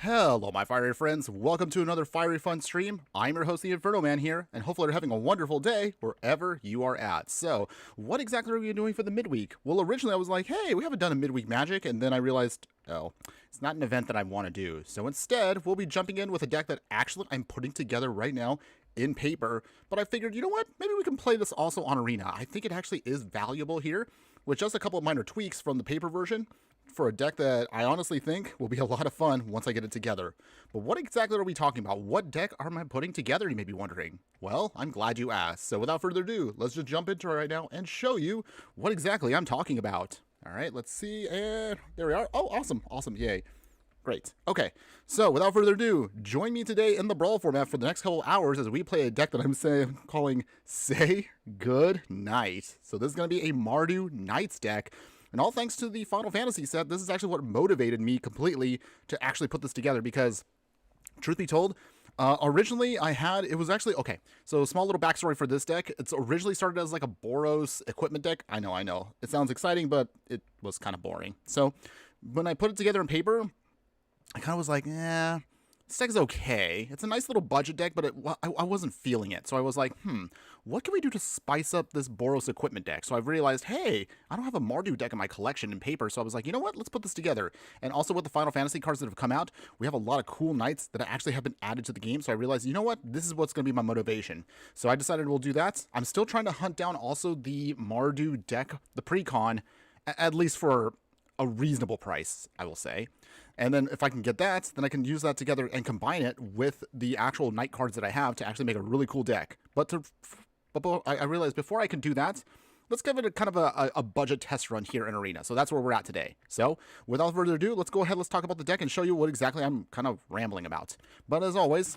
Hello, my fiery friends. Welcome to another fiery fun stream. I'm your host, the Infernoman here, and hopefully you're having a wonderful day wherever you are at. So, what exactly are we doing for the midweek? Well, originally I was like, hey, we haven't done a midweek magic, and then I realized, oh, it's not an event that I want to do. So instead, we'll be jumping in with a deck that actually I'm putting together right now in paper, but I figured, you know what, maybe we can play this also on Arena. I think it actually is valuable here, with just a couple of minor tweaks from the paper version, for a deck that I honestly think will be a lot of fun once I get it together. But what exactly are we talking about? What deck am I putting together, you may be wondering? Well, I'm glad you asked. So without further ado, let's just jump into it right now and show you what exactly I'm talking about. All right, let's see, and there we are. Oh, awesome, awesome, yay. Great. Okay, so without further ado, join me today in the Brawl format for the next couple hours as we play a deck that I'm calling Say Good Night. So this is going to be a Mardu Knights deck. And all thanks to the Final Fantasy set, this is actually what motivated me completely to actually put this together because, truth be told, originally it was actually, okay, so a small little backstory for this deck. It's originally started as like a Boros equipment deck. I know. It sounds exciting, but it was kind of boring. So when I put it together in paper, I kind of was like, this deck is okay. It's a nice little budget deck, but I wasn't feeling it. So I was like, what can we do to spice up this Boros equipment deck? So I've realized, hey, I don't have a Mardu deck in my collection in paper. So I was like, you know what? Let's put this together. And also with the Final Fantasy cards that have come out, we have a lot of cool knights that actually have been added to the game. So I realized, you know what? This is what's going to be my motivation. So I decided we'll do that. I'm still trying to hunt down also the Mardu deck, the pre-con, at least for a reasonable price, I will say. And then if I can get that, then I can use that together and combine it with the actual knight cards that I have to actually make a really cool deck. But I realized before I can do that, let's give it a kind of a budget test run here in Arena. So that's where we're at today. So without further ado, let's go ahead, let's talk about the deck and show you what exactly I'm kind of rambling about. But as always,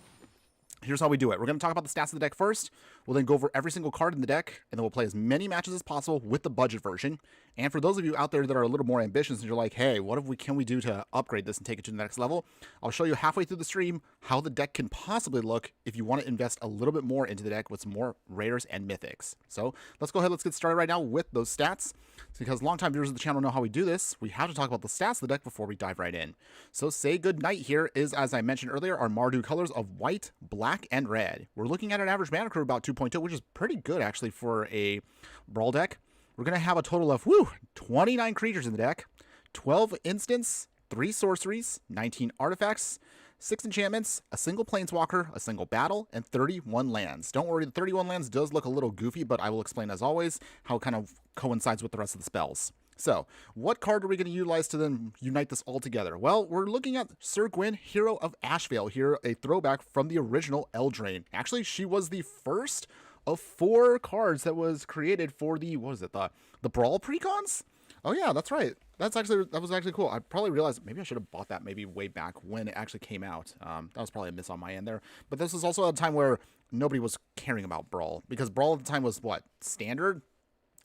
here's how we do it. We're going to talk about the stats of the deck first. We'll then go over every single card in the deck, and then we'll play as many matches as possible with the budget version. And for those of you out there that are a little more ambitious and you're like, hey, what can we do to upgrade this and take it to the next level? I'll show you halfway through the stream how the deck can possibly look if you want to invest a little bit more into the deck with some more rares and mythics. So let's go ahead, let's get started right now with those stats. Because longtime viewers of the channel know how we do this. We have to talk about the stats of the deck before we dive right in. So Say Good Night here is, as I mentioned earlier, our Mardu colors of white, black, and red. We're looking at an average mana curve about 2.2, which is pretty good actually for a Brawl deck. We're going to have a total of 29 creatures in the deck, 12 instants, 3 sorceries, 19 artifacts, 6 enchantments, a single planeswalker, a single battle, and 31 lands. Don't worry, the 31 lands does look a little goofy, but I will explain as always how it kind of coincides with the rest of the spells. So, what card are we going to utilize to then unite this all together? Well, we're looking at Sir Gwyn, Hero of Ashvale here, a throwback from the original Eldraine. Actually, she was the first of 4 cards that was created for the, the Brawl precons? Oh yeah, that's right. That was actually cool. I probably realized maybe I should have bought that maybe way back when it actually came out. That was probably a miss on my end there. But this was also a time where nobody was caring about Brawl, because Brawl at the time was what, standard?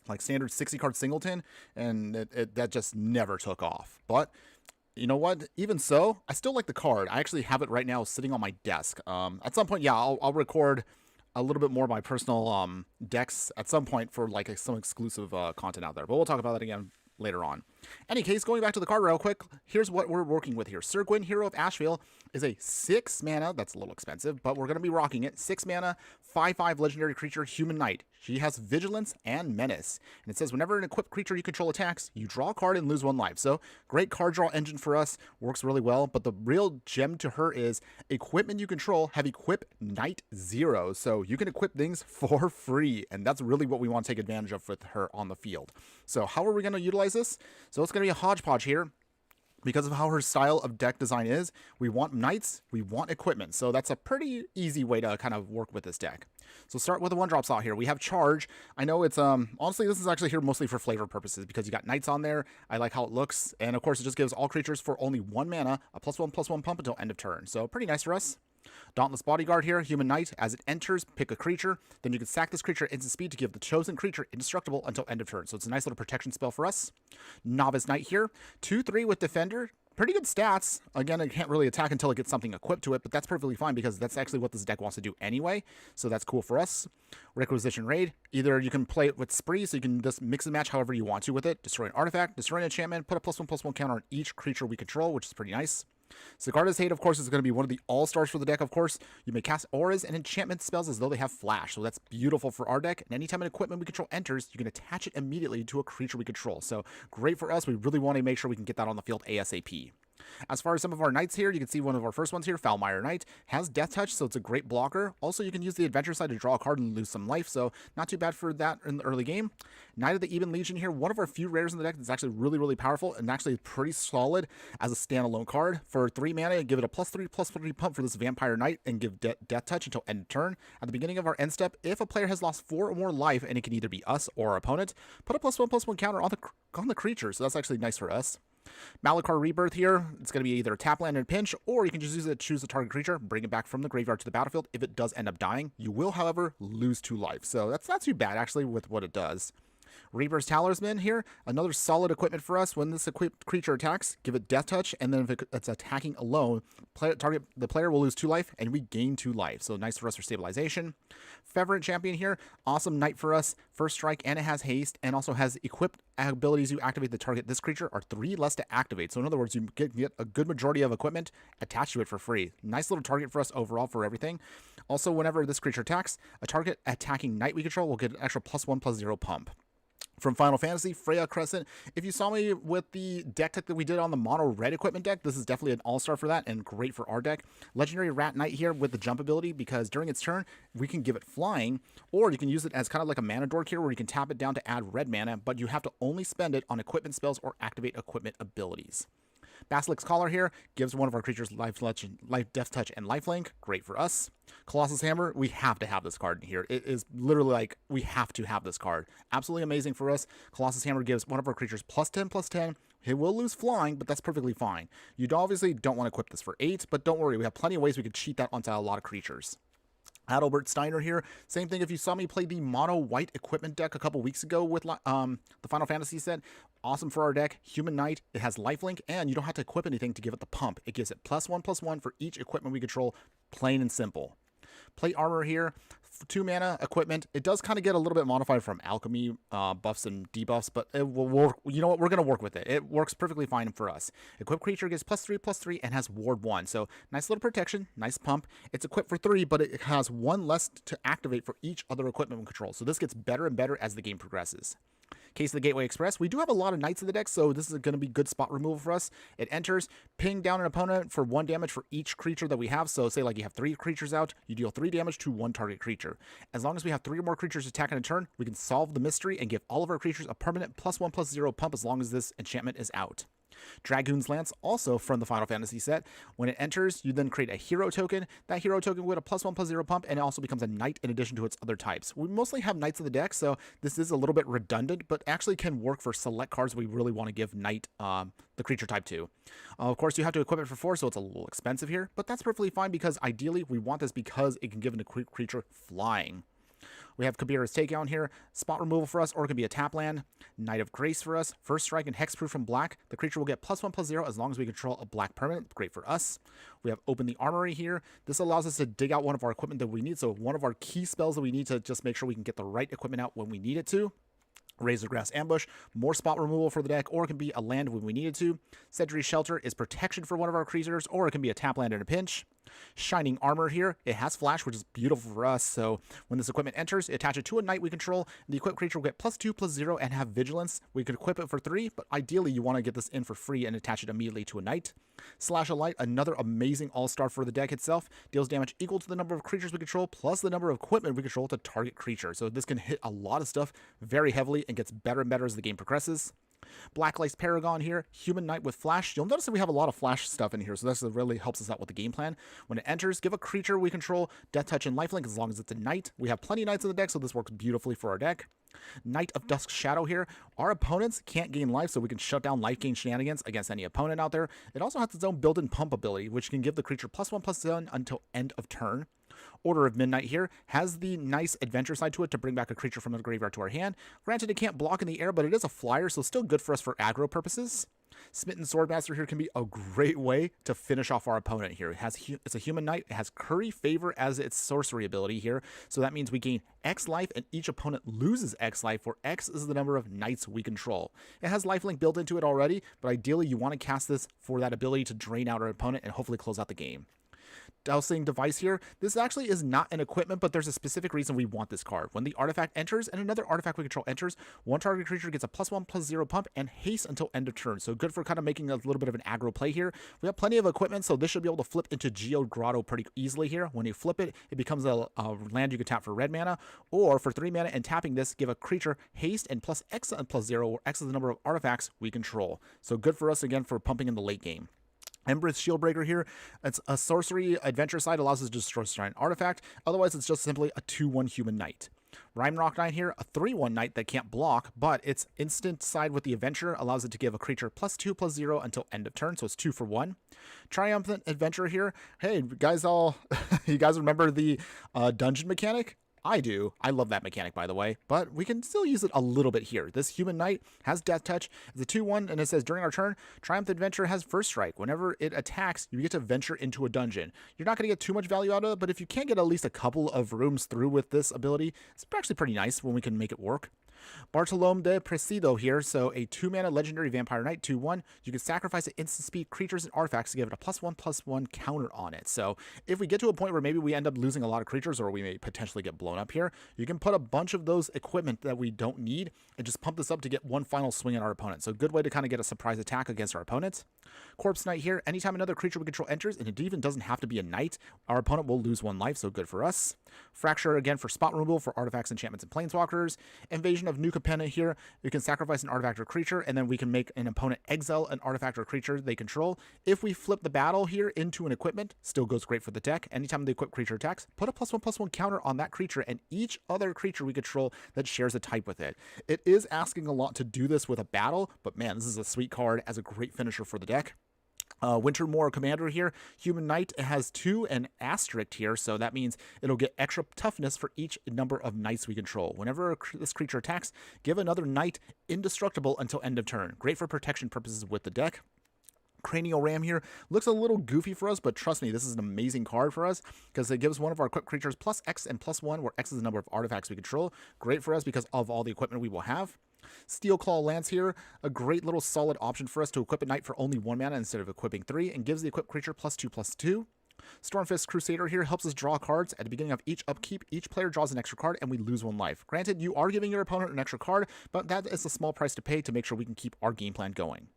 Like standard 60-card singleton, and that just never took off. But you know what? Even so, I still like the card. I actually have it right now sitting on my desk. At some point, yeah, I'll record a little bit more of my personal decks at some point for like some exclusive content out there. But we'll talk about that again later on. Any case, going back to the card real quick, here's what we're working with here. Sir Gwyn, Hero of Ashvale, is a 6 mana, that's a little expensive, but we're going to be rocking it. 6 mana, 5/5 legendary creature, human knight. She has vigilance and menace. And it says whenever an equipped creature you control attacks, you draw a card and lose 1 life. So great card draw engine for us, works really well. But the real gem to her is equipment you control have equip Knight 0. So you can equip things for free. And that's really what we want to take advantage of with her on the field. So how are we going to utilize this? So it's going to be a hodgepodge here. Because of how her style of deck design is, we want knights, we want equipment. So that's a pretty easy way to kind of work with this deck. So start with the 1-drop slot here. We have Charge. I know it's, honestly, this is actually here mostly for flavor purposes because you got knights on there. I like how it looks. And of course, it just gives all creatures for only 1 mana, a +1/+1 pump until end of turn. So pretty nice for us. Dauntless Bodyguard here, Human Knight. As it enters, pick a creature. Then you can sack this creature at instant speed to give the chosen creature indestructible until end of turn. So it's a nice little protection spell for us. Novice Knight here. 2/3 with Defender. Pretty good stats. Again, it can't really attack until it gets something equipped to it, but that's perfectly fine because that's actually what this deck wants to do anyway. So that's cool for us. Requisition Raid. Either you can play it with Spree, so you can just mix and match however you want to with it. Destroy an artifact, destroy an enchantment, put a +1/+1 counter on each creature we control, which is pretty nice. Sigarda's Hate, of course, is going to be one of the all-stars for the deck, of course. You may cast auras and enchantment spells as though they have flash, so that's beautiful for our deck. And anytime an equipment we control enters, you can attach it immediately to a creature we control. So great for us. We really want to make sure we can get that on the field ASAP. As far as some of our knights here, you can see one of our first ones here, Foulmire Knight, has Death Touch, so it's a great blocker. Also, you can use the adventure side to draw a card and lose some life, so not too bad for that in the early game. Knight of the Even Legion here, one of our few rares in the deck that's actually really powerful and actually pretty solid as a standalone card. For 3 mana, give it a +3/+3 pump for this Vampire Knight and give Death Touch until end of turn. At the beginning of our end step, if a player has lost 4 or more life, and it can either be us or our opponent, put a +1/+1 counter on the creature, so that's actually nice for us. Malakar Rebirth here, it's going to be either a tap land and pinch, or you can just use it to choose a target creature, bring it back from the graveyard to the battlefield. If it does end up dying, you will, however, lose 2 life. So that's not too bad, actually, with what it does. Reaper's Talisman here, another solid equipment for us. When this equipped creature attacks, give it Death Touch, and then if it's attacking alone, the player will lose 2 life, and we gain 2 life. So nice for us for stabilization. Feverent Champion here, awesome knight for us. First strike, and it has haste, and also has equipped abilities you activate the target. This creature are 3 less to activate. So in other words, you get a good majority of equipment attached to it for free. Nice little target for us overall for everything. Also, whenever this creature attacks, a target attacking knight we control will get an extra +1/+0 pump. From Final Fantasy, Freya Crescent. If you saw me with the deck tech that we did on the mono red equipment deck, this is definitely an all-star for that and great for our deck. Legendary Rat Knight here with the jump ability, because during its turn, we can give it flying, or you can use it as kind of like a mana dork here where you can tap it down to add red mana, but you have to only spend it on equipment spells or activate equipment abilities. Basilisk's Collar here gives one of our creatures life, Death Touch, and lifelink. Great for us. Colossus Hammer, we have to have this card in here. It is literally like, we have to have this card. Absolutely amazing for us. Colossus Hammer gives one of our creatures +10/+10. He will lose flying, but that's perfectly fine. You obviously don't want to equip this for 8, but don't worry, we have plenty of ways we could cheat that onto a lot of creatures. Adalbert Steiner here. Same thing if you saw me play the mono white equipment deck a couple weeks ago with the Final Fantasy set. Awesome for our deck. Human Knight. It has lifelink, and you don't have to equip anything to give it the pump. It gives it +1/+1 for each equipment we control. Plain and simple. Plate Armor here. 2 mana equipment. It does kind of get a little bit modified from alchemy buffs and debuffs, but it will work. You know what? We're going to work with it. It works perfectly fine for us. Equipped creature gets +3/+3 and has Ward 1. So nice little protection, nice pump. It's equipped for 3, but it has 1 less to activate for each other equipment we control. So this gets better and better as the game progresses. Case of the Gateway Express. We do have a lot of knights in the deck, so this is going to be good spot removal for us. It enters, ping down an opponent for 1 damage for each creature that we have. So say like you have 3 creatures out, you deal 3 damage to 1 target creature. As long as we have 3 or more creatures attacking a turn, we can solve the mystery and give all of our creatures a permanent +1/+0 pump as long as this enchantment is out. Dragoon's Lance, also from the Final Fantasy set. When it enters, you then create a hero token. That hero token with a +1/+0 pump, and it also becomes a knight in addition to its other types. We mostly have knights in the deck, so this is a little bit redundant, but actually can work for select cards we really want to give knight the creature type to. Of course, you have to equip it for 4, so it's a little expensive here, but that's perfectly fine because ideally we want this because it can give a creature flying. We have Kabira's Takedown here. Spot removal for us, or it can be a tap land. Knight of Grace for us. First strike and hexproof from black. The creature will get +1/+0 as long as we control a black permanent. Great for us. We have Open the Armory here. This allows us to dig out one of our equipment that we need. So one of our key spells that we need to just make sure we can get the right equipment out when we need it to. Razorgrass Ambush, more spot removal for the deck, or it can be a land when we need it to. Sentry Shelter is protection for one of our creatures, or it can be a tap land in a pinch. Shining Armor here, it has flash, which is beautiful for us, so when this equipment enters, attach it to a knight we control, and the equipped creature will get +2/+0 and have vigilance. We could equip it for 3, but ideally you want to get this in for free and attach it immediately to a knight. Slash a Light, another amazing all-star for the deck itself, deals damage equal to the number of creatures we control plus the number of equipment we control to target creature, so this can hit a lot of stuff very heavily and gets better and better as the game progresses. Black Lace Paragon here, Human Knight with Flash. You'll notice that we have a lot of Flash stuff in here, so this really helps us out with the game plan. When it enters, give a creature we control Death Touch and Lifelink as long as it's a knight. We have plenty of knights in the deck, so this works beautifully for our deck. Knight of Dusk Shadow here. Our opponents can't gain life, so we can shut down life gain shenanigans against any opponent out there. It also has its own built-in pump ability, which can give the creature +1/+1 until end of turn. Order of Midnight here has the nice adventure side to it to bring back a creature from the graveyard to our hand. Granted, it can't block in the air, but it is a flyer, so still good for us for aggro purposes. Smitten Swordmaster here can be a great way to finish off our opponent here. It's a human knight. It has Curry Favor as its sorcery ability here. So that means we gain X life and each opponent loses X life, where X is the number of knights we control. It has lifelink built into it already, but ideally you want to cast this for that ability to drain out our opponent and hopefully close out the game. Dowsing Device here. This actually is not an equipment, but there's a specific reason we want this card. When the artifact enters and another artifact we control enters, one target creature gets a +1/+0 pump and haste until end of turn. So good for kind of making a little bit of an aggro play here. We have plenty of equipment, so this should be able to flip into Geode Grotto pretty easily here. When you flip it, it becomes a land you can tap for red mana, or for 3 mana and tapping this, give a creature haste and plus X and +0, where X is the number of artifacts we control. So good for us again for pumping in the late game. Empress Shieldbreaker here. It's a sorcery adventure side, allows us to destroy an artifact. Otherwise, it's just simply a 2/1 human knight. Rhymerock Knight here, a 3/1 knight that can't block, but its instant side with the adventure allows it to give a creature +2/+0 until end of turn, so it's 2 for 1. Triumphant Adventure here. Hey, guys, you guys remember the dungeon mechanic? I do. I love that mechanic, by the way, but we can still use it a little bit here. This human knight has Death Touch. It's a 2/1, and it says during our turn, Triumph Adventure has First Strike. Whenever it attacks, you get to venture into a dungeon. You're not going to get too much value out of it, but if you can get at least a couple of rooms through with this ability, it's actually pretty nice when we can make it work. Bartolome de Presido here, so a 2-mana legendary vampire knight, 2/1. You can sacrifice an instant speed creatures and artifacts to give it a +1/+1 counter on it. So if we get to a point where maybe we end up losing a lot of creatures, or we may potentially get blown up here, you can put a bunch of those equipment that we don't need and just pump this up to get one final swing at our opponent. So good way to kind of get a surprise attack against our opponent. Corpse Knight here, anytime another creature we control enters, and it even doesn't have to be a knight, our opponent will lose 1 life, so good for us. Fracture again for spot removal for artifacts, enchantments, and planeswalkers. Invasion of New Capenna here, you can sacrifice an artifact or creature, and then we can make an opponent exile an artifact or creature they control. If we flip the battle here into an equipment, still goes great for the deck. Anytime the equipped creature attacks, put a +1/+1 counter on that creature and each other creature we control that shares a type with it. It is asking a lot to do this with a battle, but man, this is a sweet card as a great finisher for the deck. Wintermoor Commander here, Human Knight. It has 2 and asterisk here, so that means it'll get extra toughness for each number of knights we control. Whenever this creature attacks, give another knight indestructible until end of turn. Great for protection purposes with the deck. Cranial Ram here looks a little goofy for us, but trust me, this is an amazing card for us because it gives one of our equipped creatures +X and +1, where X is the number of artifacts we control. Great for us because of all the equipment we will have. Steel Claw Lance here, a great little solid option for us to equip a knight for only 1 mana instead of equipping 3, and gives the equipped creature +2/+2. Stormfist Crusader here helps us draw cards. At the beginning of each upkeep, each player draws an extra card and we lose 1 life. Granted, you are giving your opponent an extra card, but that is a small price to pay to make sure we can keep our game plan going.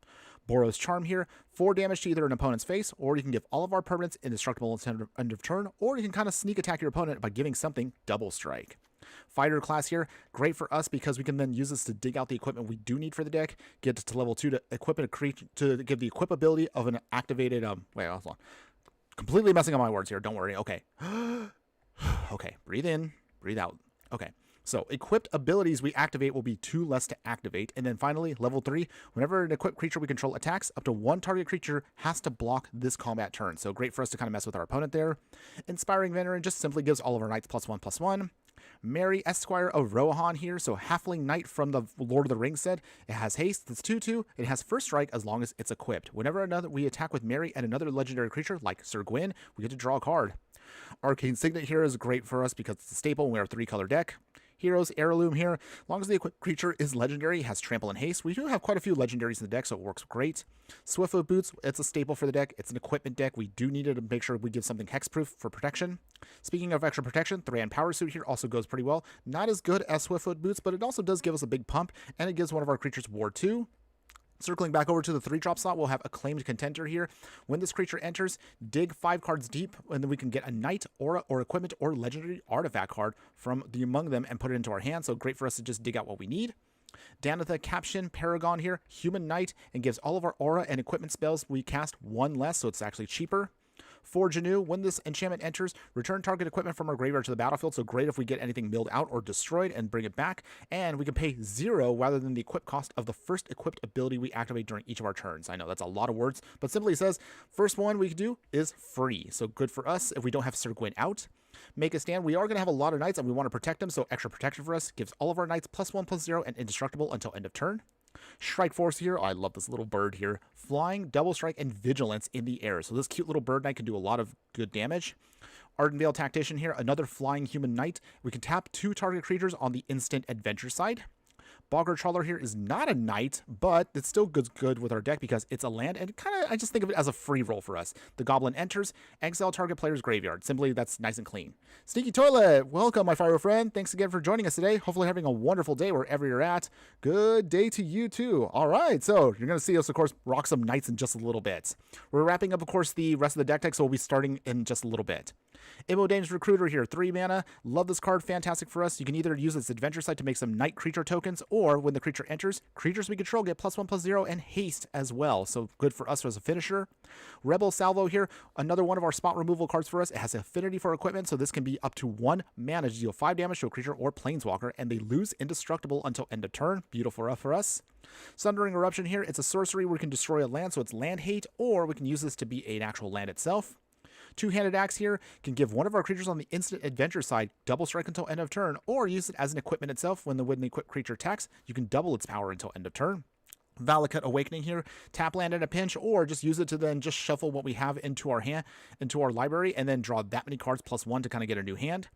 Boros Charm here, 4 damage to either an opponent's face, or you can give all of our permanents indestructible until end of turn, or you can kind of sneak attack your opponent by giving something double strike. Fighter class here, great for us because we can then use this to dig out the equipment we do need for the deck, get to level 2 to equip a creature, to give the equip ability of an activated, wait, hold on. Completely messing up my words here, don't worry, okay. Okay, breathe in, breathe out, okay. So, equipped abilities we activate will be 2 less to activate. And then finally, level 3, whenever an equipped creature we control attacks, up to 1 target creature has to block this combat turn. So, great for us to kind of mess with our opponent there. Inspiring Veteran just simply gives all of our knights +1/+1. Mary Esquire of Rohan here, so Halfling Knight from the Lord of the Rings set. It has haste, it's 2/2. It has first strike as long as it's equipped. Whenever we attack with Mary and another legendary creature, like Sir Gwyn, we get to draw a card. Arcane Signet here is great for us because it's a staple and we are a 3-color deck. Heroes Heirloom here, as long as the equipped creature is legendary, has trample and haste. We do have quite a few legendaries in the deck, so it works great. Swiftfoot Boots, it's a staple for the deck. It's an equipment deck. We do need it to make sure we give something hexproof for protection. Speaking of extra protection, Thran Power Suit here also goes pretty well. Not as good as Swiftfoot Boots, but it also does give us a big pump, and it gives one of our creatures Ward 2. Circling back over to the 3-drop slot, we'll have Acclaimed Contender here. When this creature enters, dig 5 cards deep, and then we can get a knight, aura, or equipment, or legendary artifact card from among them and put it into our hand. So great for us to just dig out what we need. Danitha Caption Paragon here, Human Knight, and gives all of our aura and equipment spells we cast 1 less, so it's actually cheaper. Forge anew. When this enchantment enters, return target equipment from our graveyard to the battlefield. So great if we get anything milled out or destroyed and bring it back. And we can pay 0 rather than the equip cost of the first equipped ability we activate during each of our turns. I know that's a lot of words, but simply says first one we can do is free. So good for us if we don't have Sir Gwyn out. Make a stand. We are going to have a lot of knights and we want to protect them, so extra protection for us gives all of our knights +1/+0 and indestructible until end of turn. Strike Force here. Oh, I love this little bird here. Flying, double strike, and vigilance in the air. So this cute little bird knight can do a lot of good damage. Ardenvale Tactician here. Another flying human knight. We can tap 2 target creatures on the instant adventure side. Bogger Trawler here is not a knight, but it's still good with our deck because it's a land, and I just think of it as a free roll for us. The Goblin enters, exile target player's graveyard. Simply, that's nice and clean. Sneaky Toilet, welcome, my fire friend. Thanks again for joining us today. Hopefully having a wonderful day wherever you're at. Good day to you too. All right, so you're going to see us, of course, rock some knights in just a little bit. We're wrapping up, of course, the rest of the deck, so we'll be starting in just a little bit. Immodane's Recruiter here, 3 mana. Love this card, fantastic for us. You can either use its adventure site to make some knight creature tokens, or when the creature enters, creatures we control get +1/+0 and haste as well. So good for us as a finisher. Rebel Salvo here, another one of our spot removal cards for us. It has affinity for equipment, so this can be up to 1 mana to deal 5 damage to a creature or planeswalker, and they lose indestructible until end of turn. Beautiful for us. Sundering Eruption here, it's a sorcery where we can destroy a land, so it's land hate, or we can use this to be an actual land itself. Two-Handed Axe here can give one of our creatures on the instant adventure side double strike until end of turn, or use it as an equipment itself. When the equipped creature attacks, you can double its power until end of turn. Valakut Awakening here, tap land in a pinch, or just use it to then just shuffle what we have into our hand, into our library, and then draw that many cards +1 to kind of get a new hand.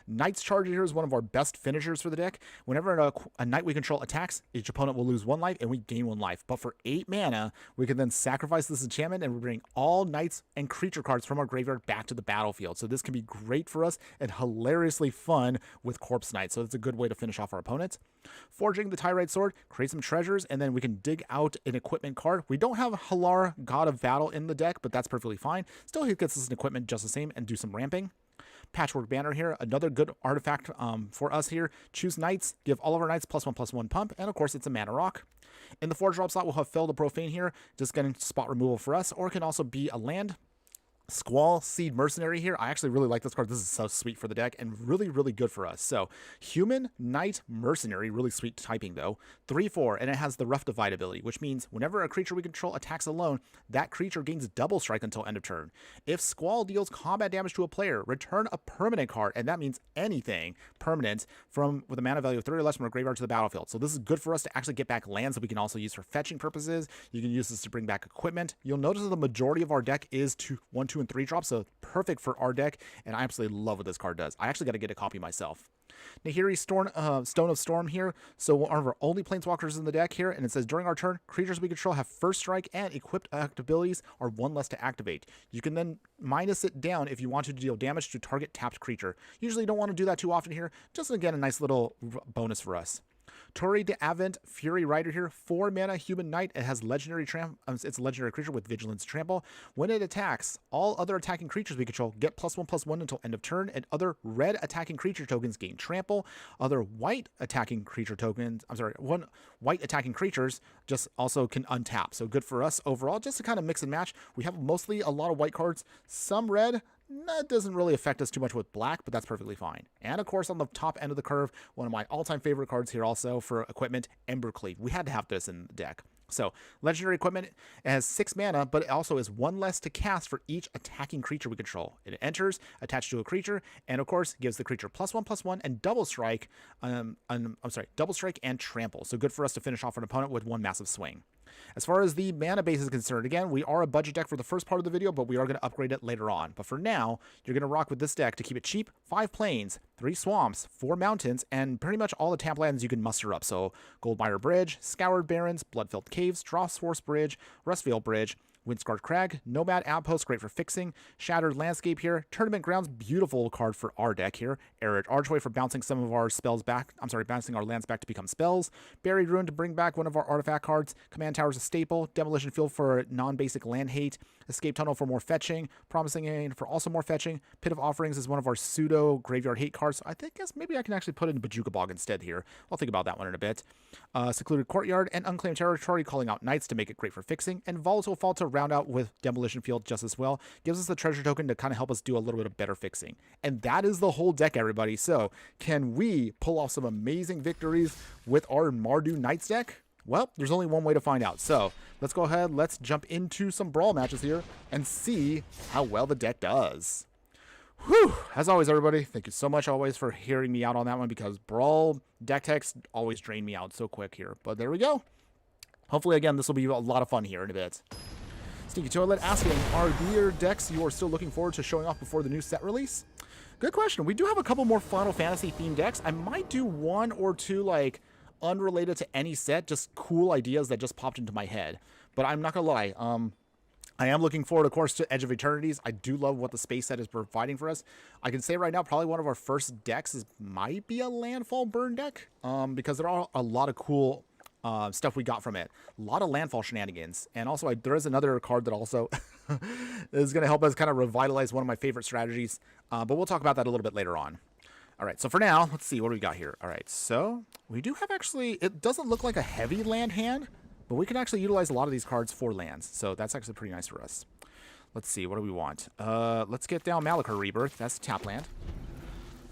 Knight's Charge here is one of our best finishers for the deck. Whenever a knight we control attacks, each opponent will lose 1 life and we gain 1 life. But for 8 mana, we can then sacrifice this enchantment and we bring all knights and creature cards from our graveyard back to the battlefield. So this can be great for us and hilariously fun with Corpse Knight. So it's a good way to finish off our opponents. Forging the Tyrite Sword, create some treasures, and then we can dig out an equipment card. We don't have Halar, God of Battle, in the deck, but that's perfectly fine. Still, he gets us an equipment just the same and do some ramping. Patchwork Banner here, another good artifact for us here. Choose knights, give all of our knights +1/+1 pump, and of course it's a mana rock. In the 4-drop slot, we'll have Fell the Profane here, just getting spot removal for us, or it can also be a land. Squall Seed Mercenary here. I actually really like this card. This is so sweet for the deck and really, really good for us. So Human Knight Mercenary, really sweet typing though. 3/4, and it has the Rough Divide ability, which means whenever a creature we control attacks alone, that creature gains double strike until end of turn. If Squall deals combat damage to a player, return a permanent card, and that means anything permanent with a mana value of 3 or less from a graveyard to the battlefield. So this is good for us to actually get back lands that we can also use for fetching purposes. You can use this to bring back equipment. You'll notice that the majority of our deck is 1, 2, and 3 drops, so perfect for our deck, and I absolutely love what this card does. I actually got to get a copy myself. Nahiri Stone of Storm here, so one of our only planeswalkers in the deck here, and it says during our turn, creatures we control have first strike and equipped abilities are 1 less to activate. You can then minus it down if you want to deal damage to target tapped creature. Usually don't want to do that too often here, just again a nice little bonus for us. Tori de Avent Fury Rider here, 4 mana human knight. It has legendary it's a legendary creature with vigilance trample. When it attacks, all other attacking creatures we control get +1/+1 until end of turn, and other red attacking creature tokens gain trample. Other white attacking creature tokens, white attacking creatures just also can untap. So good for us overall, just to kind of mix and match. We have mostly a lot of white cards, some red. That doesn't really affect us too much with black, but that's perfectly fine. And of course, on the top end of the curve, one of my all-time favorite cards here also for equipment, Embercleave. We had to have this in the deck. So, legendary equipment, it has 6 mana, but it also is 1 less to cast for each attacking creature we control. It enters, attached to a creature, and of course, gives the creature +1/+1 and double strike, double strike and trample. So good for us to finish off an opponent with 1 massive swing. As far as the mana base is concerned, again, we are a budget deck for the first part of the video, but we are going to upgrade it later on. But for now, you're going to rock with this deck to keep it cheap. 5 plains, 3 swamps, 4 mountains, and pretty much all the tap lands you can muster up. So Goldmire Bridge, Scoured Barrens, Bloodfilled Caves, Drossforce Bridge, Rustfield Bridge, Windscarred Crag, Nomad Outpost, great for fixing. Shattered Landscape here. Tournament Grounds, beautiful card for our deck here. Arid Archway for bouncing some of our spells back. Bouncing our lands back to become spells. Buried Ruin to bring back one of our artifact cards. Command Tower's a staple. Demolition Field for non-basic land hate. Escape Tunnel for more fetching. Promising Vein for also more fetching. Pit of Offerings is one of our pseudo graveyard hate cards. So I guess maybe I can actually put in Bajuka Bog instead here. I'll think about that one in a bit. Secluded Courtyard and Unclaimed Territory, calling out Knights to make it great for fixing. And Volatile Fall to round out with Demolition Field just as well. Gives us the treasure token to kind of help us do a little bit of better fixing. And that is the whole deck, everybody. So can we pull off some amazing victories with our Mardu Knights deck? Well, there's only one way to find out. So let's go ahead, let's jump into some Brawl matches here and see how well the deck does. Whew! As always, everybody, thank you so much always for hearing me out on that one, because Brawl deck techs always drain me out so quick here. But there we go. Hopefully, again, this will be a lot of fun here in a bit. Sneaky Toilet asking, are there decks you are still looking forward to showing off before the new set release? Good question. We do have a couple more Final Fantasy themed decks. I might do one or two, like, unrelated to any set, just cool ideas that just popped into my head. But I'm not gonna lie, I am looking forward, of course, to Edge of Eternities. I do love what the space set is providing for us. I can say right now, probably one of our first decks might be a Landfall Burn deck, because there are a lot of cool stuff we got from it. A lot of landfall shenanigans. And also, there is another card that also is going to help us kind of revitalize one of my favorite strategies. But we'll talk about that a little bit later on. All right, so for now, let's see, what do we got here? All right, so we do have actually, it doesn't look like a heavy land hand, but we can actually utilize a lot of these cards for lands. So that's actually pretty nice for us. Let's see, what do we want? Let's get down Malachor Rebirth. That's tap land.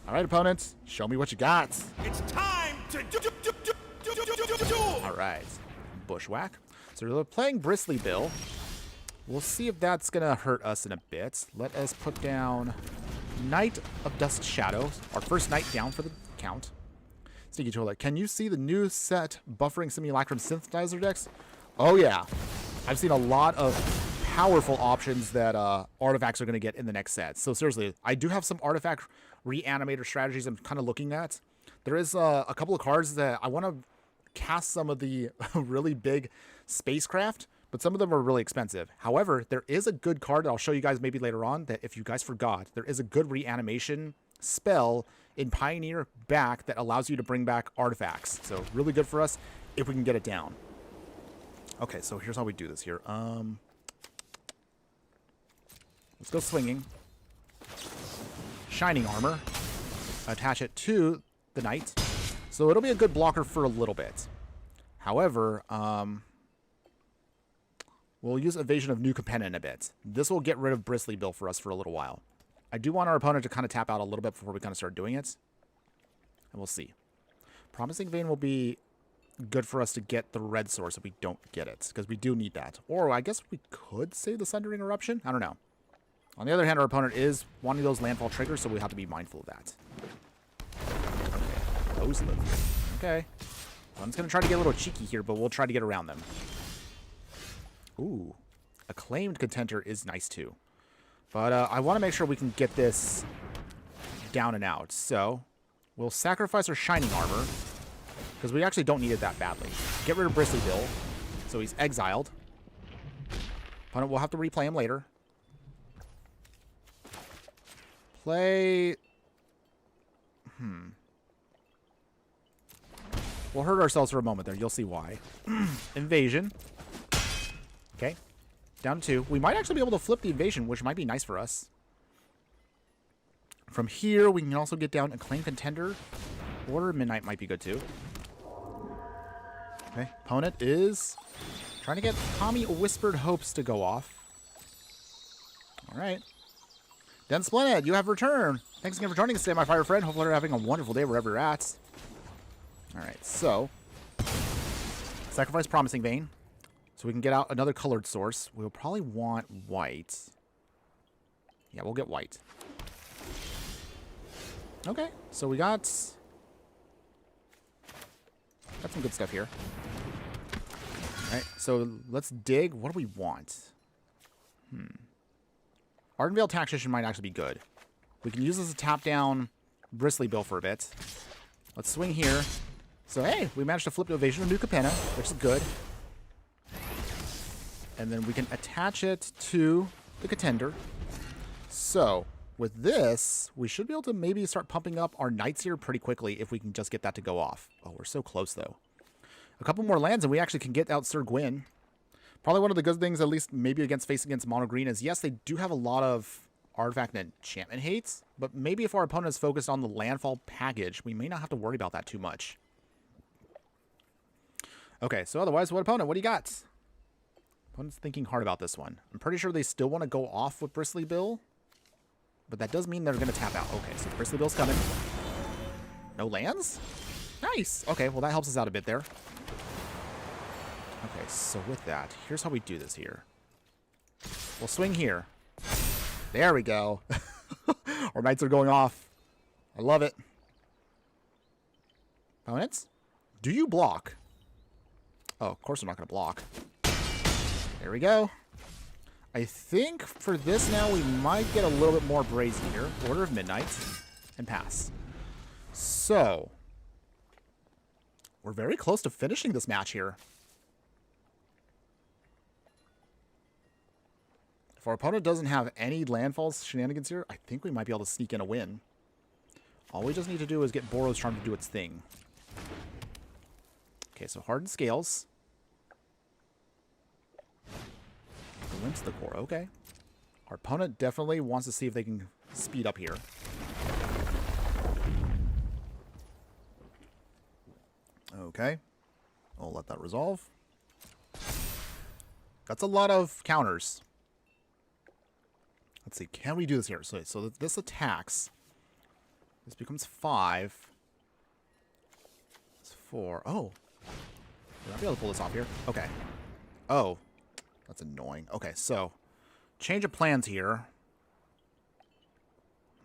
All right, opponents, show me what you got. It's time to do. All right, Bushwhack. So we're playing Bristly Bill. We'll see if that's going to hurt us in a bit. Let us put down Knight of Dust Shadows, our first knight down for the count. Sneaky Toilet, can you see the new set Buffering Simulacrum Synthesizer decks? Oh yeah, I've seen a lot of powerful options that artifacts are going to get in the next set. So seriously, I do have some artifact reanimator strategies I'm kind of looking at. There is a couple of cards that I want to cast some of the really big spacecraft, but some of them are really expensive. However, there is a good card that I'll show you guys maybe later on that if you guys forgot, there is a good reanimation spell in Pioneer back that allows you to bring back artifacts. So really good for us if we can get it down. Okay, so here's how we do this here. Let's go swinging. Shining Armor. Attach it to the Knight. So it'll be a good blocker for a little bit. However, we'll use Evasion of New Capenna in a bit. This will get rid of Bristly Bill for us for a little while. I do want our opponent to kind of tap out a little bit before we kind of start doing it. And we'll see. Promising Vein will be good for us to get the red source if we don't get it, because we do need that. Or I guess we could save the Sundering Eruption. I don't know. On the other hand, our opponent is wanting those landfall triggers, so we have to be mindful of that. Okay. Those live. Okay. One's going to try to get a little cheeky here, but we'll try to get around them. Ooh. Acclaimed Contender is nice too. But I want to make sure we can get this down and out. So we'll sacrifice our Shining Armor, because we actually don't need it that badly. Get rid of Bristly Bill, so he's exiled. Opponent will have to replay him later. Play... We'll hurt ourselves for a moment there. You'll see why. Invasion. Okay. Down to 2. We might actually be able to flip the Invasion, which might be nice for us. From here, we can also get down Acclaimed Contender. Or Midnight might be good too. Okay. Opponent is trying to get Tommy Whispered Hopes to go off. Alright. Den Splendid, you have returned. Thanks again for joining us today, my fire friend. Hopefully you're having a wonderful day wherever you're at. Alright, so sacrifice Promising Vein, so we can get out another colored source. We'll probably want white. Yeah, we'll get white. Okay, so we got some good stuff here. Alright, so let's dig. What do we want? Ardenvale Tactician might actually be good. We can use this to tap down Bristly Bill for a bit. Let's swing here. So, hey, we managed to flip to Evasion of New Capenna, which is good. And then we can attach it to the Contender. So, with this, we should be able to maybe start pumping up our Knights here pretty quickly if we can just get that to go off. Oh, we're so close, though. A couple more lands, and we actually can get out Sir Gwyn. Probably one of the good things, at least maybe facing against mono green, is yes, they do have a lot of artifact and enchantment hates, but maybe if our opponent is focused on the landfall package, we may not have to worry about that too much. Okay, so otherwise, what opponent? What do you got? Opponent's thinking hard about this one. I'm pretty sure they still want to go off with Bristly Bill, but that does mean they're going to tap out. Okay, so Bristly Bill's coming. No lands? Nice. Okay, well, that helps us out a bit there. Okay, so with that, here's how we do this here. We'll swing here. There we go. Our knights are going off. I love it. Opponents? Do you block? Oh, of course I'm not going to block. There we go. I think for this now we might get a little bit more brazy here. Order of Midnight. And pass. So. We're very close to finishing this match here. If our opponent doesn't have any landfalls shenanigans here, I think we might be able to sneak in a win. All we just need to do is get Boros Charm to do its thing. Okay, so Hardened Scales. Glimpse the core, okay. Our opponent definitely wants to see if they can speed up here. Okay. I'll let that resolve. That's a lot of counters. Let's see, can we do this here? So this attacks. This becomes 5. It's 4. Oh. Will I be able to pull this off here? Okay. Oh. That's annoying. Okay, so. Change of plans here.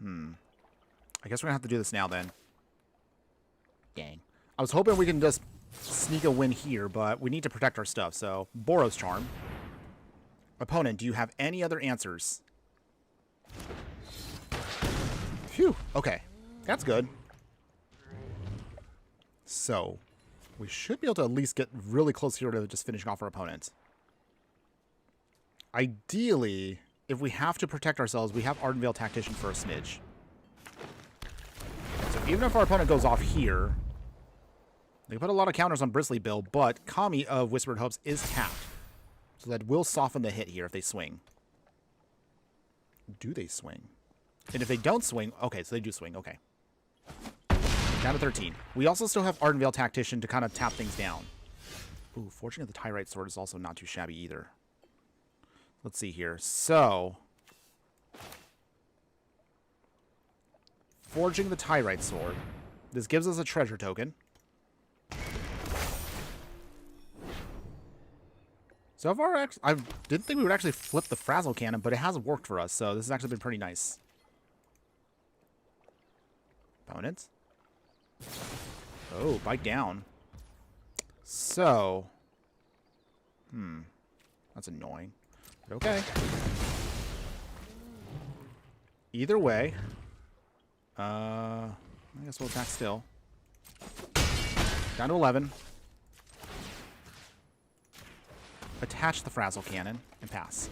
I guess we're going to have to do this now then. Dang. I was hoping we can just sneak a win here, but we need to protect our stuff. So, Boros Charm. Opponent, do you have any other answers? Phew. Okay. That's good. So, we should be able to at least get really close here to just finishing off our opponent. Ideally, if we have to protect ourselves, we have Ardenvale Tactician for a smidge. So even if our opponent goes off here, they put a lot of counters on Bristly Bill, but Kami of Whispered Hopes is tapped. So that will soften the hit here if they swing. Do they swing? And if they don't swing... Okay, so they do swing. Okay. Down to 13. We also still have Ardenvale Tactician to kind of tap things down. Ooh, Forging of the Tyrite Sword is also not too shabby either. Let's see here. So... Forging the Tyrite Sword. This gives us a treasure token. So far, I didn't think we would actually flip the Frazzle Cannon, but it has worked for us, so this has actually been pretty nice. Opponents. Oh, bite down. So. That's annoying. But okay. Either way. I guess we'll attack still. Down to 11. Attach the Frazzle Cannon and pass.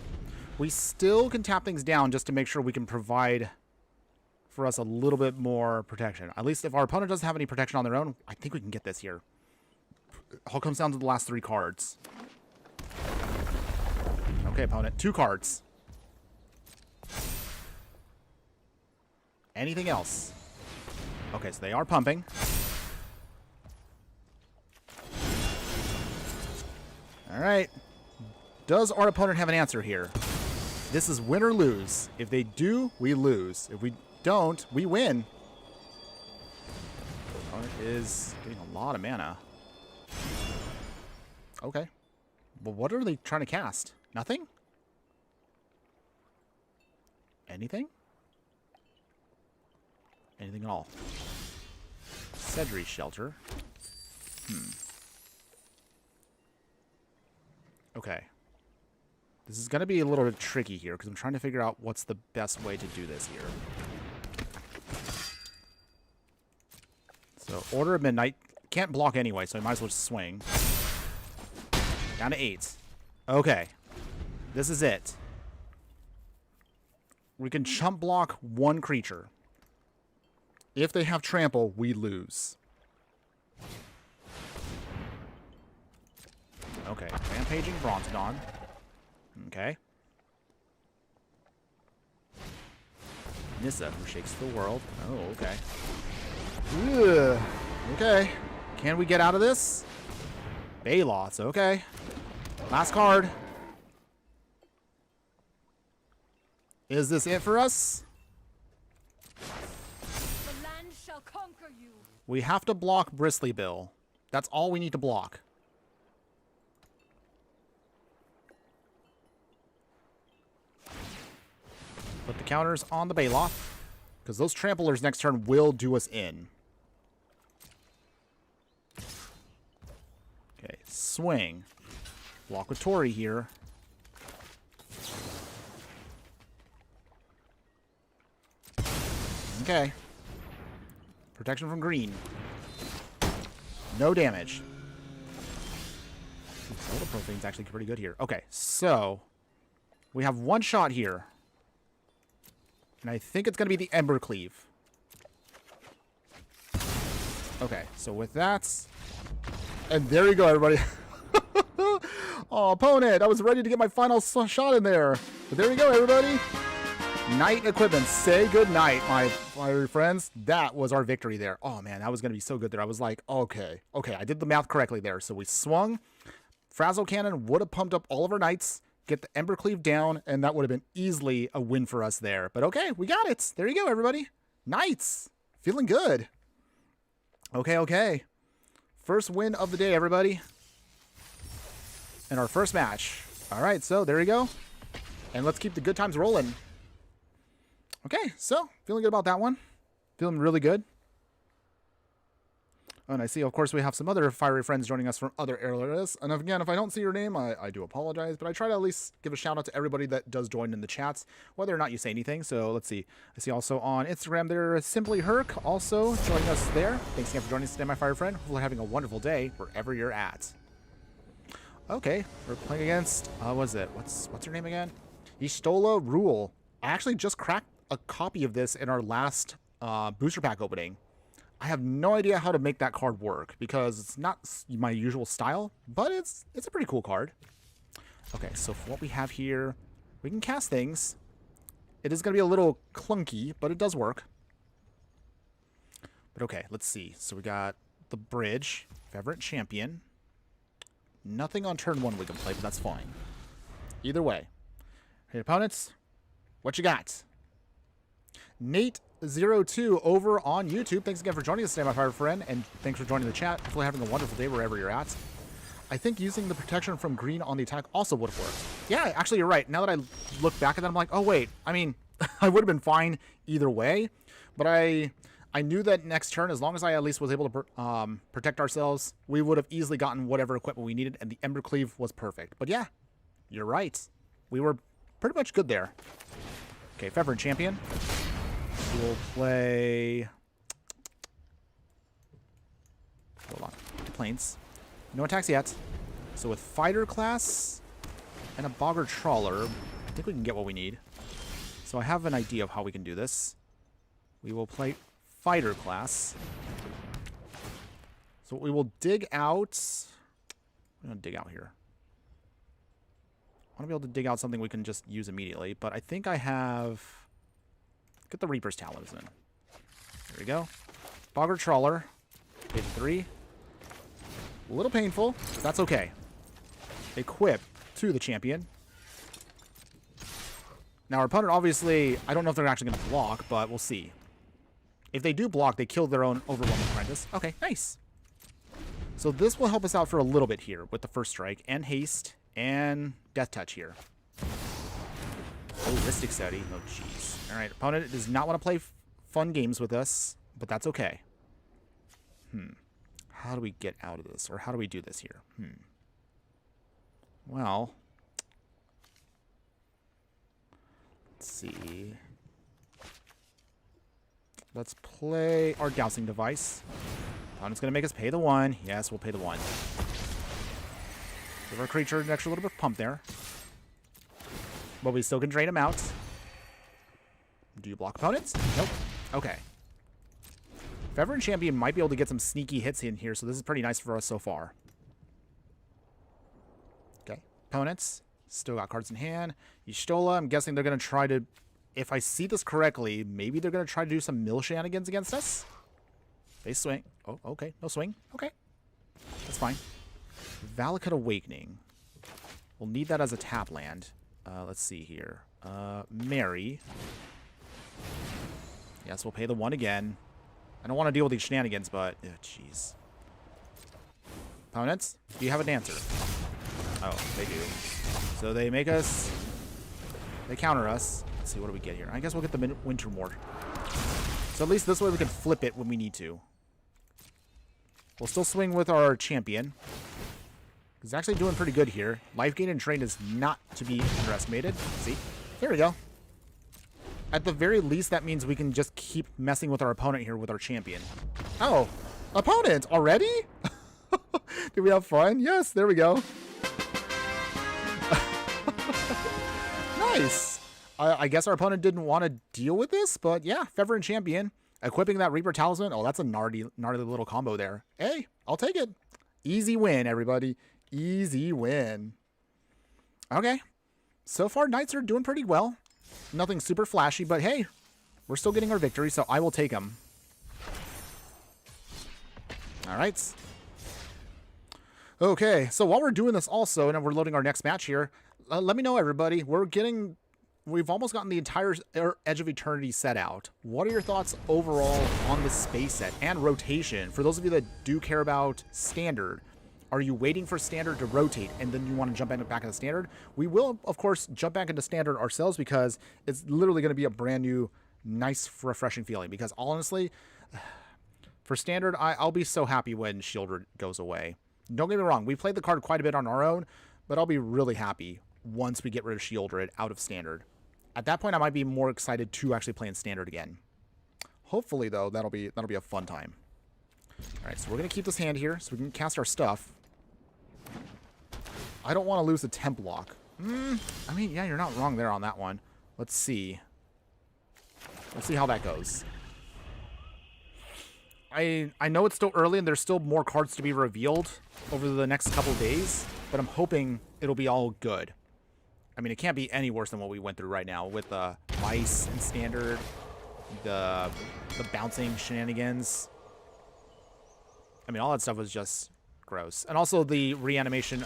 We still can tap things down just to make sure we can provide for us a little bit more protection. At least if our opponent doesn't have any protection on their own, I think we can get this here. It all comes down to the last 3 cards. Okay, opponent. 2 cards. Anything else? Okay, so they are pumping. All right. Does our opponent have an answer here? This is win or lose. If they do, we lose. If we don't, we win. Opponent is getting a lot of mana. Okay. Well, what are they trying to cast? Nothing? Anything? Anything at all? Sedri Shelter. Okay. This is going to be a little bit tricky here because I'm trying to figure out what's the best way to do this here. So, Order of Midnight. Can't block anyway, so I might as well just swing. Down to 8. Okay. This is it. We can chump block 1 creature. If they have trample, we lose. Okay, Rampaging Bronzodon. Okay. Nissa, who shakes the world. Oh, okay. Ugh. Okay. Can we get out of this? Bayloss, okay. Last card. Is this it for us? The land shall conquer you. We have to block Bristly Bill. That's all we need to block. Put the counters on the Bayloff, because those tramplers next turn will do us in. Okay, swing. Block with Tori here. Okay. Protection from green. No damage. Solar Profane's actually pretty good here. Okay, so we have one shot here. And I think it's going to be the Ember Cleave. Okay, so with that... And there you go, everybody. Oh, opponent, I was ready to get my final shot in there. But there you go, everybody. Knight equipment. Say good night, my fiery friends. That was our victory there. Oh, man, that was going to be so good there. I was like, okay, I did the math correctly there. So we swung. Frazzle Cannon would have pumped up all of our knights. Get the Ember Cleave down, and that would have been easily a win for us there. But okay, we got it. There you go, everybody. Knights. Feeling good. Okay. First win of the day, everybody. And our first match. All right, so there you go. And let's keep the good times rolling. Okay, so feeling good about that one. Feeling really good. Oh, and I see, of course, we have some other fiery friends joining us from other areas. And again, if I don't see your name, I do apologize. But I try to at least give a shout out to everybody that does join in the chats, whether or not you say anything. So let's see. I see also on Instagram there, Simply Herc, also joining us there. Thanks again for joining us today, my fiery friend. Hopefully having a wonderful day wherever you're at. Okay, we're playing against, what is it? What's her name again? Ishtola Rule. I actually just cracked a copy of this in our last booster pack opening. I have no idea how to make that card work because it's not my usual style, but it's a pretty cool card. Okay, so for what we have here, we can cast things. It is going to be a little clunky, but it does work. But okay, let's see. So we got the bridge, favorite champion. Nothing on turn 1 we can play, but that's fine. Either way. Hey, opponents, what you got? Nate02 over on YouTube. Thanks again for joining us today, my fire friend, and thanks for joining the chat. Hopefully having a wonderful day wherever you're at. I think using the protection from green on the attack also would have worked. Yeah, actually, you're right. Now that I look back at that, I'm like, oh, wait. I mean, I would have been fine either way, but I knew that next turn, as long as I at least was able to protect ourselves, we would have easily gotten whatever equipment we needed, and the Ember Cleave was perfect. But yeah, you're right. We were pretty much good there. Okay, favorite champion. We'll play... Hold on. Planes. No attacks yet. So with fighter class and a Bogger Trawler, I think we can get what we need. So I have an idea of how we can do this. We will play fighter class. So we will dig out... I'm going to dig out here. I want to be able to dig out something we can just use immediately, but I think I have... Get the Reaper's Talisman. There we go. Bogger Trawler. Page 3. A little painful, but that's okay. Equip to the champion. Now, our opponent, obviously, I don't know if they're actually going to block, but we'll see. If they do block, they kill their own Overwhelming Apprentice. Okay, nice. So this will help us out for a little bit here with the first strike, and haste, and death touch here. Oh, Ristic Study. Oh, jeez. All right, opponent does not want to play fun games with us, but that's okay. How do we get out of this? Or how do we do this here? Well, let's see. Let's play our Dousing Device. Opponent's going to make us pay the 1. Yes, we'll pay the 1. Give our creature an extra little bit of pump there. But we still can drain him out. Do you block opponents? Nope. Okay. Feverin Champion might be able to get some sneaky hits in here, so this is pretty nice for us so far. opponents. Still got cards in hand. Y'shtola, I'm guessing they're going to try to... If I see this correctly, maybe they're going to try to do some mill shenanigans against us. They swing. Oh, okay. No swing. Okay. That's fine. Valakut Awakening. We'll need that as a tap land. Let's see here. Mary. Yes, we'll pay the 1 again. I don't want to deal with these shenanigans, but... Oh, jeez. Opponents, do you have an answer? Oh, they do. So they make us... They counter us. Let's see, what do we get here? I guess we'll get the Winter Mort. So at least this way we can flip it when we need to. We'll still swing with our champion. He's actually doing pretty good here. Life gain and train is not to be underestimated. See? There we go. At the very least, that means we can just keep messing with our opponent here with our champion. Oh, opponent already? Did we have fun? Yes, there we go. Nice. I guess our opponent didn't want to deal with this, but yeah, Feverin champion. Equipping that Reaper Talisman. Oh, that's a gnarly little combo there. Hey, I'll take it. Easy win, everybody. Easy win. Okay. So far, Knights are doing pretty well. Nothing super flashy, but hey, we're still getting our victory, so I will take them. All right. Okay, so while we're doing this also, and we're loading our next match here, let me know, everybody. We've almost gotten the entire Edge of Eternity set out. What are your thoughts overall on the space set and rotation? For those of you that do care about Standard, are you waiting for Standard to rotate and then you want to jump back into Standard? We will, of course, jump back into Standard ourselves because it's literally going to be a brand new, nice, refreshing feeling. Because honestly, for Standard, I'll be so happy when Shieldred goes away. Don't get me wrong, we played the card quite a bit on our own, but I'll be really happy once we get rid of Shieldred out of Standard. At that point, I might be more excited to actually play in Standard again. Hopefully, though, that'll be a fun time. All right, so we're going to keep this hand here so we can cast our stuff. I don't want to lose the temp lock. I mean, yeah, you're not wrong there on that one. Let's see. Let's see how that goes. I know it's still early and there's still more cards to be revealed over the next couple days, but I'm hoping it'll be all good. I mean, it can't be any worse than what we went through right now with the mice and Standard, the bouncing shenanigans. I mean, all that stuff was just gross. And also the reanimation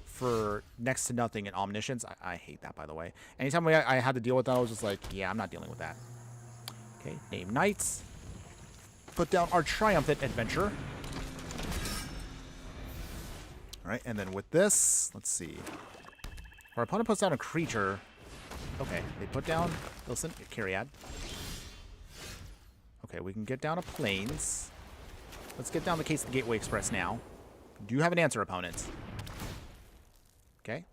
for next to nothing in Omniscience. I hate that, by the way. Anytime I had to deal with that, I was just like, yeah, I'm not dealing with that. Okay, name Knights. Put down our Triumphant Adventure. All right, and then with this, let's see. Our opponent puts down a creature. Okay, they put down Listen, Cariad. Okay, we can get down a Plains. Let's get down the case of the Gateway Express now. Do you have an answer, opponent? Okay.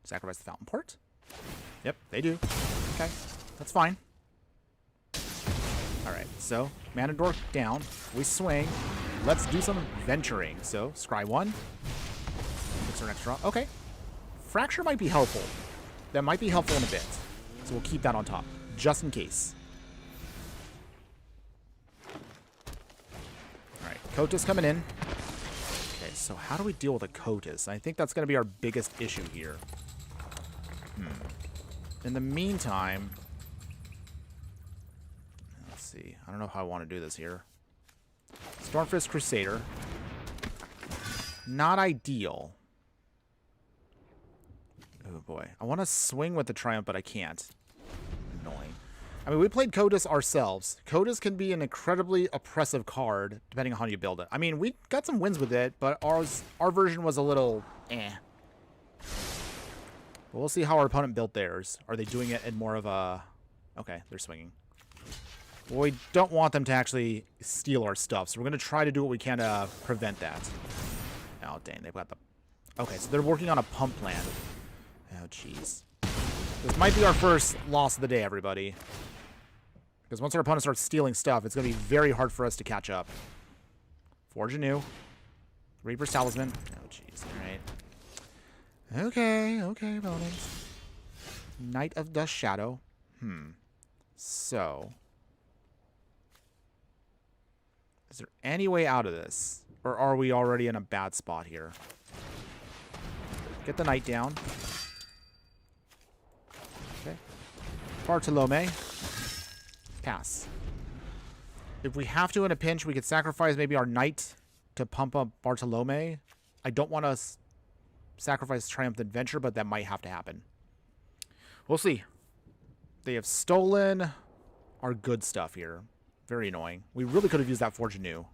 Sacrifice the Fountain Port. Yep, they do. Okay, that's fine. Alright, so Mana Dork down. We swing. Let's do some venturing. So, scry 1. Fix our next draw. Okay. Fracture might be helpful. That might be helpful in a bit. So we'll keep that on top, just in case. Alright, Kotus coming in. Okay, so how do we deal with a Kotus? I think that's going to be our biggest issue here. In the meantime... Let's see. I don't know how I want to do this here. Stormfist Crusader. Not ideal. Oh boy. I want to swing with the Triumph, but I can't. Annoying. I mean, we played Kotus ourselves. Kotus can be an incredibly oppressive card, depending on how you build it. I mean, we got some wins with it, but our version was a little eh. But we'll see how our opponent built theirs. Are they doing it in more of a... Okay, they're swinging. Well, we don't want them to actually steal our stuff, so we're going to try to do what we can to prevent that. Oh, dang, they've got the... Okay, so they're working on a pump plan. Oh, jeez. This might be our first loss of the day, everybody. Because once our opponent starts stealing stuff, it's going to be very hard for us to catch up. Forge anew. Reaper's Talisman. Oh, jeez. All right. Okay, opponent. Knight of Dust Shadow. So... is there any way out of this? Or are we already in a bad spot here? Get the knight down. Okay. Bartolome. Pass. If we have to in a pinch, we could sacrifice maybe our knight to pump up Bartolome. I don't want to sacrifice Triumph Adventure, but that might have to happen. We'll see. They have stolen our good stuff here. Very annoying. We really could have used that Fortune New.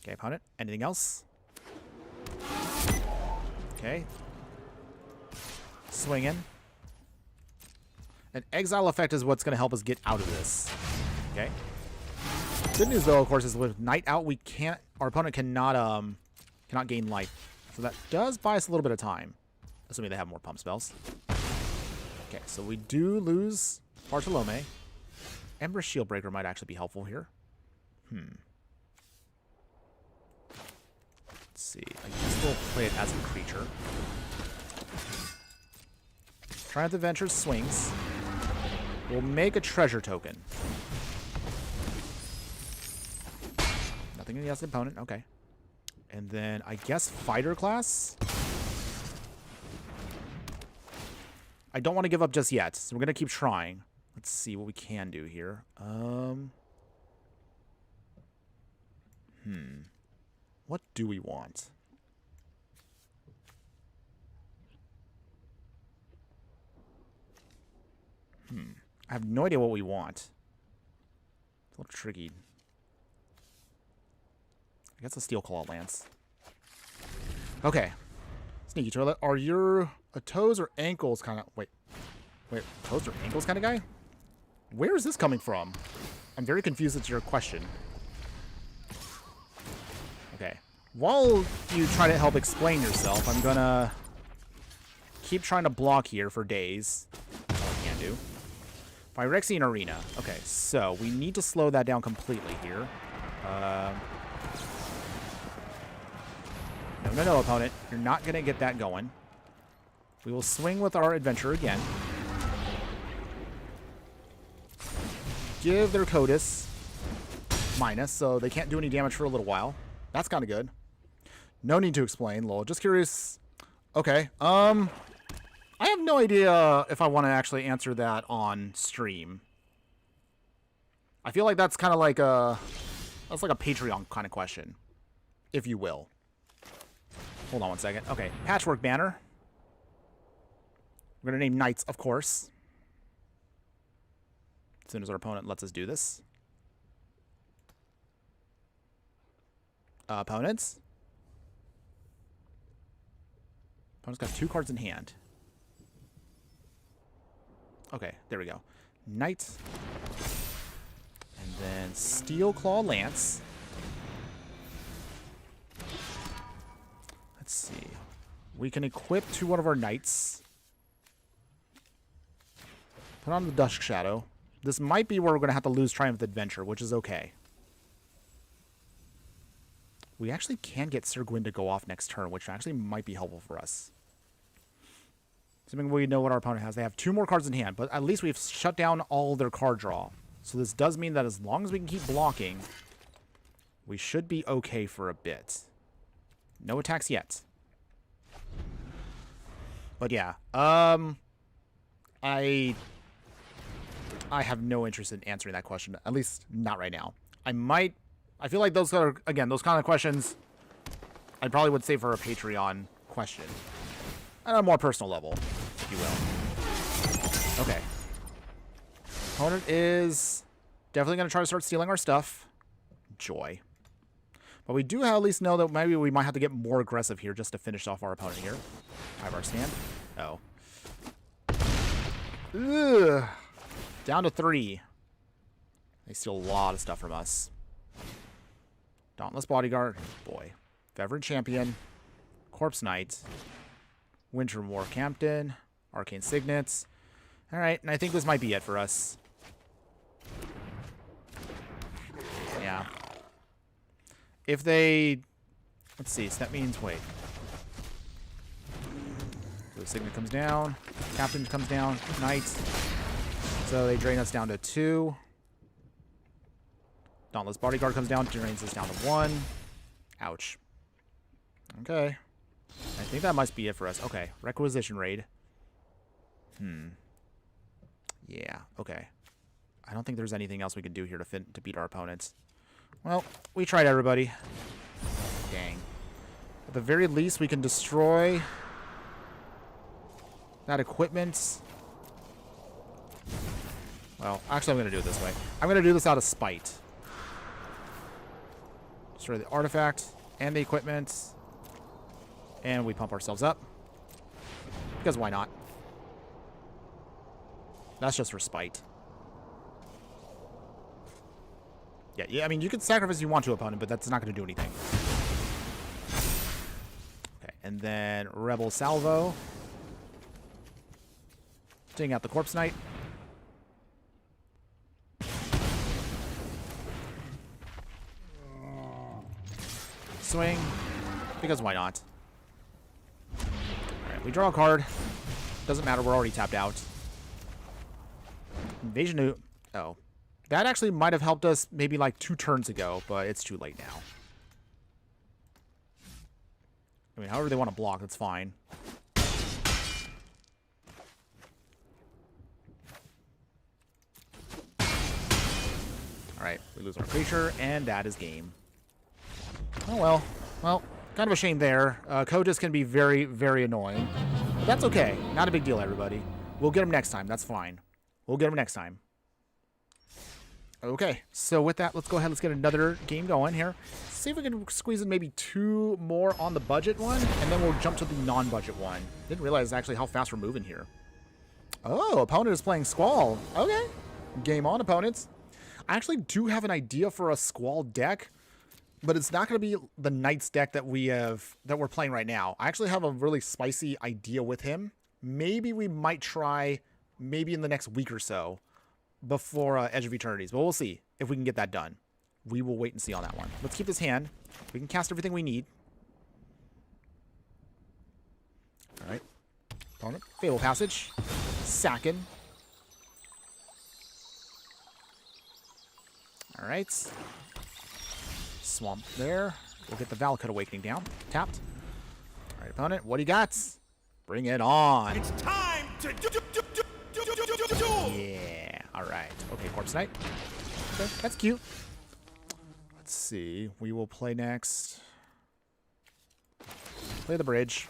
Okay, opponent. Anything else? Okay. Swinging. An exile effect is what's going to help us get out of this. Okay. Good news, though, of course, is with knight out, we can't. Our opponent cannot gain life. So that does buy us a little bit of time, assuming they have more pump spells. Okay, so we do lose Bartolome. Ember Shieldbreaker might actually be helpful here. Let's see. I guess we'll play it as a creature. Triumph Adventure swings. We'll make a treasure token. Nothing against the opponent. Okay. And then I guess fighter class. I don't want to give up just yet, so we're going to keep trying. Let's see what we can do here. What do we want? I have no idea what we want. It's a little tricky. I guess a Steel Claw Lance. Okay. Sneaky Toilet. Are your toes or ankles kind of... Wait, toes or ankles kind of guy? Where is this coming from? I'm very confused at your question. Okay. While you try to help explain yourself, I'm gonna keep trying to block here for days. That's all I can do. Phyrexian Arena. Okay, so we need to slow that down completely here. No, opponent. You're not going to get that going. We will swing with our adventure again. Give their Codis minus, so they can't do any damage for a little while. That's kind of good. No need to explain, lol. Just curious. Okay. I have no idea if I want to actually answer that on stream. I feel like that's kind of like a... That's like a Patreon kind of question, if you will. Hold on one second. Okay, Patchwork Banner. We're going to name Knights, of course. As soon as our opponent lets us do this. Opponents. Opponent's got 2 cards in hand. Okay, there we go. Knight. And then Steel Claw Lance. Let's see. We can equip to one of our knights. Put on the Dusk Shadow. This might be where we're going to have to lose Triumph Adventure, which is okay. We actually can get Sir Gwyn to go off next turn, which actually might be helpful for us. Assuming we know what our opponent has. They have 2 more cards in hand, but at least we've shut down all their card draw. So this does mean that as long as we can keep blocking, we should be okay for a bit. No attacks yet. But yeah, I have no interest in answering that question, at least not right now. I feel like those are, again, those kind of questions I probably would save for a Patreon question. At a more personal level, if you will. Okay. Opponent is definitely going to try to start stealing our stuff. Joy. But we do at least know that maybe we might have to get more aggressive here just to finish off our opponent here. 5-hour stand. Oh. Ugh. Down to 3. They steal a lot of stuff from us. Dauntless Bodyguard. Boy. Veteran Champion. Corpse Knight. Winter War Captain. Arcane Signets. Alright, and I think this might be it for us. Yeah. If they... Let's see, so that means, wait. So the Signet comes down. Captain comes down. Knight. So they drain us down to 2. Dauntless Bodyguard comes down, drains us down to 1. Ouch. Okay. I think that must be it for us. Okay, Requisition Raid. Yeah, okay. I don't think there's anything else we can do here to beat our opponents. Well, we tried, everybody. Dang. At the very least, we can destroy that equipment. Well, actually, I'm going to do it this way. I'm going to do this out of spite. Destroy the artifact and the equipment. And we pump ourselves up. Because why not? That's just for spite. Yeah, I mean, you can sacrifice if you want to, opponent, but that's not going to do anything. Okay, and then Rebel Salvo. Taking out the Corpse Knight. Swing. Because why not? Alright, we draw a card. Doesn't matter, we're already tapped out. Invasion. Oh. That actually might have helped us maybe like 2 turns ago, but it's too late now. I mean, however they want to block, that's fine. Alright, we lose our creature, and that is game. Oh well. Well, kind of a shame there. Kojas can be very, very annoying. But that's okay. Not a big deal, everybody. We'll get him next time. That's fine. We'll get him next time. Okay, so with that, let's go ahead. Let's get another game going here. See if we can squeeze in maybe 2 more on the budget one, and then we'll jump to the non-budget one. Didn't realize actually how fast we're moving here. Oh, opponent is playing Squall. Okay, game on, opponents. I actually do have an idea for a Squall deck, but it's not going to be the Knights deck that we're playing right now. I actually have a really spicy idea with him. Maybe we might try, maybe in the next week or so, before Edge of Eternities. But we'll see if we can get that done. We will wait and see on that one. Let's keep this hand. We can cast everything we need. All right. Opponent. Fatal Passage. Sacking. All right. Swamp there. We'll get the Valakut Awakening down. Tapped. All right, opponent. What do you got? Bring it on. It's time to do. Yeah. All right. Okay, Corpse Knight. Okay, that's cute. Let's see. We will play next. Play the bridge.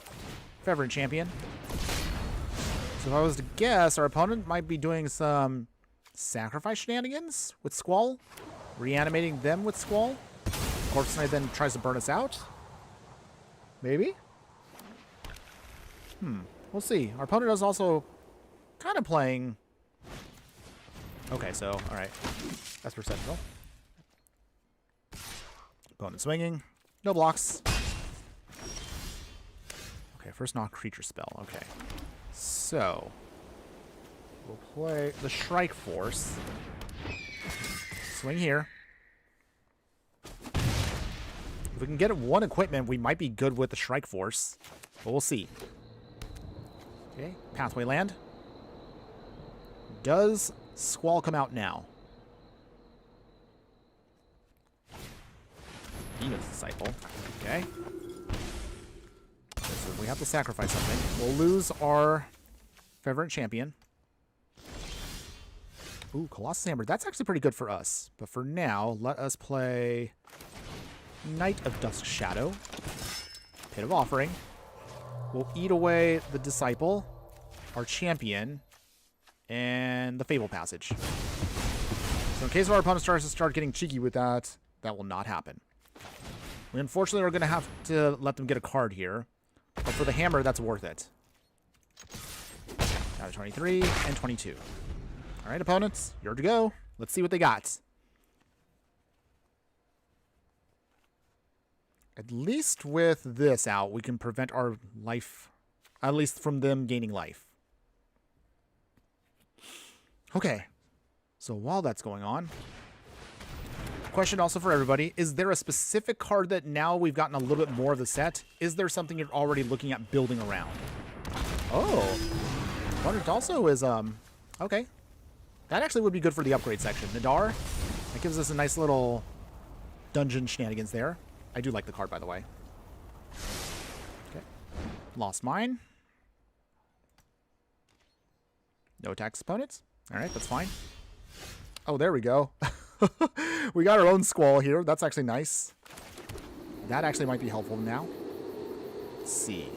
Favorite champion. So if I was to guess, our opponent might be doing some sacrifice shenanigans with Squall. Reanimating them with Squall. Corpse Knight then tries to burn us out. Maybe? We'll see. Our opponent is also kind of playing... Okay, so, alright. That's perceptual. Opponent swinging. No blocks. Okay, first knock creature spell. Okay. So, we'll play the Shrike Force. Swing here. If we can get 1 equipment, we might be good with the Shrike Force. But we'll see. Okay, Pathway Land. Does Squall come out now? Venus Disciple. Okay. So we have to sacrifice something. We'll lose our favorite champion. Ooh, Colossus Hammer. That's actually pretty good for us. But for now, let us play Knight of Dusk Shadow. Pit of Offering. We'll eat away the Disciple, our champion, and the Fable Passage. So in case our opponent starts to start getting cheeky with that, that will not happen. We unfortunately are going to have to let them get a card here. But for the hammer, that's worth it. Down to 23 and 22. All right, opponents, you're to go. Let's see what they got. At least with this out, we can prevent our life, at least from them gaining life. Okay, so while that's going on, question also for everybody, is there a specific card that now we've gotten a little bit more of the set? Is there something you're already looking at building around? Oh, Wonder also is, okay. That actually would be good for the upgrade section. Nadar, that gives us a nice little dungeon shenanigans there. I do like the card, by the way. Okay. Lost mine. No attacks opponents. All right, that's fine. Oh, there we go. We got our own Squall here. That's actually nice. That actually might be helpful now. Let's see.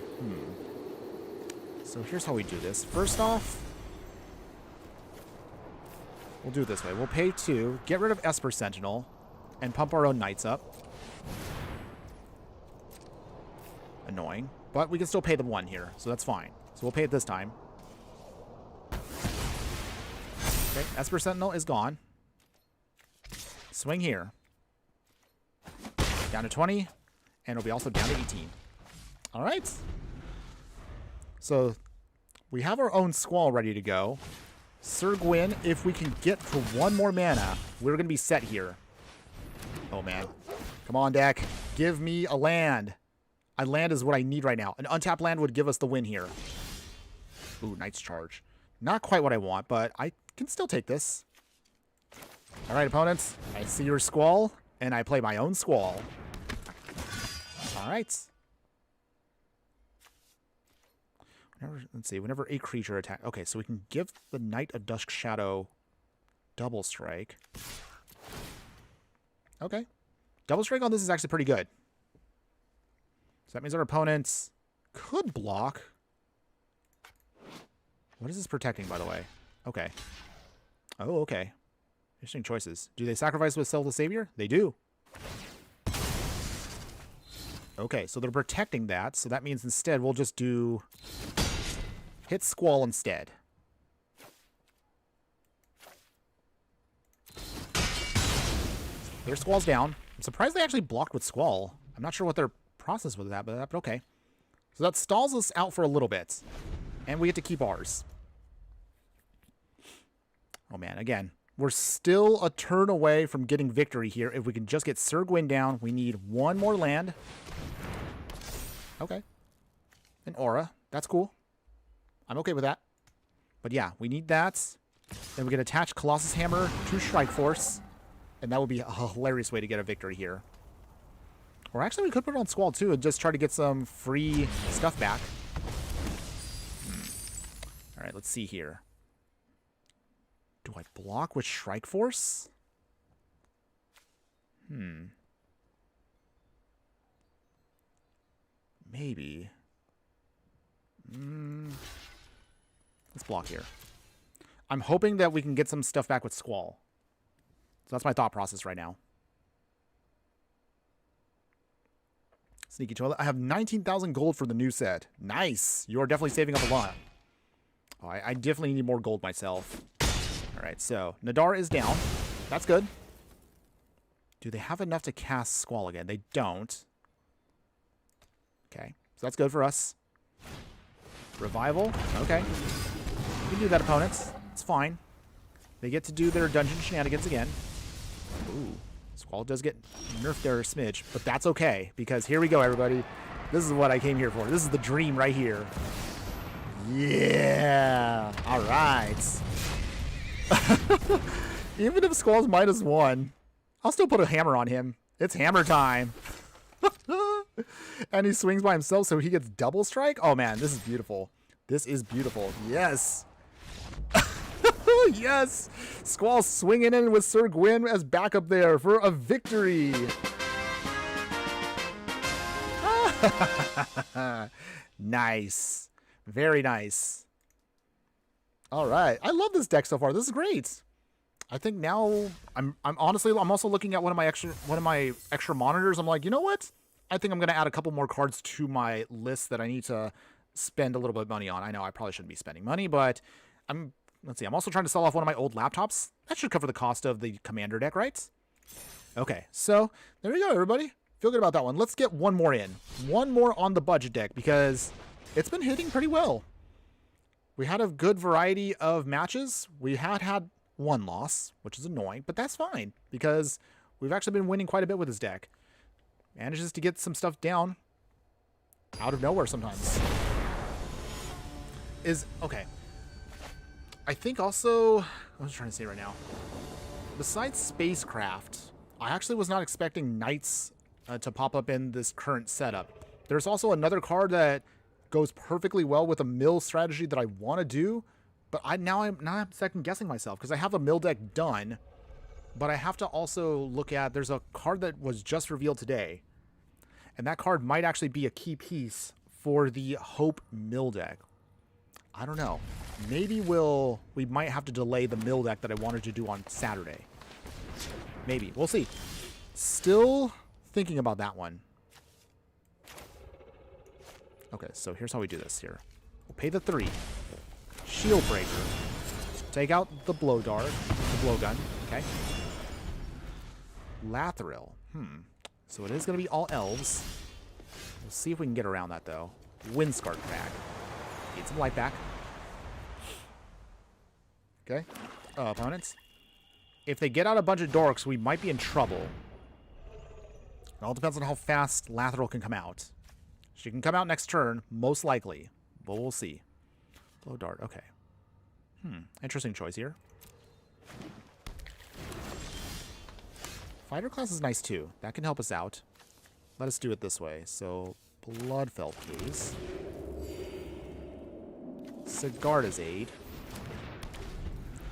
So here's how we do this. First off, we'll do it this way. We'll pay 2, get rid of Esper Sentinel, and pump our own Knights up. Annoying. But we can still pay the 1 here, so that's fine. So we'll pay it this time. Okay, Esper Sentinel is gone. Swing here. Down to 20, and it'll be also down to 18. All right. So we have our own Squall ready to go. Sir Gwyn, if we can get for 1 more mana, we're going to be set here. Oh, man. Come on, deck. Give me a land. A land is what I need right now. An untapped land would give us the win here. Ooh, Knight's Charge. Not quite what I want, but I can still take this. All right, opponents. I see your Squall, and I play my own Squall. All right. Let's see. Whenever a creature attack... Okay, so we can give the Knight of Dusk Shadow double strike. Okay. Double strike on this is actually pretty good. So that means our opponents could block. What is this protecting, by the way? Okay. Oh, okay. Interesting choices. Do they sacrifice with Selfless Savior? They do. Okay, so they're protecting that. So that means instead we'll just do... hit Squall instead. Their Squall's down. I'm surprised they actually blocked with Squall. I'm not sure what their process was that, but okay. So that stalls us out for a little bit. And we get to keep ours. Oh man, again, we're still a turn away from getting victory here. If we can just get Sir Gwyn down, we need 1 more land. Okay. An Aura. That's cool. I'm okay with that. But yeah, we need that. Then we can attach Colossus Hammer to Strike Force. And that would be a hilarious way to get a victory here. Or actually, we could put it on Squall too and just try to get some free stuff back. All right, let's see here. Do I block with Strike Force? Maybe. Let's block here. I'm hoping that we can get some stuff back with Squall. So that's my thought process right now. Sneaky Toilet. I have 19,000 gold for the new set. Nice. You are definitely saving up a lot. Oh, I definitely need more gold myself. All right, so Nadar is down. That's good. Do they have enough to cast Squall again? They don't. Okay, so that's good for us. Revival. Okay. We can do that, opponents. It's fine. They get to do their dungeon shenanigans again. Ooh. Squall does get nerfed there a smidge, but that's okay, because here we go, everybody. This is what I came here for. This is the dream right here. Yeah. All right. Even if Squall's -1, I'll still put a hammer on him. It's hammer time. And he swings by himself, so he gets double strike. Oh, man, this is beautiful. This is beautiful. Yes. Yes. Squall swinging in with Sir Gwyn as backup there for a victory. Nice. Very nice. All right. I love this deck so far. This is great. I think now I'm also looking at one of my extra monitors. I'm like, you know what? I think I'm going to add a couple more cards to my list that I need to spend a little bit of money on. I know I probably shouldn't be spending money, but let's see. I'm also trying to sell off one of my old laptops. That should cover the cost of the Commander deck, right? Okay, so there we go, everybody. Feel good about that one. Let's get one more in. One more on the budget deck because it's been hitting pretty well. We had a good variety of matches. We had one loss, which is annoying, but that's fine because we've actually been winning quite a bit with this deck. Manages to get some stuff down out of nowhere sometimes. Okay. I think also, what was I trying to say right now? Besides Spacecraft, I actually was not expecting Knights to pop up in this current setup. There's also another card that goes perfectly well with a mill strategy that I want to do, but now I'm second guessing myself because I have a mill deck done, but I have to also look at, there's a card that was just revealed today, and that card might actually be a key piece for the Hope mill deck. I don't know. Maybe we might have to delay the mill deck that I wanted to do on Saturday. Maybe. We'll see. Still thinking about that one. Okay, so here's how we do this here. We'll pay the 3. Shield Breaker. Take out the blow dart. The blowgun. Okay. Lathril. So it is going to be all elves. We'll see if we can get around that, though. Windscarf back. Need some light back. Okay. Opponents. If they get out a bunch of dorks, we might be in trouble. It all depends on how fast Lathril can come out. She can come out next turn, most likely. But we'll see. Blow dart. Okay. Interesting choice here. Fighter class is nice, too. That can help us out. Let us do it this way. So, Bloodfelt Case. Sigarda's Aid.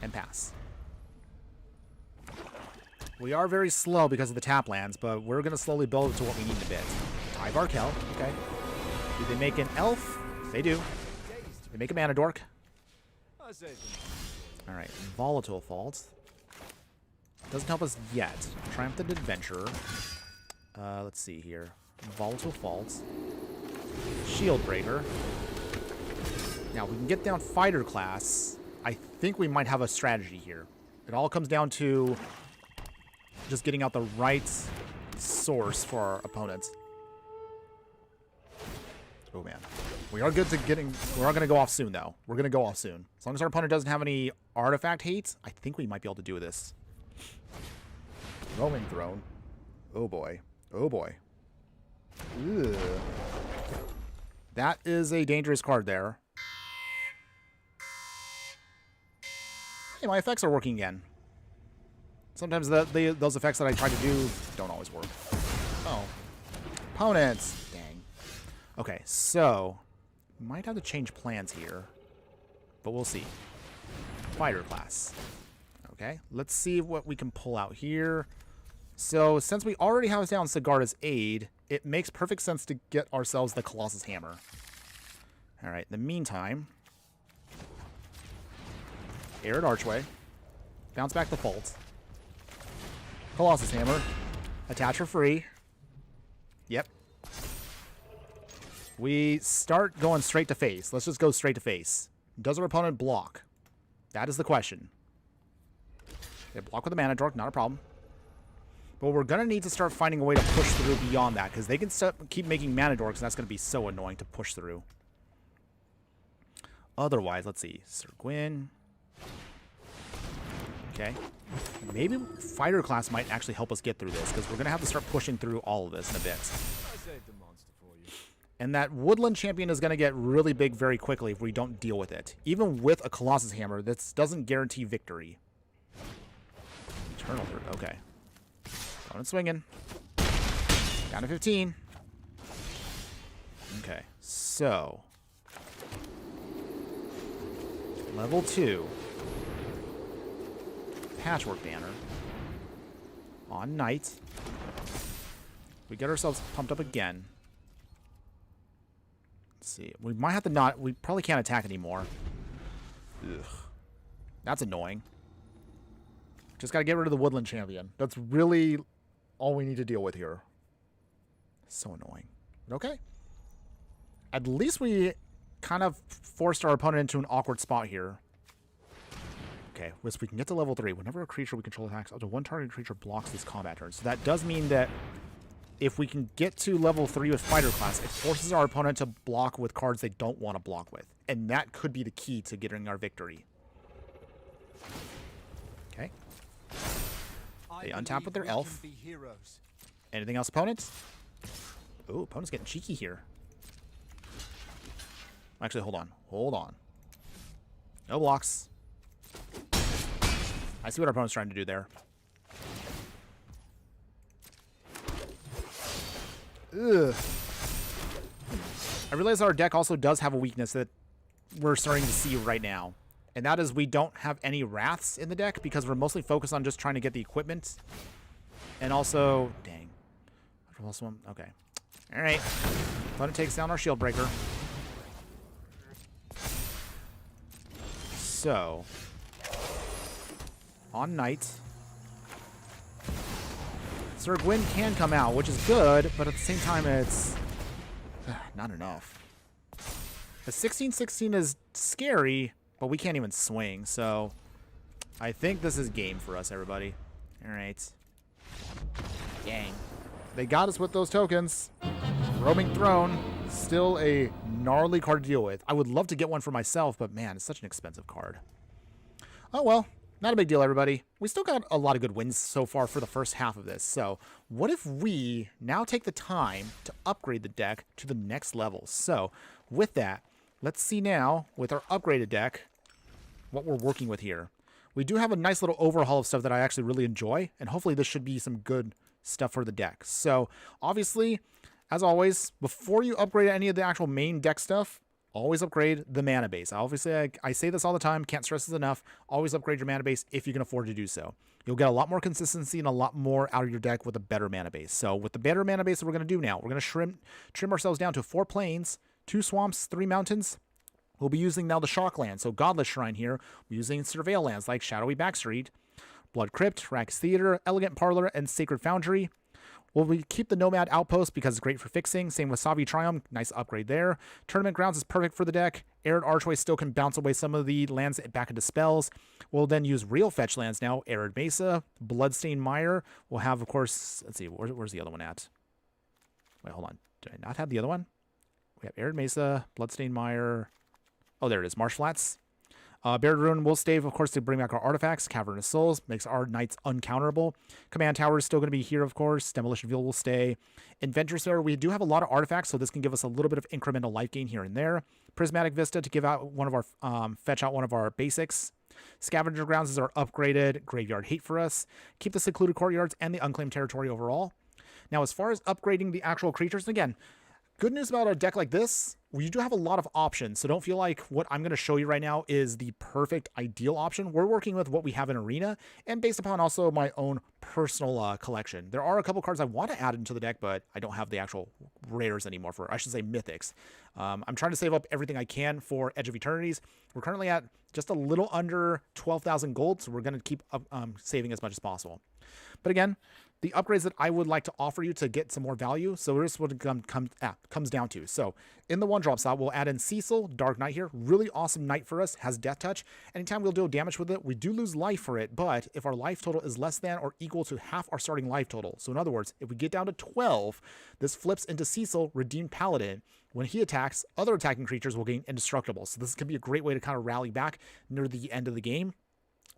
And pass. We are very slow because of the tap lands, but we're going to slowly build it to what we need in a bit. Tyvar Kel, okay. Do they make an elf? They do. They make a mana dork. Alright, Volatile Fault. Doesn't help us yet. Triumphant Adventurer. Let's see here. Volatile Fault. Shield Breaker. Now, we can get down Fighter class. I think we might have a strategy here. It all comes down to just getting out the right source for our opponents. Oh, man. We are good to getting... We are going to go off soon, though. We're going to go off soon. As long as our opponent doesn't have any artifact hate, I think we might be able to do this. Roaming Throne. Oh, boy. Oh, boy. Ugh. That is a dangerous card there. Hey, my effects are working again. Sometimes those effects that I try to do don't always work. Oh. Opponents. Dang. Okay, so... Might have to change plans here. But we'll see. Fighter class. Okay, let's see what we can pull out here. So, since we already have down Sigarda's Aid, it makes perfect sense to get ourselves the Colossus Hammer. Alright, in the meantime... Arid Archway. Bounce back the Fault. Colossus Hammer. Attach for free. Yep. We start going straight to face. Let's just go straight to face. Does our opponent block? That is the question. They block with a mana dork, not a problem. But we're going to need to start finding a way to push through beyond that, because they can keep making mana dorks, and that's going to be so annoying to push through. Otherwise, let's see. Sir Gwyn. Okay. Maybe Fighter class might actually help us get through this, because we're going to have to start pushing through all of this in a bit. And that Woodland Champion is going to get really big very quickly if we don't deal with it. Even with a Colossus Hammer, this doesn't guarantee victory. Eternal Hurt, okay. Opponent swinging. Down to 15. Okay, so... Level 2. Patchwork Banner. On Knight. We get ourselves pumped up again. Let's see. We might have to not... We probably can't attack anymore. Ugh. That's annoying. Just gotta get rid of the Woodland Champion. That's really all we need to deal with here. So annoying. But okay. At least we kind of forced our opponent into an awkward spot here. Okay, so we can get to level 3. Whenever a creature we control attacks, up to one target creature blocks this combat turn. So that does mean that if we can get to level 3 with Fighter class, it forces our opponent to block with cards they don't want to block with. And that could be the key to getting our victory. Okay. They untap with their elf. Anything else, opponents? Oh, opponent's getting cheeky here. Actually, hold on. Hold on. No blocks. I see what our opponent's trying to do there. Ugh. I realize our deck also does have a weakness that we're starting to see right now. And that is we don't have any Wraths in the deck because we're mostly focused on just trying to get the equipment. And also... Dang. Okay. Alright. Opponent takes down our Shield Breaker. So... On Knight... Sir Gwyn can come out, which is good, but at the same time, it's not enough. The 16-16 is scary, but we can't even swing, so I think this is game for us, everybody. All right. Dang. They got us with those tokens. Roaming Throne, still a gnarly card to deal with. I would love to get one for myself, but man, it's such an expensive card. Oh, well. Not a big deal, everybody. We still got a lot of good wins so far for the first half of this. So what if we now take the time to upgrade the deck to the next level? So with that, let's see now with our upgraded deck what we're working with here. We do have a nice little overhaul of stuff that I actually really enjoy, and hopefully this should be some good stuff for the deck. So obviously, as always, before you upgrade any of the actual main deck stuff, always upgrade the mana base. Obviously, I say this all the time, can't stress this enough. Always upgrade your mana base if you can afford to do so. You'll get a lot more consistency and a lot more out of your deck with a better mana base. So with the better mana base that we're going to do now, we're going to trim ourselves down to 4 plains, 2 swamps, 3 mountains. We'll be using now the Shockland, so Godless Shrine here. We're using Surveil lands like Shadowy Backstreet, Blood Crypt, Rax Theater, Elegant Parlor, and Sacred Foundry. We keep the Nomad Outpost because it's great for fixing. Same with Savi Triumph. Nice upgrade there. Tournament Grounds is perfect for the deck. Arid Archway still can bounce away some of the lands back into spells. We'll then use real fetch lands now. Arid Mesa, Bloodstained Mire. We'll have, of course, let's see, where's the other one at? Wait, hold on. Did I not have the other one? We have Arid Mesa, Bloodstained Mire. Oh, there it is. Marsh Flats. Buried Ruin will stave, of course, to bring back our artifacts. Cavern of Souls makes our knights uncounterable. Command Tower is still going to be here, of course. Demolition Field will stay. Inventor Sphere, we do have a lot of artifacts, so this can give us a little bit of incremental life gain here and there. Prismatic Vista to give out one of our, fetch out one of our basics. Scavenger Grounds is our upgraded Graveyard Hate for us. Keep the Secluded Courtyards and the Unclaimed Territory overall. Now, as far as upgrading the actual creatures, and again, good news about a deck like this, we do have a lot of options, so don't feel like what I'm going to show you right now is the perfect ideal option. We're working with what we have in Arena and based upon also my own personal collection. There are a couple cards I want to add into the deck, but I don't have the actual rares anymore for, I should say, mythics. I'm trying to save up everything I can for Edge of Eternities. We're currently at just a little under 12,000 gold, so we're going to keep saving as much as possible. But again, the upgrades that I would like to offer you to get some more value. So here's what it comes down to. So in the 1-drop slot, we'll add in Cecil, Dark Knight here. Really awesome knight for us, has Death Touch. Anytime we'll deal damage with it, we do lose life for it, but if our life total is less than or equal to half our starting life total. So in other words, if we get down to 12, this flips into Cecil, Redeemed Paladin. When he attacks, other attacking creatures will gain indestructible. So this could be a great way to kind of rally back near the end of the game.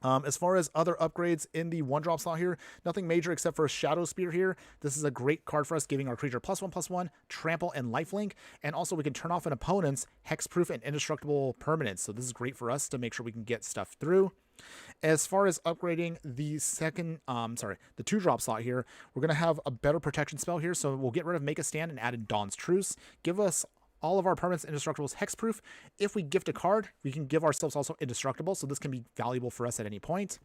As far as other upgrades in the 1-drop slot here, nothing major except for Shadow Spear here. This is a great card for us, giving our creature +1/+1, trample, and lifelink. And also we can turn off an opponent's hexproof and indestructible permanents. So this is great for us to make sure we can get stuff through. As far as upgrading the the 2-drop slot here, we're going to have a better protection spell here. So we'll get rid of Make a Stand and add in Dawn's Truce. Give us all of our permanents indestructibles hexproof. If we gift a card, we can give ourselves also indestructible, so this can be valuable for us at any point.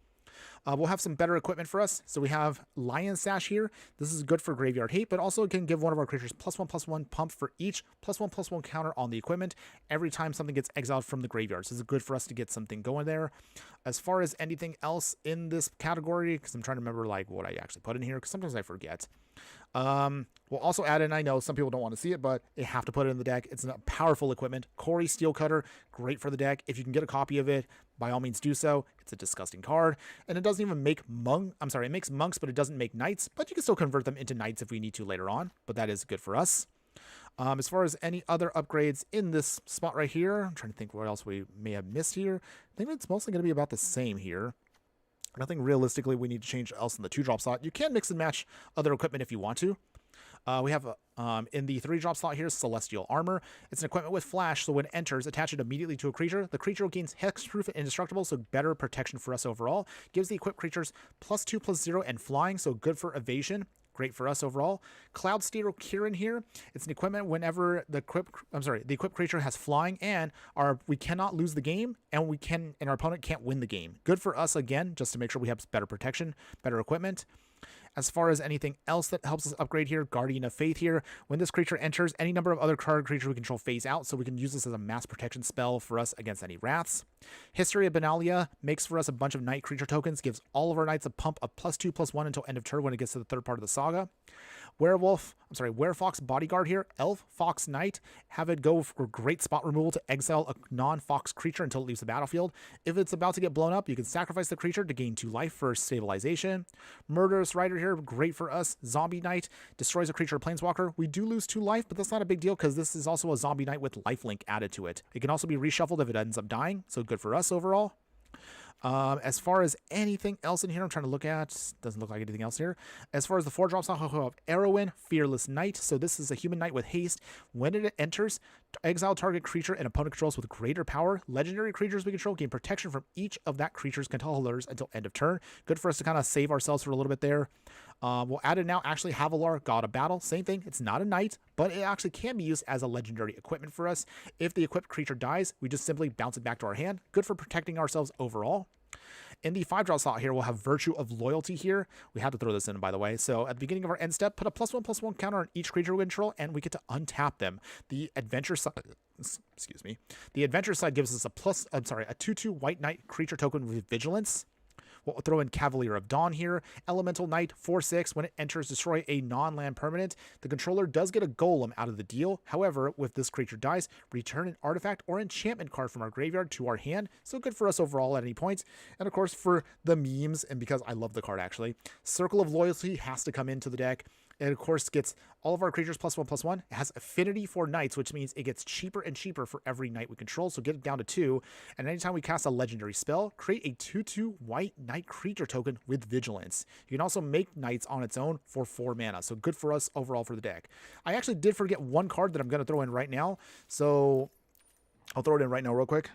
We'll have some better equipment for us. So we have Lion Sash here. This is good for Graveyard Hate, but also it can give one of our creatures +1/+1 pump for each +1/+1 counter on the equipment every time something gets exiled from the graveyard. So this is good for us to get something going there. As far as anything else in this category, because I'm trying to remember like what I actually put in here, because sometimes I forget. We'll also add in, I know some people don't want to see it, but they have to put it in the deck. It's a powerful equipment. Corey Steel Cutter, great for the deck. If you can get a copy of it, by all means do so. It's a disgusting card. And it doesn't even make it makes monks, but it doesn't make knights. But you can still convert them into knights if we need to later on. But that is good for us. As far as any other upgrades in this spot right here, I'm trying to think what else we may have missed here. I think it's mostly going to be about the same here. Nothing realistically we need to change else in the 2-drop slot. You can mix and match other equipment if you want to. We have in the 3-drop slot here, Celestial Armor. It's an equipment with flash, so when it enters, attach it immediately to a creature. The creature gains hexproof and indestructible, so better protection for us overall. Gives the equipped creatures +2/+0 and flying, so good for evasion. Great for us overall. Cloud Steer Kieran here. It's an equipment whenever the equipped creature has flying, and we cannot lose the game, and our opponent can't win the game. Good for us again, just to make sure we have better protection, better equipment. As far as anything else that helps us upgrade here, Guardian of Faith here. When this creature enters, any number of other card creatures we control phase out, so we can use this as a mass protection spell for us against any wraths. History of Benalia makes for us a bunch of knight creature tokens, gives all of our knights a pump of +2/+1 until end of turn when it gets to the third part of the saga. Werefox Bodyguard here, Elf Fox Knight, have it go for great spot removal to exile a non-fox creature until it leaves the battlefield. If it's about to get blown up, you can sacrifice the creature to gain 2 life for stabilization. Murderous Rider here, great for us. Zombie Knight, destroys a creature or planeswalker. We do lose 2 life, but that's not a big deal because this is also a Zombie Knight with lifelink added to it. It can also be reshuffled if it ends up dying, so good for us overall. As far as anything else in here, I'm trying to look at. Doesn't look like anything else here. As far as the 4-drops, I'll have Arrowin, Fearless Knight. So this is a human knight with haste. When it enters, exile target creature and opponent controls with greater power. Legendary creatures we control gain protection from each of that creature's controllers until end of turn. Good for us to kind of save ourselves for a little bit there. We'll add it now. Actually, Havalar, God of Battle. Same thing. It's not a knight, but it actually can be used as a legendary equipment for us. If the equipped creature dies, we just simply bounce it back to our hand. Good for protecting ourselves overall. In the 5-drop slot here, we'll have Virtue of Loyalty here. We had to throw this in, by the way. So at the beginning of our end step, put a +1/+1 counter on each creature we control, and we get to untap them. The adventure side, the adventure side gives us a 2/2 white knight creature token with vigilance. We'll throw in Cavalier of Dawn here. Elemental Knight, 4/6. When it enters, destroy a non-land permanent. The controller does get a golem out of the deal. However, if this creature dies, return an artifact or enchantment card from our graveyard to our hand. So good for us overall at any point. And of course, for the memes, and because I love the card actually, Circle of Loyalty has to come into the deck. It, of course, gets all of our creatures +1/+1. It has affinity for knights, which means it gets cheaper and cheaper for every knight we control. So get it down to 2. And anytime we cast a legendary spell, create a 2/2 white knight creature token with vigilance. You can also make knights on its own for 4 mana. So good for us overall for the deck. I actually did forget one card that I'm going to throw in right now. So I'll throw it in right now real quick.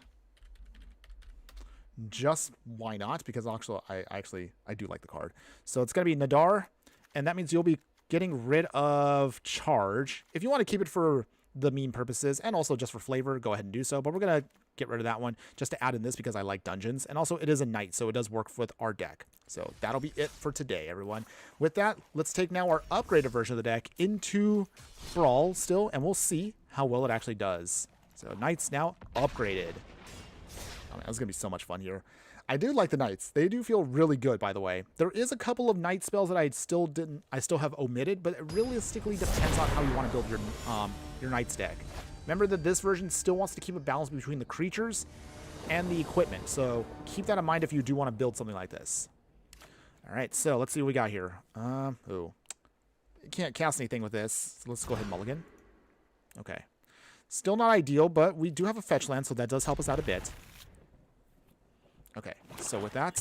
Just why not? Because actually, I do like the card. So it's going to be Nadar. And that means you'll be getting rid of Charge. If you want to keep it for the meme purposes and also just for flavor, go ahead and do so. But we're going to get rid of that one just to add in this because I like dungeons. And also it is a knight, so it does work with our deck. So that'll be it for today, everyone. With that, let's take now our upgraded version of the deck into Brawl still, and we'll see how well it actually does. So Knights now upgraded. Oh, man, this is going to be so much fun here. I do like the knights. They do feel really good, by the way. There is a couple of knight spells that I still have omitted, but it realistically depends on how you want to build your knight's deck. Remember that this version still wants to keep a balance between the creatures and the equipment, so keep that in mind if you do want to build something like this. All right, so let's see what we got here. You can't cast anything with this, so let's go ahead and mulligan. Okay. Still not ideal, but we do have a fetch land, so that does help us out a bit. Okay, so with that,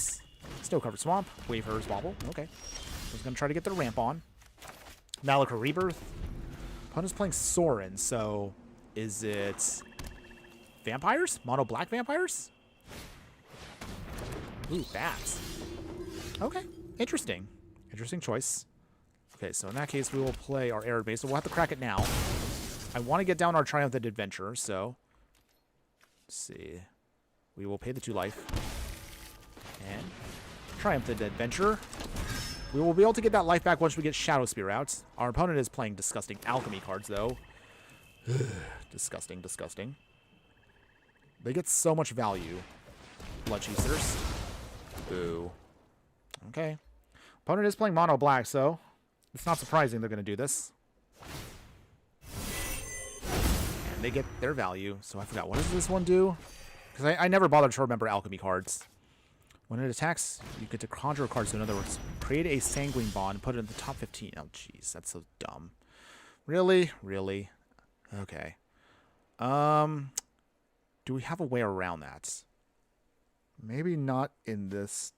Snow-Covered Swamp, Wave Hers Wobble. Okay. I was going to try to get the ramp on. Malika Rebirth. Opponent's playing Sorin, so is it vampires? Mono black vampires? Ooh, bats. Okay, interesting. Interesting choice. Okay, so in that case, we will play our Arid Base. So we'll have to crack it now. I want to get down our Triumphant Adventurer, so let's see. We will pay the 2 life. And Triumphant Adventurer. We will be able to get that life back once we get Shadow Spear out. Our opponent is playing disgusting alchemy cards, though. Disgusting, disgusting. They get so much value. Bloodchief's Thirst. Boo. Okay. Opponent is playing mono black, so it's not surprising they're going to do this. And they get their value, so I forgot. What does this one do? Because I never bothered to remember alchemy cards. When it attacks, you get to conjure a card. So in other words, create a Sanguine Bond and put it in the top 15. Oh, jeez, that's so dumb. Really? Really? Okay. Do we have a way around that? Maybe not in this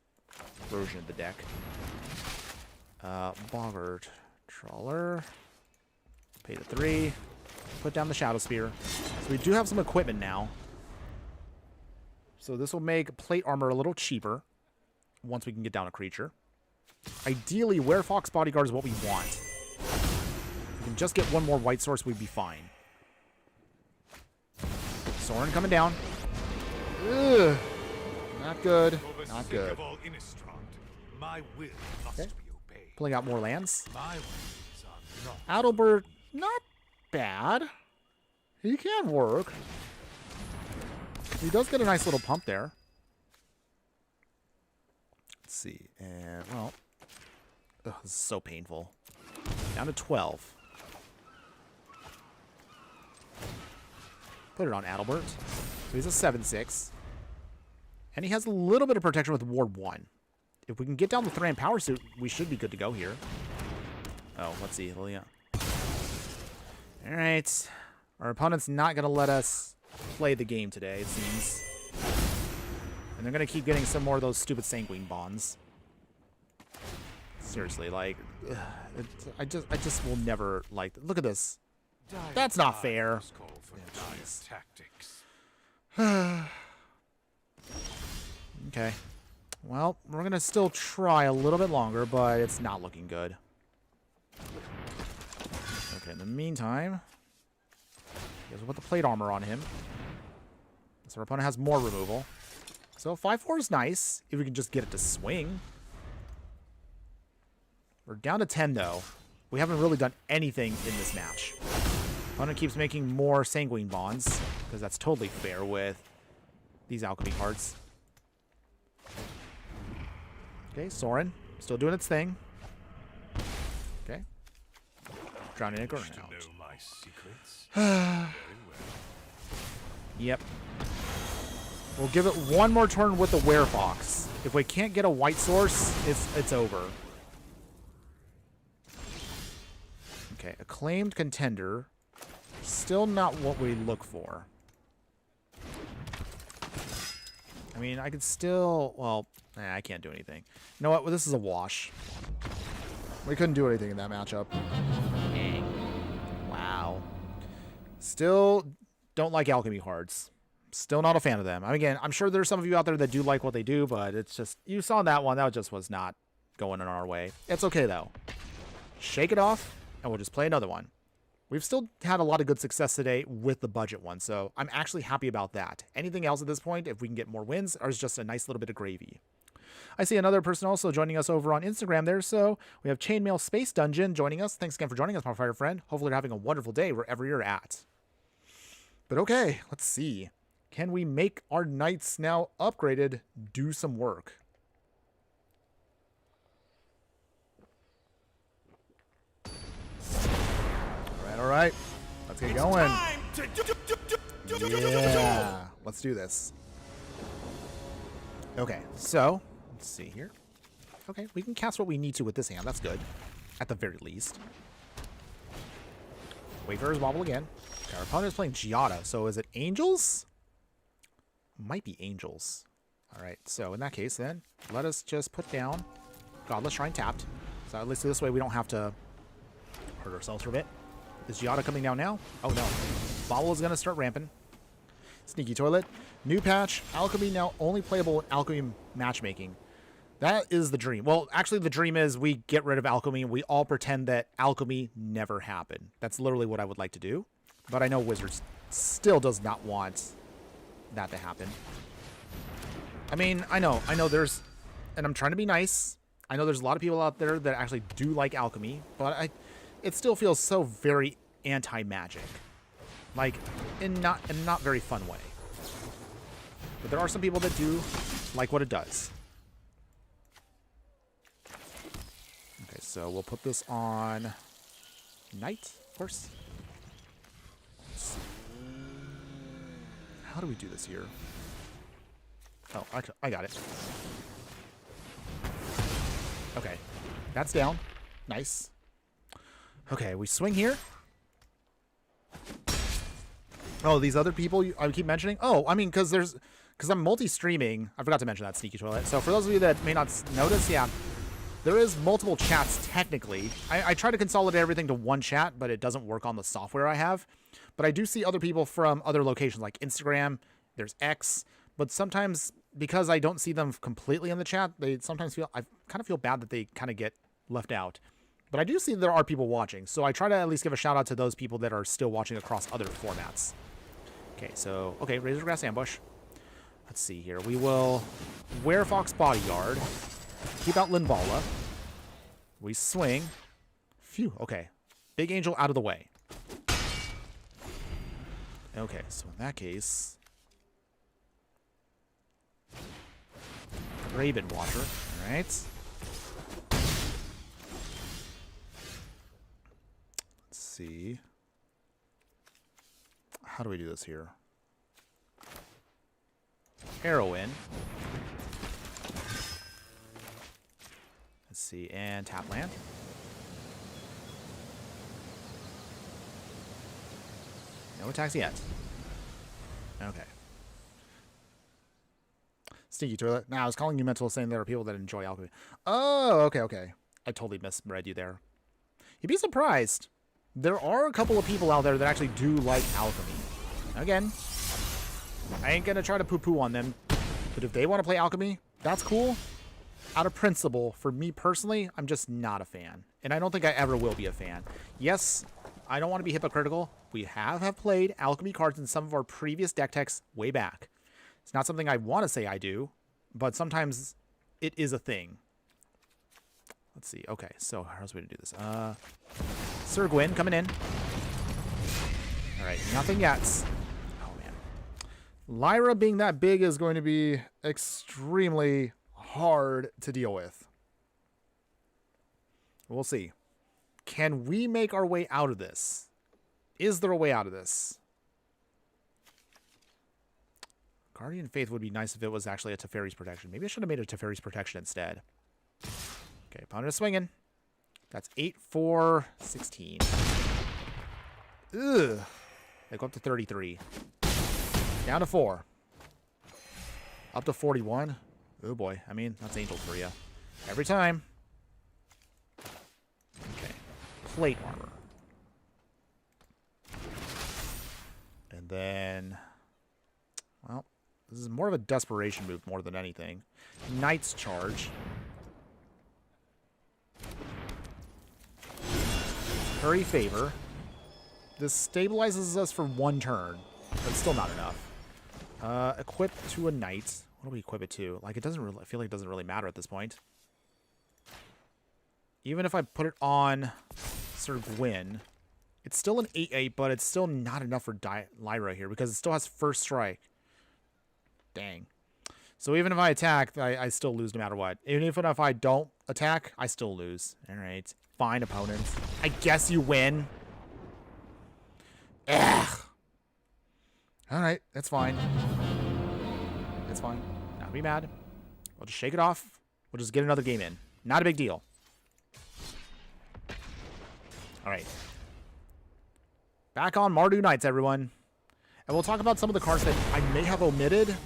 version of the deck. Boggart Trawler. Pay the 3. Put down the Shadow Spear. So we do have some equipment now. So this will make plate armor a little cheaper once we can get down a creature. Ideally, Werefox Bodyguard is what we want. If we can just get one more white source, we'd be fine. Soren coming down. Ugh. Not good. Not good. Okay. Pulling out more lands. Adalbert, not bad. He can work. He does get a nice little pump there. Let's see. And, well. Ugh, this is so painful. Down to 12. Put it on Adalbert. So he's a 7/6. And he has a little bit of protection with Ward 1. If we can get down the Thran Power Suit, we should be good to go here. Oh, let's see. Yeah. Alright. Our opponent's not going to let us play the game today, it seems. And they're going to keep getting some more of those stupid Sanguine Bonds. Seriously, like... I just will never like... Look at this. That's not fair. Okay. Well, we're going to still try a little bit longer, but it's not looking good. Okay, in the meantime, he has to put the plate armor on him. So our opponent has more removal. So 5/4 is nice, if we can just get it to swing. We're down to 10, though. We haven't really done anything in this match. Opponent keeps making more Sanguine Bonds, because that's totally fair with these alchemy cards. Okay, Soren, still doing its thing. Okay. Drowning Anchor out. Yep. We'll give it one more turn with the Werefox. If we can't get a white source, it's over. Okay, Acclaimed Contender. Still not what we look for. I mean, I could still... Well, I can't do anything. You know what? Well, this is a wash. We couldn't do anything in that matchup. Wow. Still don't like alchemy cards. Still not a fan of them. I mean, again, I'm sure there's some of you out there that do like what they do, but it's just... You saw that one. That just was not going in our way. It's okay, though. Shake it off, and we'll just play another one. We've still had a lot of good success today with the budget one, so I'm actually happy about that. Anything else at this point, if we can get more wins, is just a nice little bit of gravy. I see another person also joining us over on Instagram there, so we have Chainmail Space Dungeon joining us. Thanks again for joining us, my fire friend. Hopefully you're having a wonderful day wherever you're at. But okay, let's see. Can we make our knights now upgraded do some work? All right, let's get going. Yeah, let's do this. Okay, so let's see here. Okay, we can cast what we need to with this hand. That's good, at the very least. Wayfarer's Wobble again. Okay, our opponent is playing Giada, so is it Angels? Might be Angels. All right, so in that case, then let us just put down Godless Shrine tapped. So at least this way we don't have to hurt ourselves for a bit. Is Giada coming down now? Oh no. Bobble is going to start ramping. Sneaky Toilet. New patch. Alchemy now only playable with Alchemy matchmaking. That is the dream. Well, actually the dream is we get rid of Alchemy and we all pretend that Alchemy never happened. That's literally what I would like to do. But I know Wizards still does not want that to happen. I mean, I know there's... And I'm trying to be nice. I know there's a lot of people out there that actually do like Alchemy. But it still feels so very anti-magic. Like, in not very fun way. But there are some people that do like what it does. Okay, so we'll put this on Knight, of course. Let's see. How do we do this here? Oh, I got it. Okay, that's down. Nice. Okay, we swing here. Oh, these other people I keep mentioning? Oh, I mean, because I'm multi-streaming. I forgot to mention that, Sneaky Toilet. So for those of you that may not notice, yeah, there is multiple chats technically. I try to consolidate everything to one chat, but it doesn't work on the software I have. But I do see other people from other locations like Instagram, there's X, but sometimes because I don't see them completely in the chat, they sometimes feel, I've kind of feel bad that they kind of get left out. But I do see there are people watching, so I try to at least give a shout out to those people that are still watching across other formats. Okay, so, okay, Razorgrass Ambush. Let's see here. We will Werefox Bodyguard. Keep out Linvala. We swing. Phew, okay. Big Angel out of the way. Okay, so in that case... Raven Watcher, alright. Let's see. How do we do this here? Heroine. Let's see, and tap land. No attacks yet. Okay. Stinky Toilet. Nah, I was calling you mental, saying there are people that enjoy alchemy. Oh, okay, okay. I totally misread you there. You'd be surprised. There are a couple of people out there that actually do like alchemy. Again, I ain't gonna try to poo-poo on them, but if they want to play alchemy, that's cool. Out of principle, for me personally, I'm just not a fan. And I don't think I ever will be a fan. Yes, I don't want to be hypocritical. We have played alchemy cards in some of our previous deck techs way back. It's not something I want to say I do, but sometimes it is a thing. Let's see. Okay, so how's the way to do this? Sir Gwyn coming in. All right, nothing yet. Oh, man. Lyra being that big is going to be extremely hard to deal with. We'll see. Can we make our way out of this? Is there a way out of this? Guardian Faith would be nice if it was actually a Teferi's Protection. Maybe I should have made a Teferi's Protection instead. Okay, opponent is swinging. That's 8, 4, 16. Ugh. They go up to 33. Down to 4. Up to 41. Oh boy. I mean, that's Angel for you. Every time. Okay. Plate armor. And then... Well, this is more of a desperation move more than anything. Knight's Charge. Hurry Favor. This stabilizes us for 1 turn, but it's still not enough. Equip to a Knight. What do we equip it to? Like, it doesn't really, I feel like it doesn't really matter at this point. Even if I put it on Sir Gwyn, it's still an 8-8, but it's still not enough for Lyra here because it still has first strike. Dang. So even if I attack, I still lose no matter what. Even if I don't attack, I still lose. All right. Fine, opponent. I guess you win. Ugh. All right. That's fine. It's fine. Not be mad. We'll just shake it off. We'll just get another game in. Not a big deal. All right. Back on Mardu Knights, everyone. And we'll talk about some of the cards that I may have omitted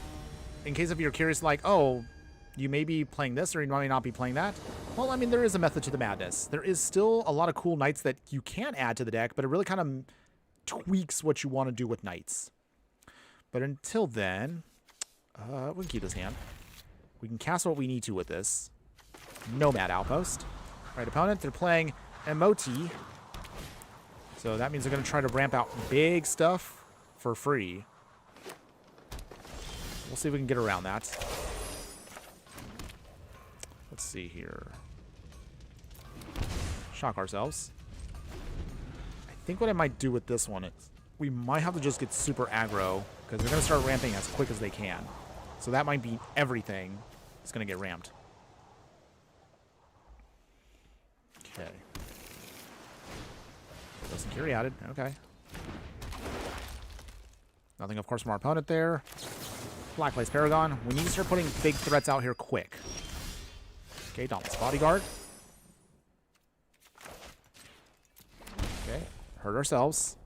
in case if you're curious, like, oh, you may be playing this or you may not be playing that. Well, I mean, there is a method to the madness. There is still a lot of cool knights that you can add to the deck, but it really kind of tweaks what you want to do with knights. But until then, we can keep this hand. We can cast what we need to with this. Nomad Outpost. All right, opponent, they're playing MOT. So that means they're going to try to ramp out big stuff for free. We'll see if we can get around that. Let's see here. Shock ourselves. I think what I might do with this one is we might have to just get super aggro because they're going to start ramping as quick as they can. So that might be everything that's going to get ramped. Okay. Doesn't carry added. Okay. Nothing, of course, from our opponent there. Black Lace Paragon. We need to start putting big threats out here quick. Okay, Dauntless Bodyguard. Okay, hurt ourselves.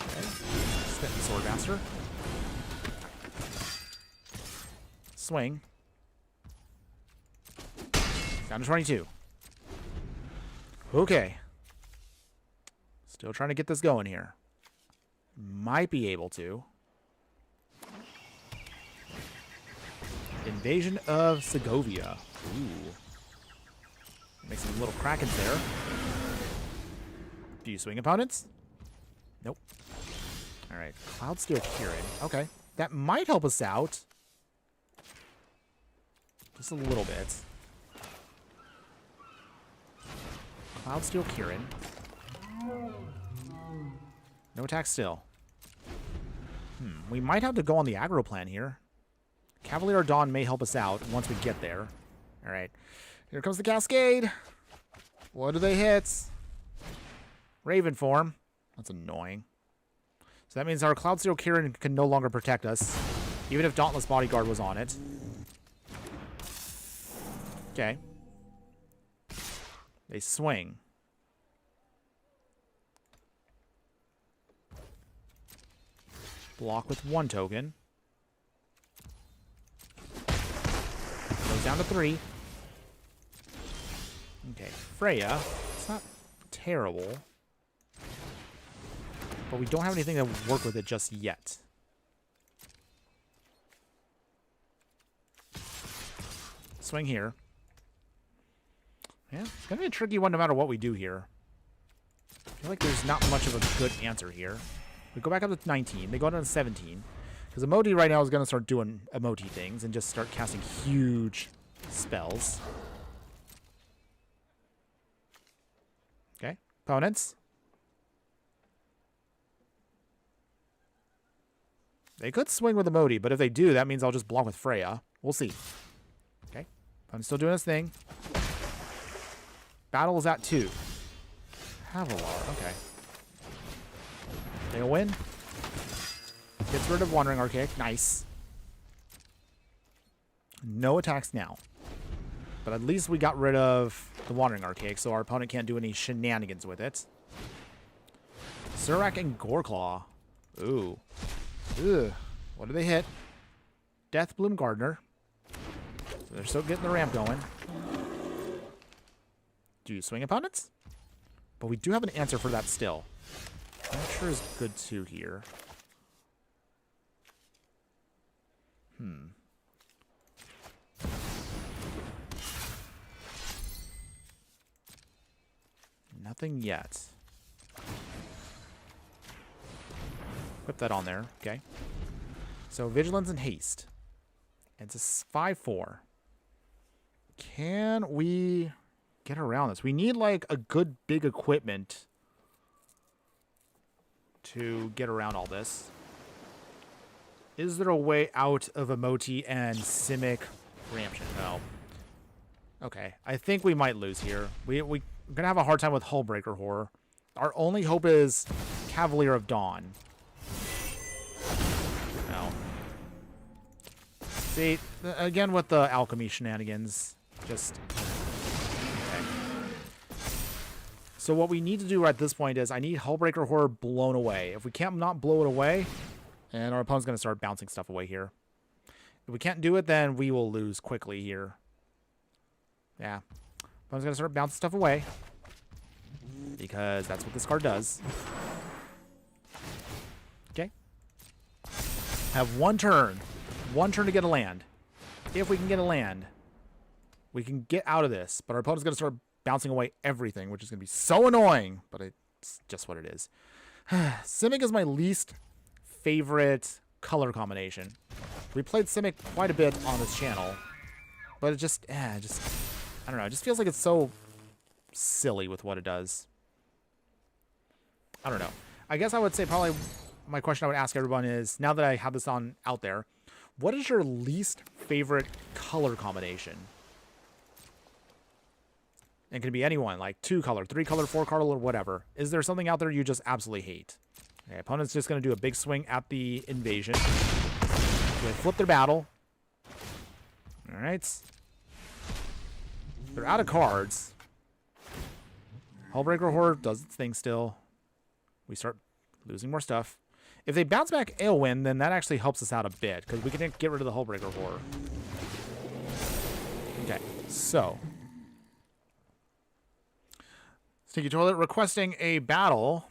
Okay, Smitten Swordmaster. Swing. Down to 22. Okay. Still trying to get this going here. Might be able to. Invasion of Segovia. Ooh. Make some little krakens there. Do you swing opponents? Nope. All right. Cloudsteel Kieran. Okay. That might help us out. Just a little bit. Cloudsteel Kieran. No attack still. We might have to go on the aggro plan here. Cavalier Dawn may help us out once we get there. All right. Here comes the Cascade. What do they hit? Raven form. That's annoying. So that means our Cloudsteel Kieran can no longer protect us, even if Dauntless Bodyguard was on it. Okay. They swing. Block with 1 token. Goes down to 3. Okay, Freya. It's not terrible. But we don't have anything to work with it just yet. Swing here. Yeah, it's going to be a tricky one no matter what we do here. I feel like there's not much of a good answer here. We go back up to 19. They go down to 17. Because Emoti right now is going to start doing Emoti things and just start casting huge spells. Okay. Opponents. They could swing with Emoti, but if they do, that means I'll just block with Freya. We'll see. Okay. Opponent's still doing his thing. Battle is at 2. Havilar. Okay. They'll win. Gets rid of Wandering Archaic. Nice. No attacks now. But at least we got rid of the Wandering Archaic, so our opponent can't do any shenanigans with it. Surak and Goreclaw. Ooh. Ugh. What do they hit? Deathbloom Gardener. So they're still getting the ramp going. Do you swing opponents? But we do have an answer for that still. I'm not sure is good too here. Nothing yet. Put that on there. Okay. So Vigilance and Haste. It's a 5/4. Can we get around this? We need like a good big equipment to get around all this. Is there a way out of Emoti and Simic Ramtion? No. Okay. I think we might lose here. We're going to have a hard time with Hullbreaker Horror. Our only hope is Cavalier of Dawn. No. See, again with the alchemy shenanigans. Just... Okay. So what we need to do at this point is I need Hullbreaker Horror blown away. If we can't not blow it away, and our opponent's going to start bouncing stuff away here. If we can't do it, then we will lose quickly here. Yeah. Opponent's going to start bouncing stuff away. Because that's what this card does. Okay. Have 1 turn. 1 turn to get a land. If we can get a land, we can get out of this. But our opponent's going to start bouncing away everything, which is going to be so annoying. But it's just what it is. Simic is my least favorite color combination. We played Simic quite a bit on this channel. But it just, I don't know. It just feels like it's so silly with what it does. I don't know. I guess I would say probably my question I would ask everyone is, now that I have this on out there, what is your least favorite color combination? It can be anyone, like 2 color, 3 color, 4 color, or whatever. Is there something out there you just absolutely hate? Okay, opponent's just going to do a big swing at the invasion. They flip their battle. All right. They're out of cards. Hullbreaker Horror does its thing still. We start losing more stuff. If they bounce back Aelwyn, then that actually helps us out a bit, because we can get rid of the Hullbreaker Horror. Okay, so. Stinky Toilet requesting a battle.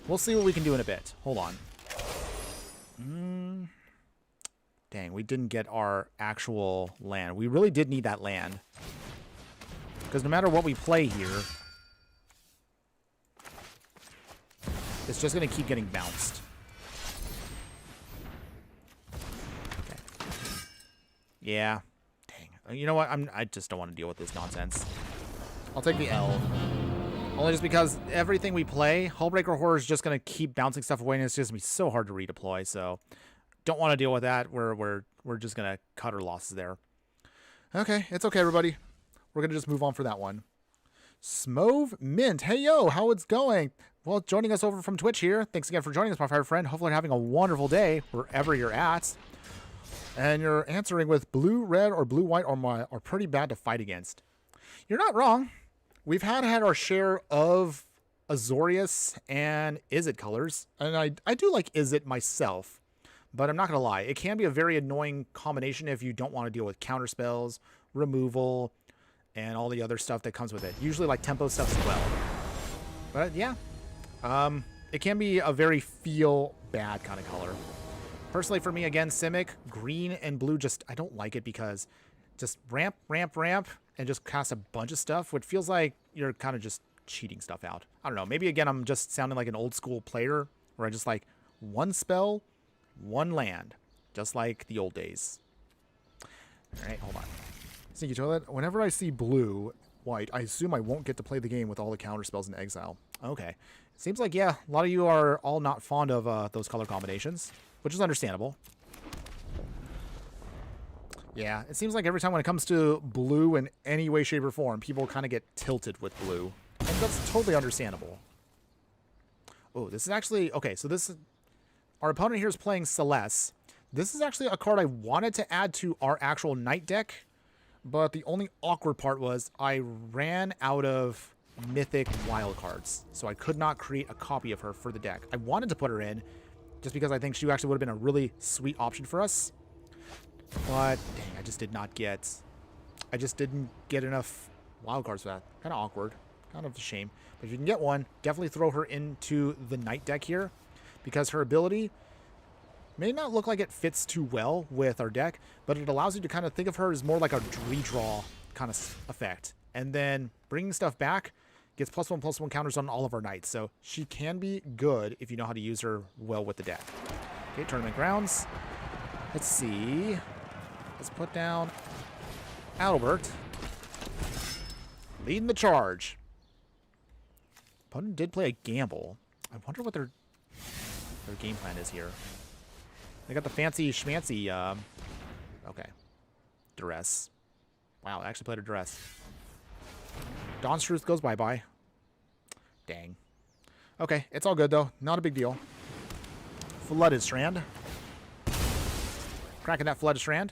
We'll see what we can do in a bit. Hold on. Dang, we didn't get our actual land. We really did need that land. Because no matter what we play here, it's just going to keep getting bounced. Okay. Yeah. Dang. You know what? I just don't want to deal with this nonsense. I'll take the L. Only just because everything we play, Hullbreaker Horror is just going to keep bouncing stuff away, and it's just going to be so hard to redeploy, so don't want to deal with that. We're just going to cut our losses there. Okay, it's okay, everybody. We're going to just move on for that one. Smove Mint. Hey, yo, how it's going? Well, joining us over from Twitch here. Thanks again for joining us, my fire friend. Hopefully you're having a wonderful day wherever you're at. And you're answering with blue, red, or blue, white, or pretty bad to fight against. You're not wrong. We've had our share of Azorius and Izzet colors. And I do like Izzet myself. But I'm not going to lie. It can be a very annoying combination if you don't want to deal with counter spells, removal, and all the other stuff that comes with it. Usually like tempo stuff as well. But yeah, it can be a very feel bad kind of color. Personally for me, again, Simic, green and blue, just I don't like it because just ramp, and just cast a bunch of stuff, which feels like you're kind of just cheating stuff out. I don't know. Maybe again, I'm just sounding like an old school player where I just like one spell, one land, just like the old days. All right, hold on. Sneaky Toilet. Whenever I see blue, white, I assume I won't get to play the game with all the counter spells in exile. Okay. Seems like, yeah, a lot of you are all not fond of those color combinations, which is understandable. Yeah, it seems like every time when it comes to blue in any way, shape, or form, people kind of get tilted with blue. And that's totally understandable. Oh, this is actually... Okay, so this is... Our opponent here is playing Celeste. This is actually a card I wanted to add to our actual Knight deck, but the only awkward part was I ran out of mythic wild cards, so I could not create a copy of her for the deck. I wanted to put her in, just because I think she actually would have been a really sweet option for us. But, dang, I just didn't get enough wild cards for that. Kind of awkward. Kind of a shame. But if you can get one, definitely throw her into the Knight deck here, because her ability may not look like it fits too well with our deck, but it allows you to kind of think of her as more like a redraw kind of effect. And then bringing stuff back gets +1/+1 counters on all of our Knights. So she can be good if you know how to use her well with the deck. Okay, tournament grounds. Let's see. Let's put down Adalbert. Leading the charge. Opponent did play a gamble. I wonder what their game plan is here. They got the fancy schmancy, okay. Duress. Wow, I actually played a Duress. Dawn's Truth goes bye-bye. Dang. Okay, it's all good, though. Not a big deal. Flooded Strand. Cracking that Flooded Strand.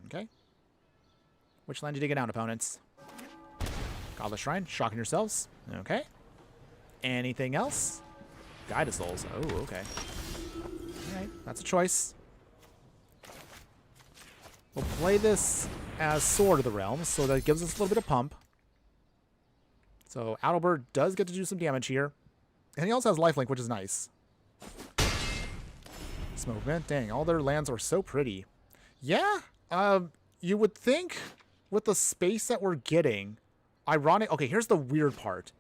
Okay. Which land did you get down, opponents? Godless Shrine. Shocking yourselves. Okay. Anything else? Guide of Souls. Oh, okay. Alright, that's a choice. We'll play this as Sword of the Realms, so that gives us a little bit of pump. So Adalbert does get to do some damage here. And he also has lifelink, which is nice. Smoke Vent. Dang, all their lands are so pretty. Yeah, you would think with the space that we're getting, ironic... Okay, here's the weird part.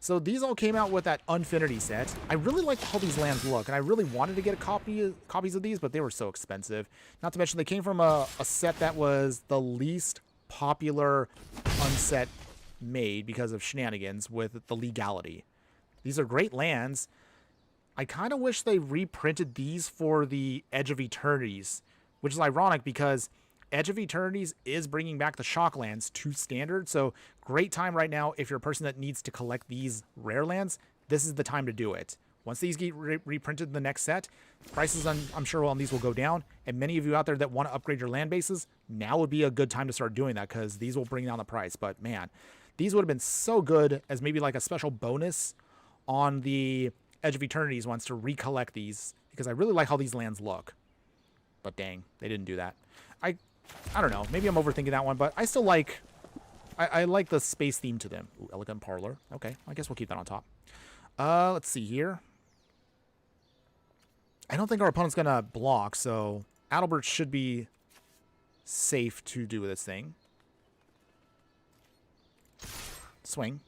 So these all came out with that Unfinity set. I really like how these lands look, and I really wanted to get copies of these, but they were so expensive. Not to mention they came from a set that was the least popular unset made because of shenanigans with the legality. These are great lands. I kind of wish they reprinted these for the Edge of Eternities, which is ironic because Edge of Eternities is bringing back the shock lands to standard, so great time right now if you're a person that needs to collect these rare lands. This is the time to do it. Once these get reprinted in the next set, prices I'm sure on these will go down, and many of you out there that want to upgrade your land bases, now would be a good time to start doing that because these will bring down the price. But man, these would have been so good as maybe like a special bonus on the Edge of Eternities ones to recollect these, because I really like how these lands look. But dang, they didn't do that. I don't know. Maybe I'm overthinking that one, but I still like... I like the space theme to them. Ooh, Elegant Parlor. Okay, I guess we'll keep that on top. Let's see here. I don't think our opponent's going to block, so Adalbert should be safe to do this thing. Swing.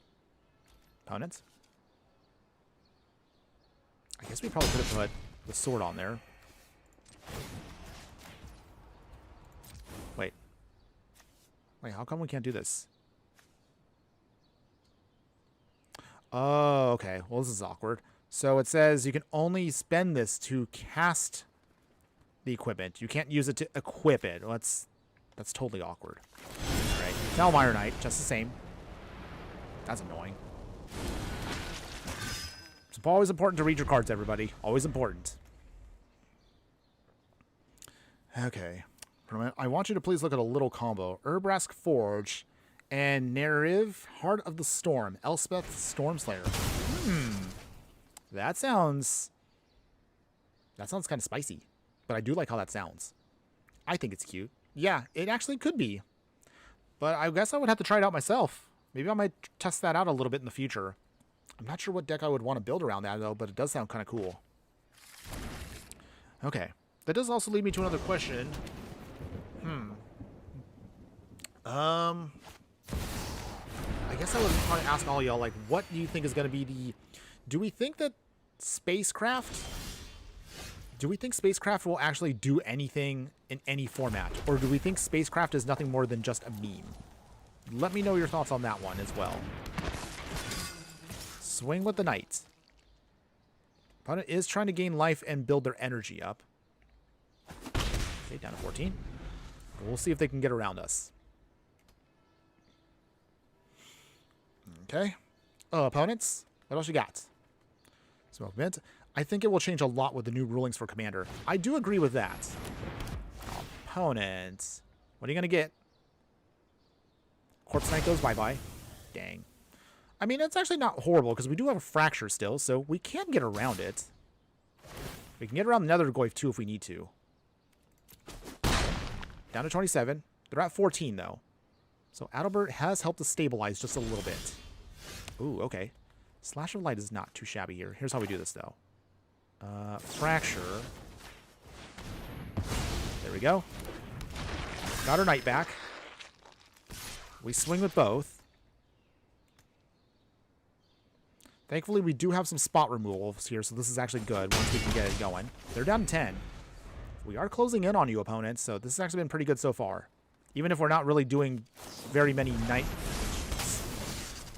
Opponents. I guess we probably could have put the sword on there. Wait. Wait, how come we can't do this? Oh, okay. Well, this is awkward. So it says you can only spend this to cast the equipment. You can't use it to equip it. Well, that's totally awkward. All right. Mardu Knight, just the same. That's annoying. It's always important to read your cards, everybody. Always important. Okay. For a minute, I want you to please look at a little combo. Urbrask Forge and Neriv, Heart of the Storm. Elspeth Stormslayer. That sounds kind of spicy. But I do like how that sounds. I think it's cute. Yeah, it actually could be. But I guess I would have to try it out myself. Maybe I might test that out a little bit in the future. I'm not sure what deck I would want to build around that, though, but it does sound kind of cool. Okay. That does also lead me to another question. I guess I would probably ask all y'all, like, what do you think is going to be the... Do we think spacecraft will actually do anything in any format? Or do we think spacecraft is nothing more than just a meme? Let me know your thoughts on that one as well. Swing with the Knights. Opponent is trying to gain life and build their energy up. Okay, down to 14. We'll see if they can get around us. Okay. Opponents, what else you got? Smoke Mint. I think it will change a lot with the new rulings for Commander. I do agree with that. Opponents. What are you going to get? Corpse Knight goes bye-bye. Dang. I mean, it's actually not horrible because we do have a Fracture still, so we can get around it. We can get around the Nether Goyf too if we need to. Down to 27. They're at 14, though. So Adalbert has helped us stabilize just a little bit. Ooh, okay. Slash of Light is not too shabby here. Here's how we do this, though. Fracture. There we go. Got our Knight back. We swing with both. Thankfully, we do have some spot removals here, so this is actually good once we can get it going. They're down to 10. We are closing in on you, opponents, so this has actually been pretty good so far. Even if we're not really doing very many Knight...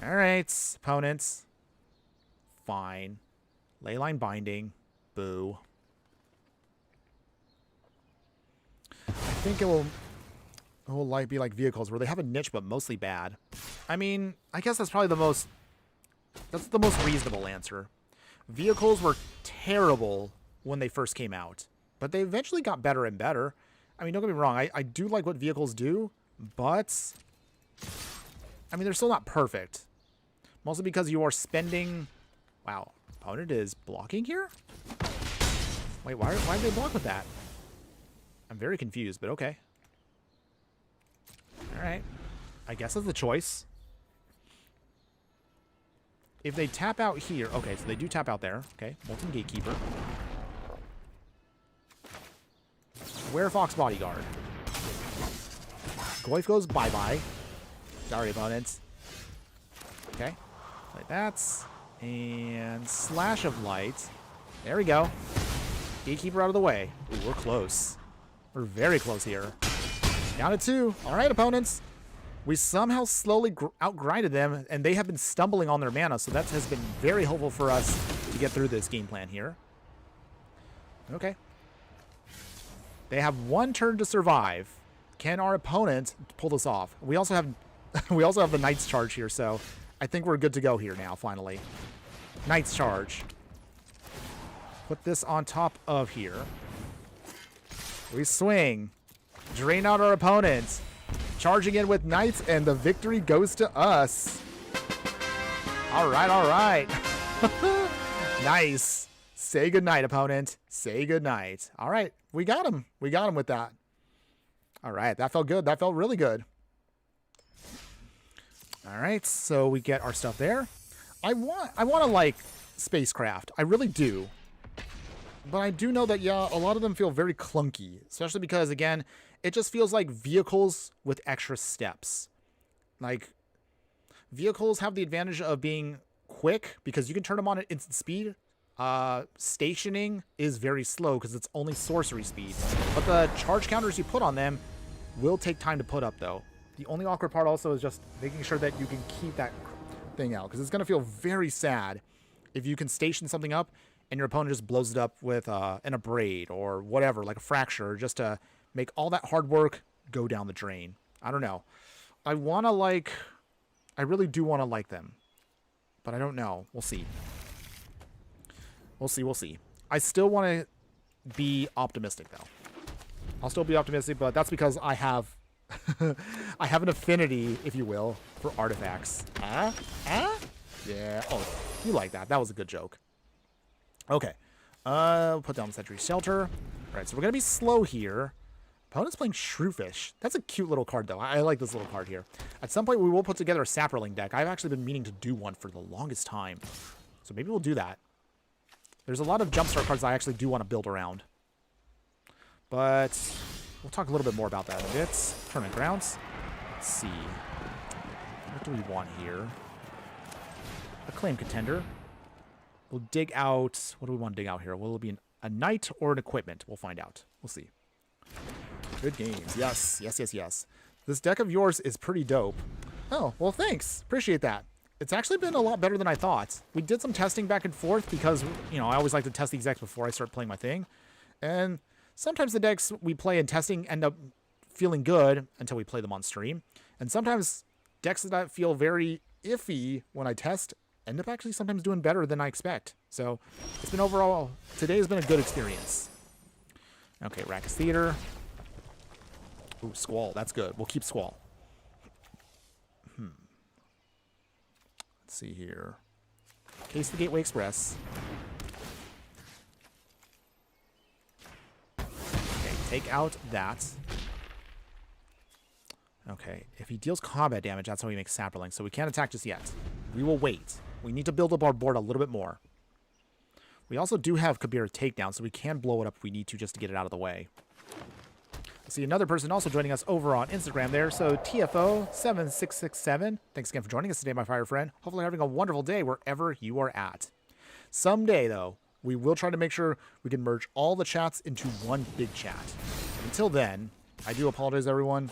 All right, opponents. Fine. Leyline Binding. Boo. I think it will be like vehicles where they have a niche but mostly bad. I mean, I guess that's probably the most reasonable answer. Vehicles were terrible when they first came out, but they eventually got better and better. I mean, don't get me wrong, I do like what vehicles do, but I mean, they're still not perfect. Mostly because you are spending... Wow, opponent is blocking here? Wait, why did they block with that? I'm very confused, but okay. Alright. I guess that's the choice. If they tap out here... Okay, so they do tap out there. Okay, Molten Gatekeeper. Werefox Bodyguard. Goyf goes bye-bye. Sorry, opponents. Okay. Like that. And Slash of Light. There we go. Gatekeeper out of the way. Ooh, we're close. We're very close here. Down to 2. All right, opponents. We somehow slowly outgrinded them, and they have been stumbling on their mana, so that has been very helpful for us to get through this game plan here. Okay. They have 1 turn to survive. Can our opponent pull this off? We also have the Knight's Charge here, so I think we're good to go here now, finally. Knight's Charge. Put this on top of here. We swing. Drain out our opponent. Charging in with Knights, and the victory goes to us. All right, all right. Nice. Say goodnight, opponent. Say goodnight. All right, we got him. We got him with that. All right, that felt good. That felt really good. All right, so we get our stuff there. I want to like spacecraft. I really do. But I do know that, yeah, a lot of them feel very clunky, especially because, again, it just feels like vehicles with extra steps. Like, vehicles have the advantage of being quick because you can turn them on at instant speed. Stationing is very slow because it's only sorcery speed. But the charge counters you put on them will take time to put up, though. The only awkward part also is just making sure that you can keep that thing out, because it's going to feel very sad if you can station something up and your opponent just blows it up with an abrade or whatever, like a fracture, just to make all that hard work go down the drain. I don't know. I really do want to like them, but I don't know. We'll see. We'll see. I still want to be optimistic, though. I'll still be optimistic, but that's because I have I have an affinity, if you will, for artifacts. Yeah. Oh, you like that. That was a good joke. Okay. Put down the Sentry Shelter. All right, so we're going to be slow here. Opponent's playing Shrewfish. That's a cute little card, though. I like this little card here. At some point, we will put together a Saproling deck. I've actually been meaning to do one for the longest time. So maybe we'll do that. There's a lot of Jumpstart cards I actually do want to build around. But we'll talk a little bit more about that in a bit. Tournament Grounds. Let's see. What do we want here? Acclaim Contender. We'll dig out... What do we want to dig out here? Will it be a knight or an equipment? We'll find out. We'll see. Good games. Yes. This deck of yours is pretty dope. Oh, well, thanks. Appreciate that. It's actually been a lot better than I thought. We did some testing back and forth because, you know, I always like to test these decks before I start playing my thing. And sometimes the decks we play in testing end up feeling good until we play them on stream. And sometimes decks that feel very iffy when I test end up actually sometimes doing better than I expect. So it's been overall, today has been a good experience. Okay, Rackus Theater. Ooh, Squall. That's good. We'll keep Squall. Let's see here. Case the Gateway Express. Okay, take out that. Okay, if he deals combat damage, that's how he makes Saproling, so we can't attack just yet. We will wait. We need to build up our board a little bit more. We also do have Kabir Takedown, so we can blow it up if we need to just to get it out of the way. I see another person also joining us over on Instagram there. So TFO7667, thanks again for joining us today, my fire friend. Hopefully you're having a wonderful day wherever you are at. Someday, though, we will try to make sure we can merge all the chats into one big chat. Until then, I do apologize, everyone.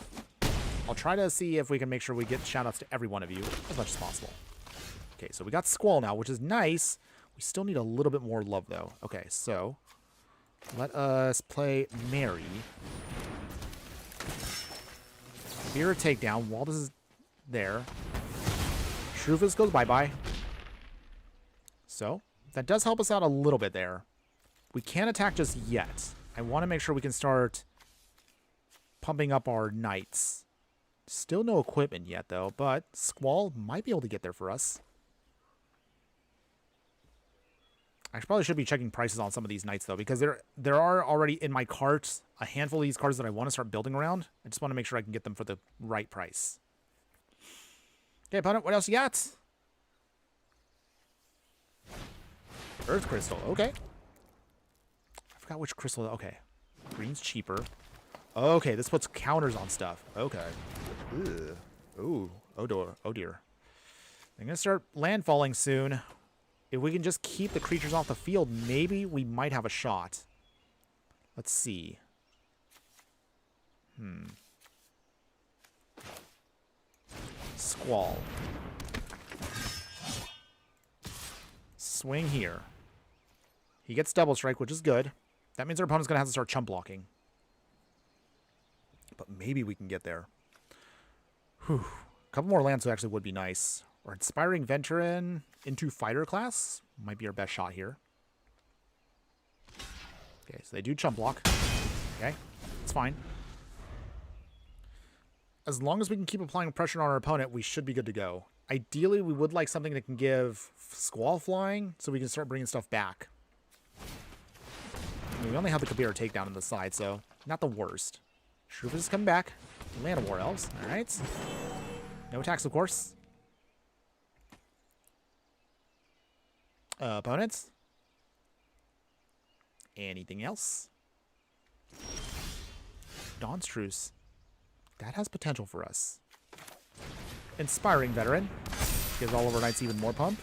I'll try to see if we can make sure we get shoutouts to every one of you as much as possible. Okay, so we got Squall now, which is nice. We still need a little bit more love, though. Okay, so let us play Mary. Here a takedown. While this is there, Shrewfish goes bye-bye. So that does help us out a little bit there. We can't attack just yet. I want to make sure we can start pumping up our knights. Still no equipment yet, though, but Squall might be able to get there for us. I probably should be checking prices on some of these knights, though, because there are already in my cart a handful of these cards that I want to start building around. I just want to make sure I can get them for the right price. Okay, opponent, what else you got? Earth Crystal, okay. I forgot which crystal. Okay. Green's cheaper. Okay, this puts counters on stuff. Okay. Ugh. Ooh. Oh dear. I'm going to start landfalling soon. If we can just keep the creatures off the field, maybe we might have a shot. Let's see. Squall. Swing here. He gets double strike, which is good. That means our opponent's going to have to start chump blocking. But maybe we can get there. Whew. A couple more lands actually would be nice. Or Inspiring Veteran into Fighter class might be our best shot here. Okay, so they do chump block. Okay, it's fine. As long as we can keep applying pressure on our opponent, we should be good to go. Ideally, we would like something that can give Squall flying so we can start bringing stuff back. I mean, we only have the Kabir takedown on the side, so not the worst. Shrewfish is coming back. Land of War Elves. All right. No attacks, of course. Opponents. Anything else? Dawn's Truce. That has potential for us. Inspiring Veteran. Gives all of our knights even more pump.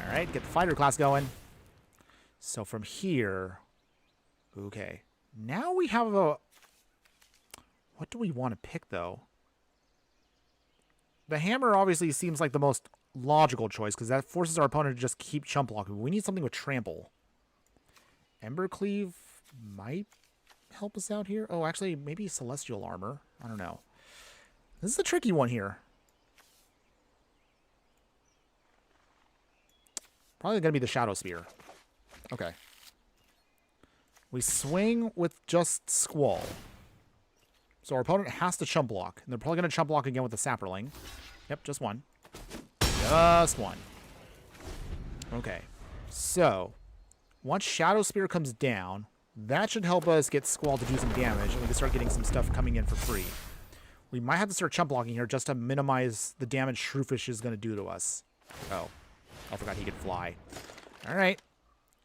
Alright, get the fighter class going. So from here... Okay. Now we have a... What do we want to pick, though? The hammer obviously seems like the most logical choice, because that forces our opponent to just keep chump blocking. We need something with trample. Embercleave might help us out here. Oh, actually, maybe Celestial Armor. I don't know. This is a tricky one here. Probably going to be the Shadow Spear. Okay. We swing with just Squall. So our opponent has to chump block. And they're probably going to chump block again with the Sapperling. Yep, just one. Just one. Okay. So, once Shadow Spear comes down, that should help us get Squall to do some damage, and we can start getting some stuff coming in for free. We might have to start chump blocking here just to minimize the damage Shrewfish is going to do to us. Oh. I forgot he could fly. Alright.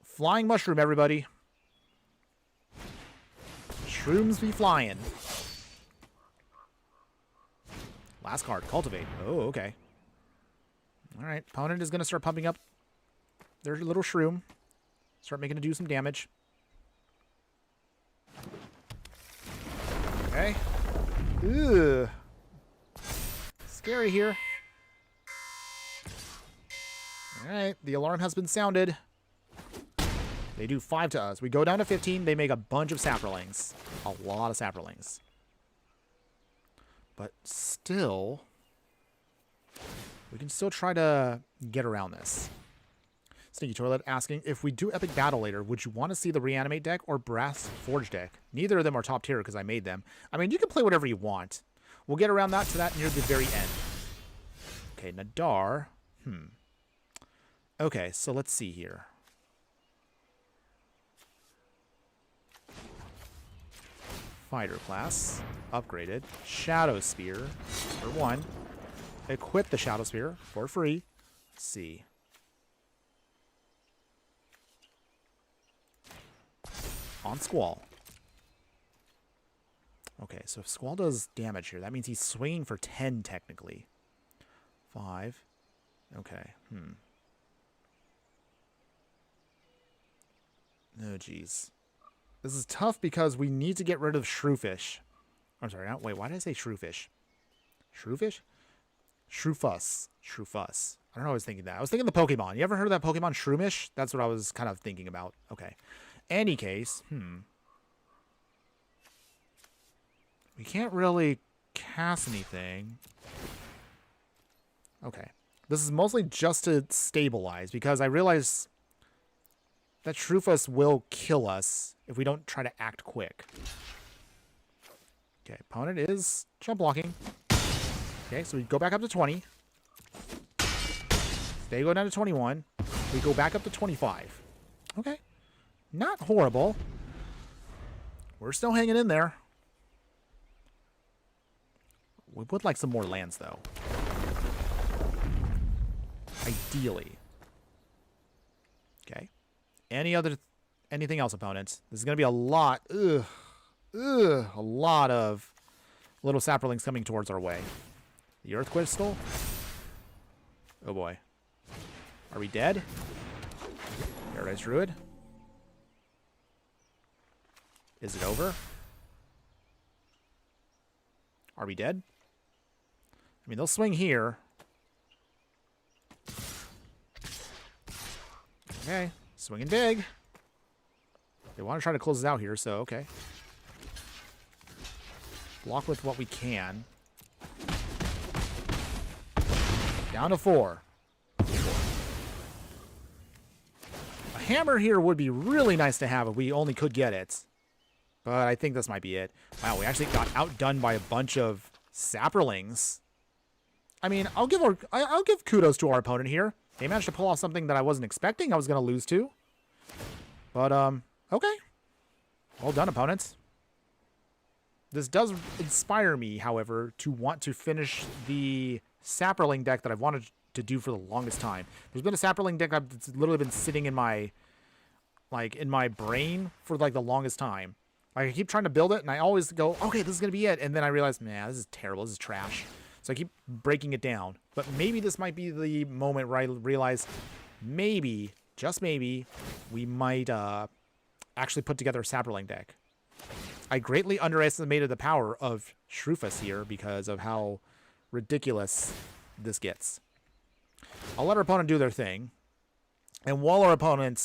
Flying Mushroom, everybody. Shrooms be flying. Last card, Cultivate. Oh, okay. Alright, opponent is going to start pumping up their little shroom. Start making it do some damage. Okay. Ugh. Scary here. Alright, the alarm has been sounded. They do 5 to us. We go down to 15. They make a bunch of Sapperlings. A lot of Sapperlings. But still, we can still try to get around this. Sneaky Toilet asking, if we do Epic Battle later, would you want to see the Reanimate deck or Brass Forge deck? Neither of them are top tier because I made them. I mean, you can play whatever you want. We'll get around that to that near the very end. Okay, Nadar. Okay, so let's see here. Fighter class. Upgraded. Shadow Spear. For 1. Equip the Shadow Spear for free. Let's see. On Squall. Okay, so if Squall does damage here, that means he's swinging for 10 technically. 5. Okay, Oh, jeez. This is tough because we need to get rid of Shrewfish. I'm sorry, wait, why did I say Shrewfish? Shrewfish? Shrewfuss. Shrewfuss. I don't know, I was thinking that. I was thinking the Pokemon. You ever heard of that Pokemon Shroomish? That's what I was kind of thinking about. Okay. Any case, we can't really cast anything. Okay. This is mostly just to stabilize, because I realize that Shrewfuss will kill us if we don't try to act quick. Okay, opponent is jump blocking. Okay, so we go back up to 20. They go down to 21. We go back up to 25. Okay. Not horrible. We're still hanging in there. We would like some more lands, though. Ideally. Okay. Anything else, opponents? This is going to be a lot. A lot of little Sapperlings coming towards our way. The Earth Crystal. Oh boy. Are we dead? Paradise Druid. Is it over? Are we dead? I mean, they'll swing here. Okay. Swinging big. They want to try to close us out here, so okay. Block with what we can. Down to 4. A hammer here would be really nice to have if we only could get it. But I think this might be it. Wow, we actually got outdone by a bunch of Sapperlings. I mean, I'll give kudos to our opponent here. They managed to pull off something that I wasn't expecting I was going to lose to. But, okay. Well done, opponents. This does inspire me, however, to want to finish the Sapperling deck that I've wanted to do for the longest time. There's been a Sapperling deck that's literally been sitting in my like in my brain for like the longest time. Like I keep trying to build it and I always go, okay, this is gonna be it, and then I realize, man, this is terrible, this is trash. So I keep breaking it down. But maybe this might be the moment where I realize maybe, just maybe, we might actually put together a Saproling deck. I greatly underestimated the power of Shrufus here because of how ridiculous this gets. I'll let our opponent do their thing. And while our opponent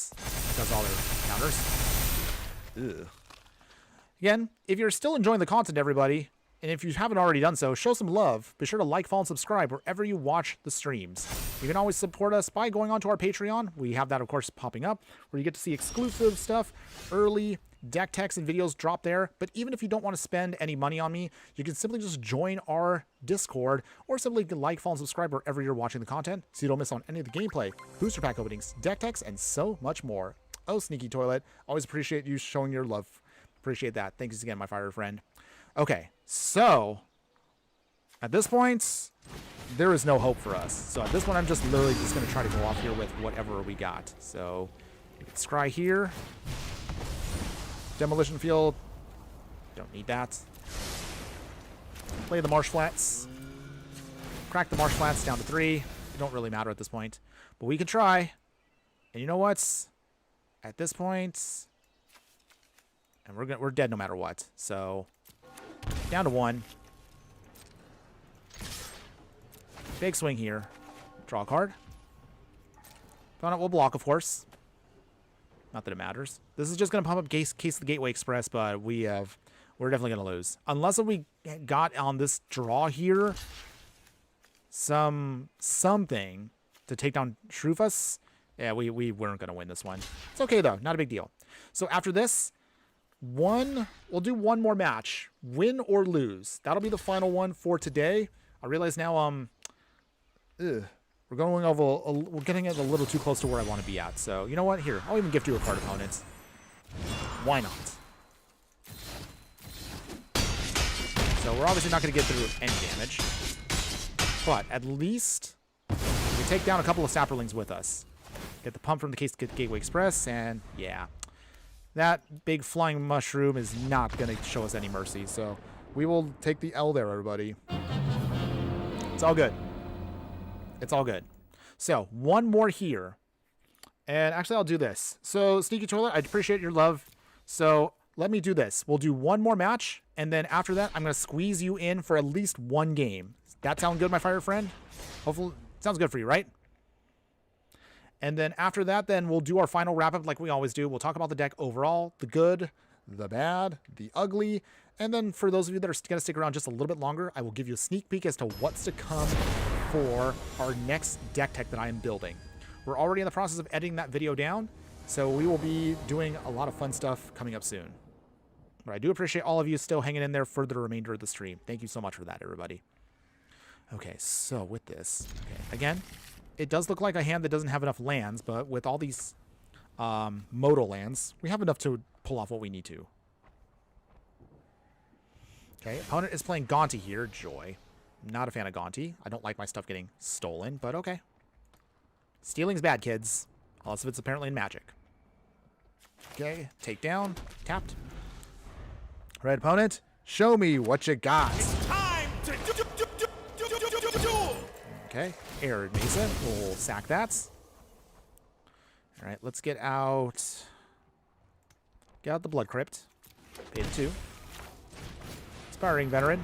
does all their counters. Ugh. Again, if you're still enjoying the content, everybody, and if you haven't already done so, show some love. Be sure to like, follow, and subscribe wherever you watch the streams. You can always support us by going onto our Patreon. We have that, of course, popping up, where you get to see exclusive stuff, early deck techs and videos drop there. But even if you don't want to spend any money on me, you can simply just join our Discord, or simply like, follow, and subscribe wherever you're watching the content, so you don't miss on any of the gameplay, booster pack openings, deck techs, and so much more. Oh, Sneaky Toilet, always appreciate you showing your love. Appreciate that. Thanks again, my fire friend. Okay, so at this point, there is no hope for us. So at this point, I'm just literally just going to try to go off here with whatever we got. So scry here. Demolition field. Don't need that. Play the marsh flats. Crack the marsh flats down to 3. It don't really matter at this point. But we can try. And you know what? At this point, and we're dead no matter what. So down to 1. Big swing here. Draw a card. Opponent will block, of course. Not that it matters. This is just going to pump up case of the Gateway Express, but we're definitely going to lose. Unless we got on this draw here something to take down Shrufus. Yeah, we weren't going to win this one. It's okay, though. Not a big deal. So after this, we'll do one more match. Win or lose. That'll be the final one for today. I realize now, we're going over. We're getting it a little too close to where I want to be at. So you know what? Here, I'll even gift you a card, opponents. Why not? So we're obviously not going to get through any damage, but at least we take down a couple of Saprolings with us. Get the pump from the Gateway Express, and yeah, that big flying mushroom is not going to show us any mercy. So we will take the L there, everybody. It's all good. It's all good. So one more here. And actually, I'll do this. So Sneaky Toilet, I appreciate your love. So let me do this. We'll do one more match. And then after that, I'm going to squeeze you in for at least one game. That sound good, my fire friend? Hopefully, sounds good for you, right? And then after that, then we'll do our final wrap-up like we always do. We'll talk about the deck overall, the good, the bad, the ugly. And then for those of you that are going to stick around just a little bit longer, I will give you a sneak peek as to what's to come for our next deck tech that I am building. We're already in the process of editing that video down, so we will be doing a lot of fun stuff coming up soon. But I do appreciate all of you still hanging in there for the remainder of the stream. Thank you so much for that, everybody. Okay, so with this, again, it does look like a hand that doesn't have enough lands, but with all these modal lands, we have enough to pull off what we need to. Okay, opponent is playing Gaunty here. Joy. Not a fan of Gaunty. I don't like my stuff getting stolen, but okay. Stealing's bad, kids. Unless if it's apparently in Magic. Okay, take down. Tapped. Right, opponent. Show me what you got. It's time to do. Okay, Arid Mesa. We'll sack that. All right, let's get out. Get out the Blood Crypt. Pay the 2. Inspiring Veteran.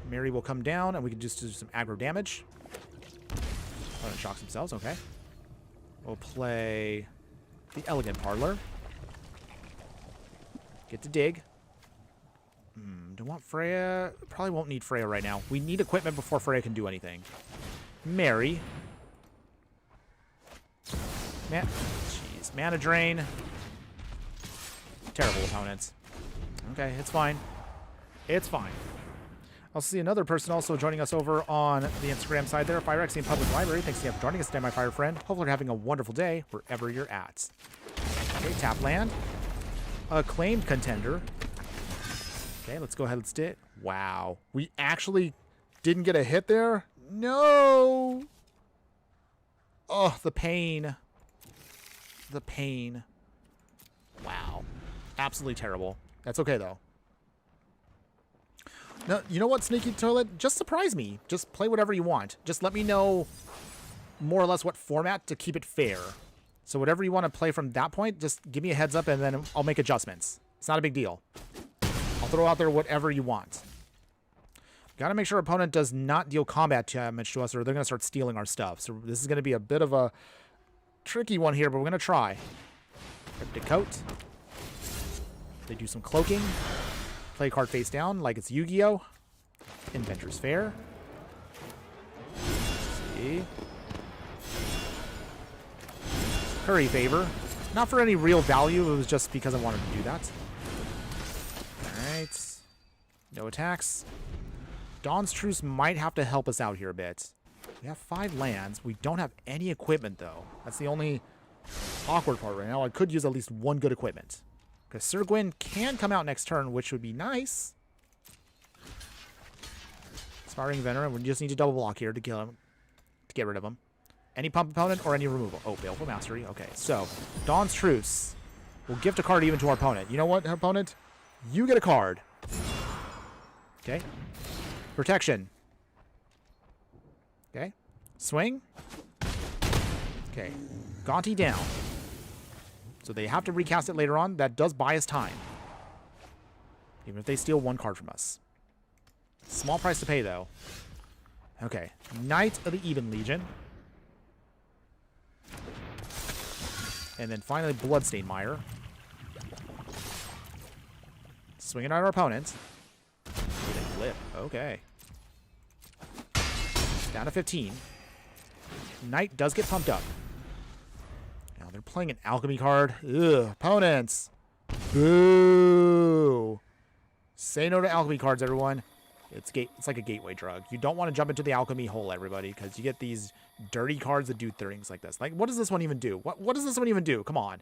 Mary will come down, and we can just do some aggro damage. Opponent shocks themselves, okay. We'll play the Elegant Parlor. Get to dig. Do I want Freya? Probably won't need Freya right now. We need equipment before Freya can do anything. Mary. Jeez. Mana Drain. Terrible opponents. Okay, it's fine. It's fine. I'll see another person also joining us over on the Instagram side there, FireXing Public Library. Thanks again for joining us today, my fire friend. Hopefully you're having a wonderful day wherever you're at. Okay, tap land. Acclaimed Contender. Okay, let's go ahead and stick. Wow. We actually didn't get a hit there? No! Oh, the pain. the pain. Wow. Absolutely terrible. That's okay, though. No, you know what, Sneaky Toilet? Just surprise me. Just play whatever you want. Just let me know more or less what format to keep it fair. So whatever you want to play from that point, just give me a heads up and then I'll make adjustments. It's not a big deal. I'll throw out there whatever you want. Got to make sure opponent does not deal combat damage to us or they're going to start stealing our stuff. So this is going to be a bit of a tricky one here, but we're going to try. Cryptic Coat. They do some cloaking. Play card face down like it's Yu-Gi-Oh! Inventor's Fair. Let's see. Curry Favor. Not for any real value, it was just because I wanted to do that. Alright. No attacks. Dawn's Truce might have to help us out here a bit. We have 5 lands. We don't have any equipment, though. That's the only awkward part right now. I could use at least one good equipment. Because Sir Gwyn can come out next turn, which would be nice. Inspiring Veteran. We just need to double block here to kill him. To get rid of him. Any pump opponent or any removal. Oh, Baleful Mastery. Okay, so Dawn's Truce. We'll gift a card even to our opponent. You know what, opponent? You get a card. Okay. Protection. Okay. Swing. Okay. Gaunty down. So they have to recast it later on. That does buy us time. Even if they steal 1 card from us. Small price to pay, though. Okay. Knight of the Even Legion. And then finally, Bloodstained Mire. Swinging at our opponent. Flip. Okay. Down to 15. Knight does get pumped up. Now they're playing an alchemy card. Ugh. Opponents. Boo. Say no to alchemy cards, everyone. It's like a gateway drug. You don't want to jump into the alchemy hole, everybody, because you get these dirty cards that do things like this. Like, what does this one even do? What does this one even do? Come on.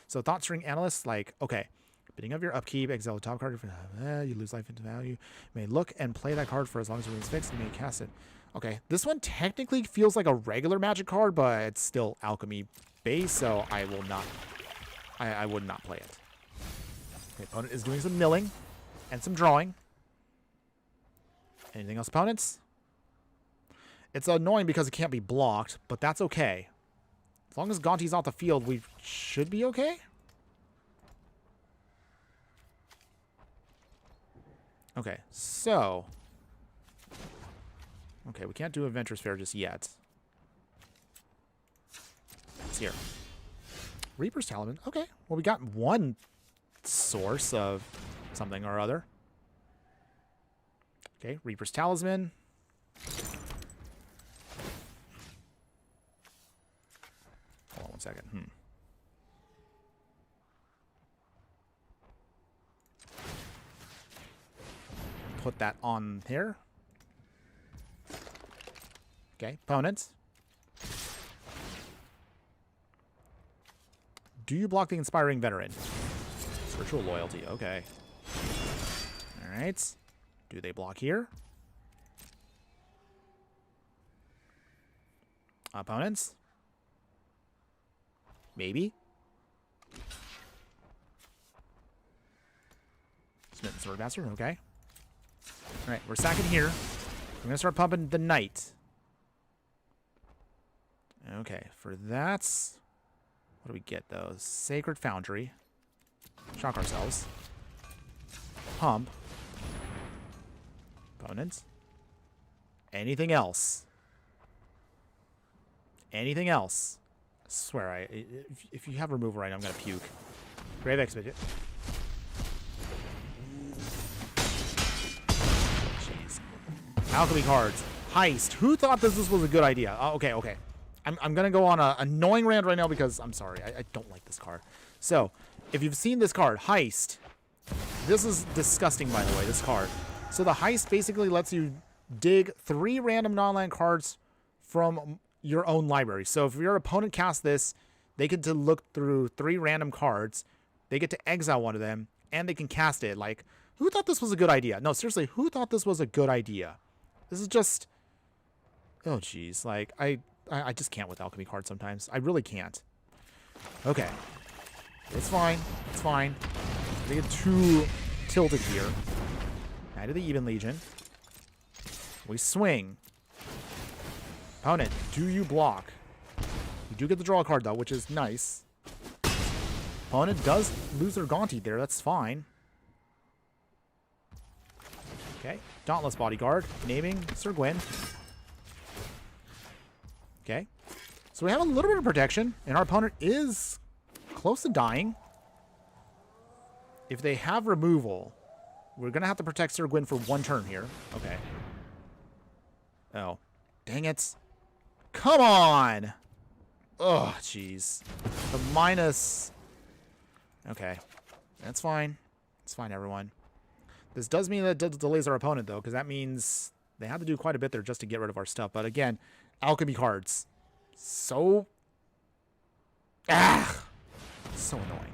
So Thought String Analyst, like, okay. Bidding of your upkeep, exile the top card. You lose life into value. You may look and play that card for as long as it remains fixed. You may cast it. Okay, this one technically feels like a regular Magic card, but it's still alchemy base, so I will not. I would not play it. The opponent is doing some milling and some drawing. Anything else, opponents? It's annoying because it can't be blocked, but that's okay. As long as Gaunty's off the field, we should be okay. Okay, so... Okay, we can't do Adventurous Fair just yet. It's here. Reaper's Talisman. Okay, well, we got one source of something or other. Okay, Reaper's Talisman. Hold on one second. Put that on here. Okay, opponents. Do you block the Inspiring Veteran? Virtual Loyalty, okay. Alright. Do they block here? Opponents? Maybe. Smitten Swordmaster, okay. Alright, we're sacking here. I'm going to start pumping the Knight. Okay, for that, what do we get, though? Sacred Foundry. Shock ourselves. Pump. Opponents. Anything else? Anything else? I swear, if you have removal right now, I'm going to puke. Grave Expedition. Jeez. Alchemy cards. Heist. Who thought this was a good idea? Okay. I'm going to go on an annoying rant right now because I'm sorry. I don't like this card. So, if you've seen this card, Heist. This is disgusting, by the way, this card. So the Heist basically lets you dig 3 random non-land cards from your own library. So if your opponent casts this, they get to look through 3 random cards. They get to exile one of them, and they can cast it. Like, who thought this was a good idea? No, seriously, who thought this was a good idea? This is just... Oh, jeez. Like, I just can't with alchemy cards sometimes. I really can't. Okay. It's fine. It's fine. They get too tilted here. Knight of the Even Legion. We swing. Opponent, do you block? You do get the draw card, though, which is nice. Opponent does lose their Gaunty there. That's fine. Okay. Dauntless Bodyguard. Naming Sir Gwyn. Okay. So we have a little bit of protection, and our opponent is close to dying. If they have removal, we're going to have to protect Sir Gwyn for one turn here. Okay. Oh. Dang it. Come on! Oh, jeez. The minus... Okay. That's fine. It's fine, everyone. This does mean that it delays our opponent, though, because that means they have to do quite a bit there just to get rid of our stuff. But again, alchemy cards. So... Ah! So annoying.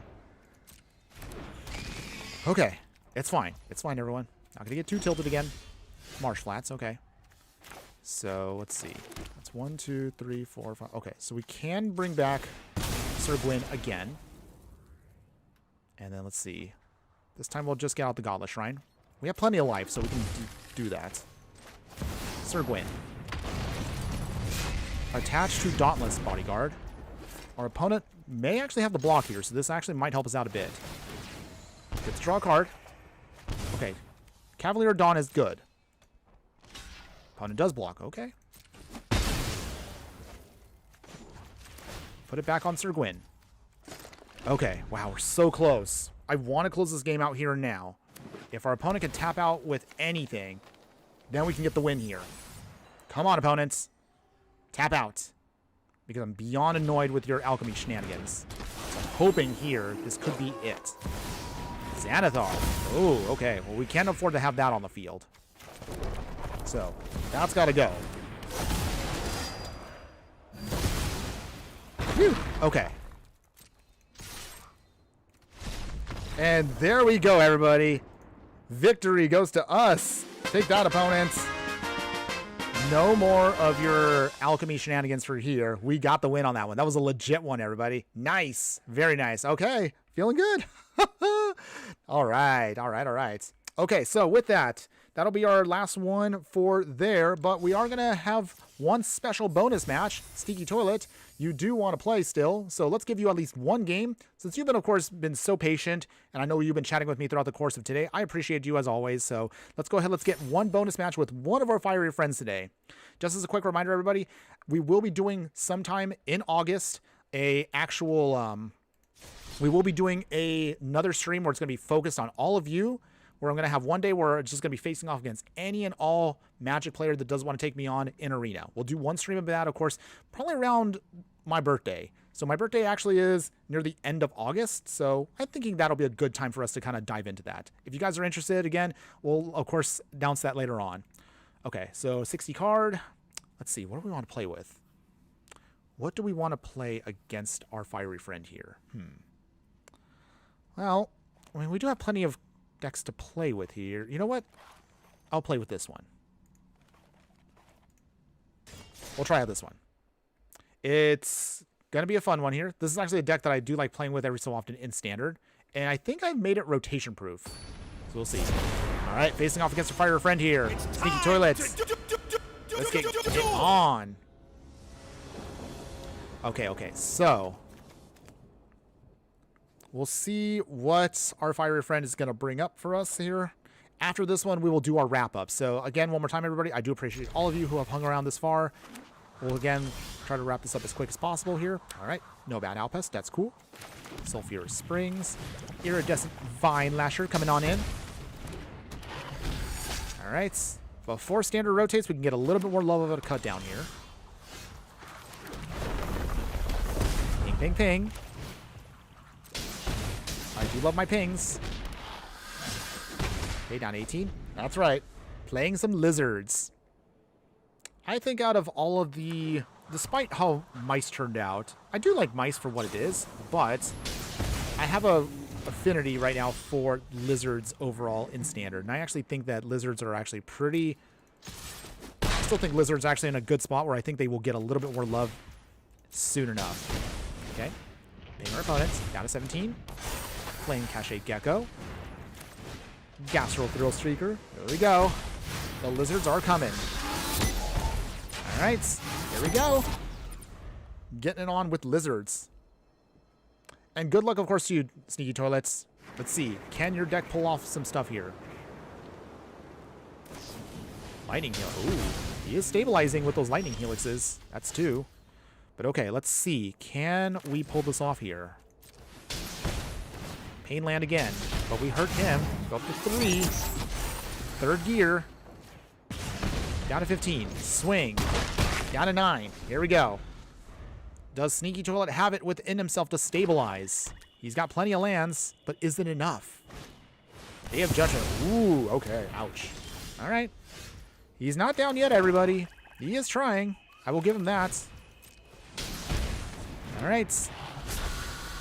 Okay. It's fine. It's fine, everyone. Not gonna get too tilted again. Marsh flats, okay. So, let's see. That's 1, 2, 3, 4, 5. Okay, so we can bring back Sir Gwyn again. And then let's see. This time we'll just get out the Gauntlet Shrine. We have plenty of life, so we can do that. Sir Gwyn. Attached to Dauntless Bodyguard. Our opponent may actually have the block here, so this actually might help us out a bit. Get to draw a card. Okay. Cavalier Dawn is good. Opponent does block. Okay. Put it back on Sir Gwyn. Okay. Wow, we're so close. I want to close this game out here and now. If our opponent can tap out with anything, then we can get the win here. Come on, opponents. Tap out. Because I'm beyond annoyed with your alchemy shenanigans. So I'm hoping here this could be it. Xanathar. Oh, okay. Well, we can't afford to have that on the field. So, that's got to go. Whew. Okay. And there we go, everybody. Victory goes to us. Take that, opponents. No more of your alchemy shenanigans for here. We got the win on that one. That was a legit one, everybody. Nice. Very nice. Okay. Feeling good. All right. All right. All right. Okay. So with that, that'll be our last one for there. But we are going to have one special bonus match. Sneaky Toilet, you do want to play still. So let's give you at least one game. Since you've been, of course, been so patient, and I know you've been chatting with me throughout the course of today, I appreciate you as always. So let's go ahead. Let's get one bonus match with one of our fiery friends today. Just as a quick reminder, everybody, we will be doing sometime in August we will be doing another stream where it's going to be focused on all of you, where I'm going to have one day where it's just going to be facing off against any and all Magic player that does want to take me on in Arena. We'll do one stream of that, of course, probably around my birthday. So my birthday actually is near the end of August, so I'm thinking that'll be a good time for us to kind of dive into that. If you guys are interested, again, we'll, of course, announce that later on. Okay, so 60 card. Let's see, what do we want to play with? What do we want to play against our fiery friend here? Well, I mean, we do have plenty of decks to play with here. You know what? I'll play with this one. We'll try out this one. It's going to be a fun one here. This is actually a deck that I do like playing with every so often in Standard. And I think I've made it rotation proof. So we'll see. All right, facing off against a fiery friend here. Sneaky Toilets. Let's get it on. Okay, so we'll see what our fiery friend is going to bring up for us here. After this one, we will do our wrap-up. So again, one more time, everybody, I do appreciate all of you who have hung around this far. We'll again try to wrap this up as quick as possible here. All right, no bad Alpest, that's cool. Sulfurous Springs. Iridescent Vine Lasher coming on in. All right, before Standard rotates, we can get a little bit more love of a cut down here. Ping, ping, ping. I do love my pings. Okay, down 18. That's right. Playing some lizards. I think out of all of the... Despite how mice turned out, I do like mice for what it is, but I have a affinity right now for lizards overall in Standard. And I actually think that lizards are actually pretty... I still think lizards are actually in a good spot where I think they will get a little bit more love soon enough. Okay. Ping our opponents. Down to 17. Flame Cache Gecko. Gastro Thrill Streaker. There we go. The lizards are coming. All right, here we go. Getting it on with lizards. And good luck, of course, to you, Sneaky Toilets. Let's see. Can your deck pull off some stuff here? Lightning Helix. Ooh, he is stabilizing with those Lightning Helixes. That's 2. But okay, let's see. Can we pull this off here? Painland again. But we hurt him. Go up to 3. Third gear. Down to 15. Swing. Down to 9. Here we go. Does Sneaky Toilet have it within himself to stabilize? He's got plenty of lands, but is it enough? They have Judgment. Ooh, okay. Ouch. All right. He's not down yet, everybody. He is trying. I will give him that. All right.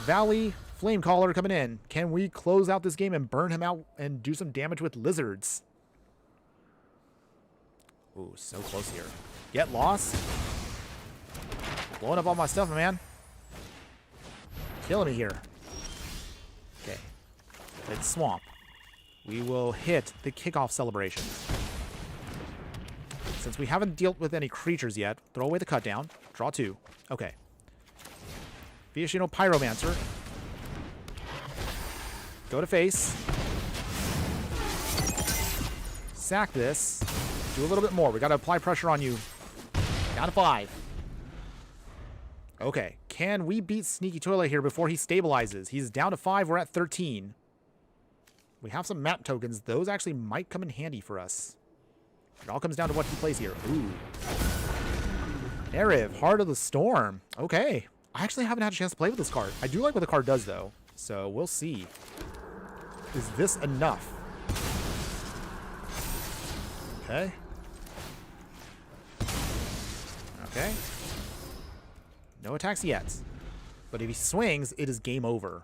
Valley Flamecaller coming in. Can we close out this game and burn him out and do some damage with lizards? Ooh, so close here. Get lost. Blowing up all my stuff, man. Killing me here. Okay. It's Swamp. We will hit the kickoff celebration. Since we haven't dealt with any creatures yet, throw away the cut down. Draw 2. Okay. Viashino Pyromancer. Go to face. Sack this. Do a little bit more. We got to apply pressure on you. Down to 5. Okay. Can we beat Sneaky Toilet here before he stabilizes? He's down to 5. We're at 13. We have some map tokens. Those actually might come in handy for us. It all comes down to what he plays here. Ooh. Erev, Heart of the Storm. Okay. I actually haven't had a chance to play with this card. I do like what the card does, though. So we'll see. Is this enough? Okay. Okay. No attacks yet. But if he swings, it is game over.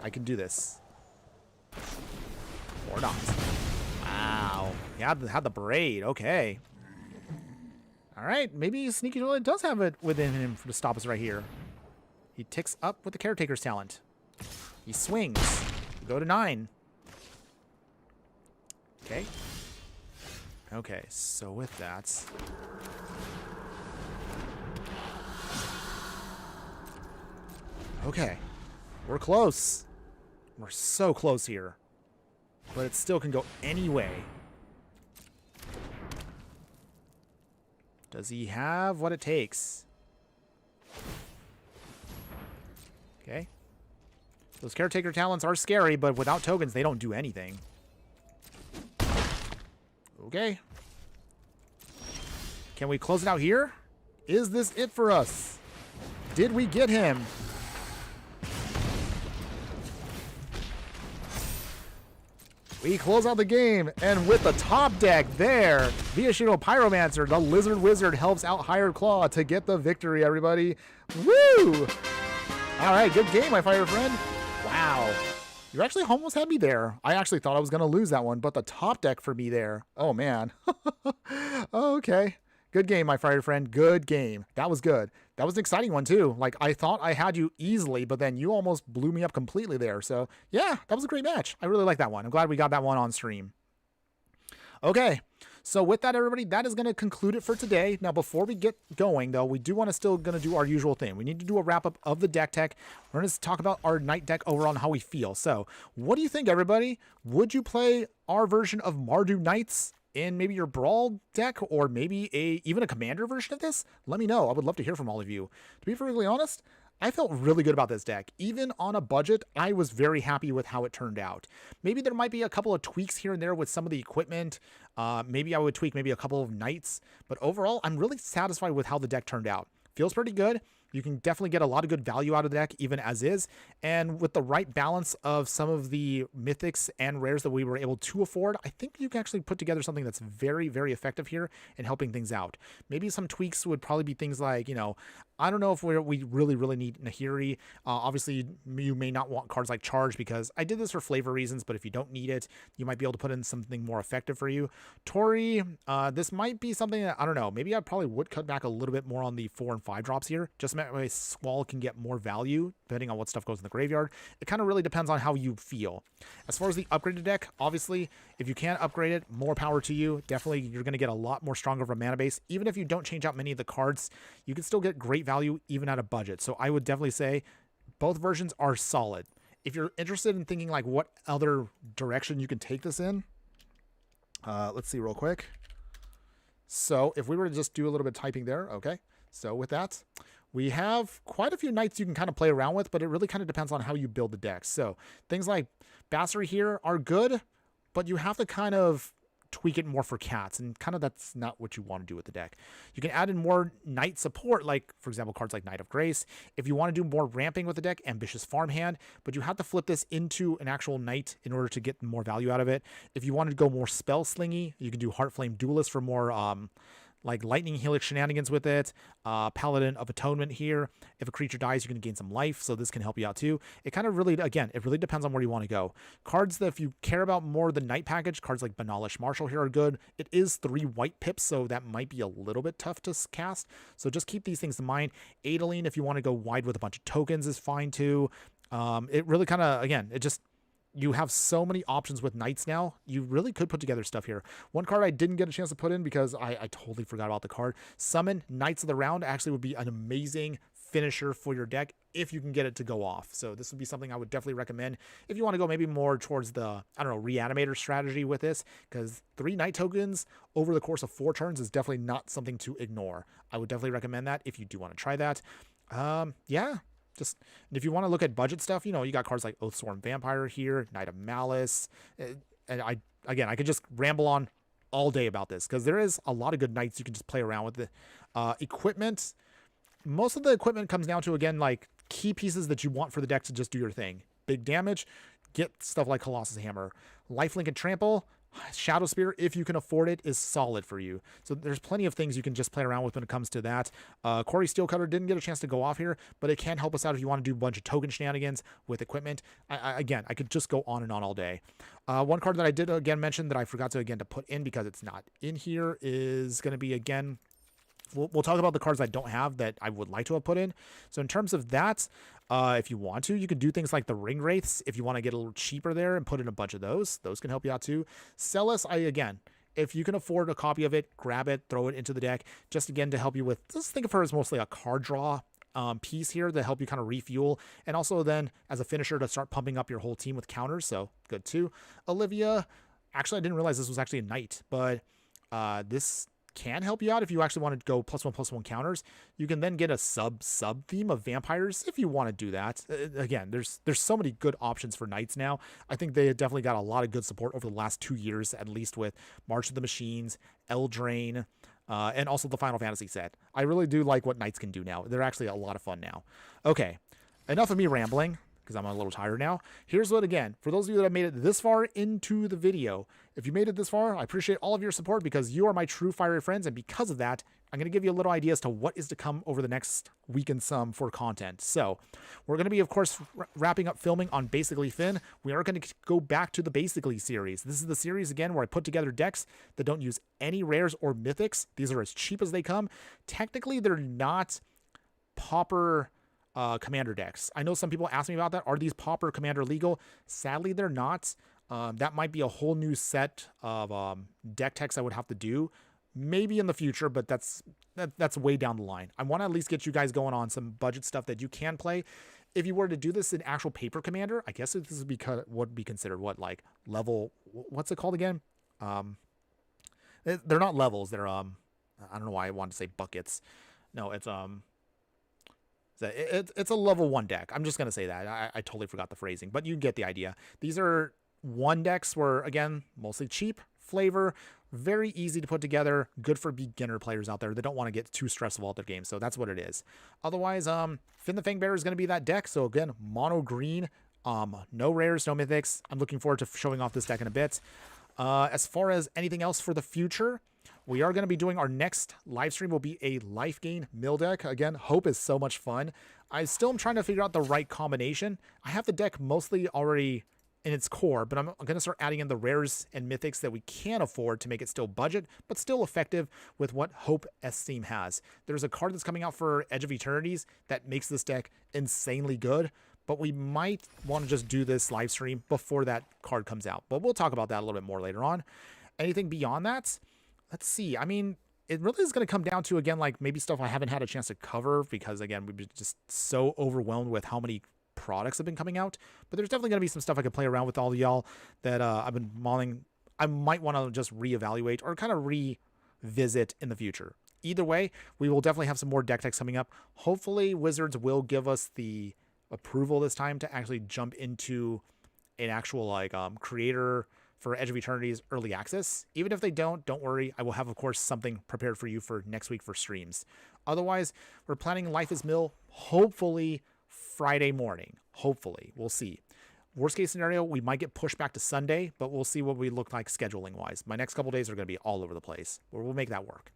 I can do this. Or not. Wow. He had the braid. Okay. All right. Maybe Sneaky Toilet does have it within him to stop us right here. He ticks up with the Caretaker's talent. He swings. We go to 9. Okay. Okay. So with that... Okay. We're close. We're so close here. But it still can go any way. Does he have what it takes? Okay. Those Caretaker talents are scary, but without tokens, they don't do anything. Okay. Can we close it out here? Is this it for us? Did we get him? We close out the game, and with the top deck there, Viashino Pyromancer, the Lizard Wizard, helps out Hired Claw to get the victory, everybody. Woo! All right, good game, my fire friend. Wow. You actually almost had me there. I actually thought I was going to lose that one, but the top deck for me there. Oh, man. Okay. Good game, my fire friend. Good game. That was good. That was an exciting one, too. Like, I thought I had you easily, but then you almost blew me up completely there. So, yeah, that was a great match. I really like that one. I'm glad we got that one on stream. Okay. So with that, everybody, that is going to conclude it for today. Now, before we get going, though, we do want to still going to do our usual thing. We need to do a wrap-up of the deck tech. We're going to talk about our night deck overall and how we feel. So, what do you think, everybody? Would you play our version of Mardu Knights in maybe your Brawl deck, or maybe even a Commander version of this? Let me know. I would love to hear from all of you. To be perfectly honest, I felt really good about this deck. Even on a budget, I was very happy with how it turned out. Maybe there might be a couple of tweaks here and there with some of the equipment. Maybe I would tweak maybe a couple of knights. But overall, I'm really satisfied with how the deck turned out. Feels pretty good. You can definitely get a lot of good value out of the deck, even as is. And with the right balance of some of the mythics and rares that we were able to afford, I think you can actually put together something that's very, very effective here in helping things out. Maybe some tweaks would probably be things like, you know, I don't know if we really need Nahiri. Obviously, you may not want cards like Charge because I did this for flavor reasons, but if you don't need it, you might be able to put in something more effective for you. Tori, this might be something that, I don't know, maybe I probably would cut back a little bit more on the 4 and 5 drops here. Just so that way Squall can get more value depending on what stuff goes in the graveyard. It kind of really depends on how you feel. As far as the upgraded deck, obviously, if you can upgrade it, more power to you. Definitely, you're going to get a lot more stronger of a mana base. Even if you don't change out many of the cards, you can still get great value even at a budget. So I would definitely say both versions are solid. If you're interested in thinking like what other direction you can take this in, let's see real quick. So if we were to just do a little bit of typing there, okay. So with that, we have quite a few knights you can kind of play around with, but it really kind of depends on how you build the deck. So things like Basri here are good, but you have to kind of tweak it more for cats, and kind of that's not what you want to do with the deck. You can add in more knight support, like for example cards like Knight of Grace. If you want to do more ramping with the deck, Ambitious Farmhand, but you have to flip this into an actual knight in order to get more value out of it. If you want to go more spell slingy, you can do Heartflame Duelist for more like Lightning Helix shenanigans with it. Paladin of Atonement here. If a creature dies, you can gain some life, so this can help you out too. It kind of really, again, it really depends on where you want to go. Cards that if you care about more the Knight package, cards like Banalish Marshal here are good. It is 3 white pips, so that might be a little bit tough to cast. So just keep these things in mind. Adeline, if you want to go wide with a bunch of tokens, is fine too. It really kind of, again, it just... You have so many options with knights now. You really could put together stuff here. One card I didn't get a chance to put in because I totally forgot about the card. Summon Knights of the Round actually would be an amazing finisher for your deck if you can get it to go off. So this would be something I would definitely recommend if you want to go maybe more towards the, I don't know, Reanimator strategy with this, because 3 Knight tokens over the course of 4 turns is definitely not something to ignore. I would definitely recommend that if you do want to try that. Yeah. Just, and if you want to look at budget stuff, you know, you got cards like Oathsworn Vampire here, Knight of Malice, and I could just ramble on all day about this because there is a lot of good knights you can just play around with. The equipment, most of the equipment comes down to, again, like key pieces that you want for the deck to just do your thing. Big damage, get stuff like Colossus Hammer, Lifelink and Trample. Shadow Spear, if you can afford it, is solid for you. So there's plenty of things you can just play around with when it comes to that. Corey Steelcutter didn't get a chance to go off here, but it can help us out if you want to do a bunch of token shenanigans with equipment. Again, I could just go on and on all day. One card that I did again mention that I forgot to put in because it's not in here is going to be, again, we'll talk about the cards I don't have that I would like to have put in. So in terms of that, if you want to, you can do things like the Ring Wraiths if you want to get a little cheaper there and put in a bunch of those. Those can help you out too. Celis, again, if you can afford a copy of it, grab it, throw it into the deck, just again to help you with, just think of her as mostly a card draw piece here to help you kind of refuel, and also then as a finisher to start pumping up your whole team with counters, so good too. Olivia, actually I didn't realize this was actually a knight, but this can help you out if you actually want to go +1/+1 counters. You can then get a sub theme of vampires if you want to do that. Again, there's so many good options for knights now. I think they definitely got a lot of good support over the last 2 years, at least with March of the Machines, Eldraine, and also the Final Fantasy set. I really do like what knights can do now. They're actually a lot of fun now. Okay, enough of me rambling, because I'm a little tired now. Here's what, again, for those of you that have made it this far into the video, if you made it this far, I appreciate all of your support because you are my true fiery friends, and because of that, I'm going to give you a little idea as to what is to come over the next week and some for content. So we're going to be, of course, wrapping up filming on Basically Finn. We are going to go back to the Basically series. This is the series, again, where I put together decks that don't use any rares or mythics. These are as cheap as they come. Technically, they're not Pauper commander decks. I know some people ask me about that. Are these Pauper commander legal? Sadly, they're not. That might be a whole new set of deck techs I would have to do, maybe in the future, but that's way down the line. I want to at least get you guys going on some budget stuff that you can play. If you were to do this in actual paper commander, I guess this would be considered what, like level, what's it called again? They're not levels. They're I don't know why I wanted to say buckets. No, it's it's a level 1 deck. I'm just going to say that. I totally forgot the phrasing, but you get the idea. These are 1 decks where, again, mostly cheap, flavor, very easy to put together, good for beginner players out there that don't want to get too stressful at their game. So that's what it is. Otherwise, Finn the Fangbearer is going to be that deck. So again, mono green, no rares, no mythics. I'm looking forward to showing off this deck in a bit. As far as anything else for the future, We are going to be doing our next live stream will be a life gain mill deck. Again, Hope is so much fun. I still am trying to figure out the right combination. I have the deck mostly already in its core, but I'm going to start adding in the rares and mythics that we can afford to make it still budget, but still effective with what Hope S-Theme has. There's a card that's coming out for Edge of Eternities that makes this deck insanely good, but we might want to just do this live stream before that card comes out. But we'll talk about that a little bit more later on. Anything beyond that? Let's see. I mean, it really is going to come down to, again, like maybe stuff I haven't had a chance to cover because, again, we've been just so overwhelmed with how many products have been coming out. But there's definitely going to be some stuff I can play around with all of y'all that I've been mulling. I might want to just reevaluate or kind of revisit in the future. Either way, we will definitely have some more deck techs coming up. Hopefully, Wizards will give us the approval this time to actually jump into an actual like creator for Edge of Eternity's early access. Even if they don't worry. I will have, of course, something prepared for you for next week for streams. Otherwise, we're planning Life is Mill, hopefully Friday morning. Hopefully. We'll see. Worst case scenario, we might get pushed back to Sunday, but we'll see what we look like scheduling wise. My next couple days are going to be all over the place, but we'll make that work.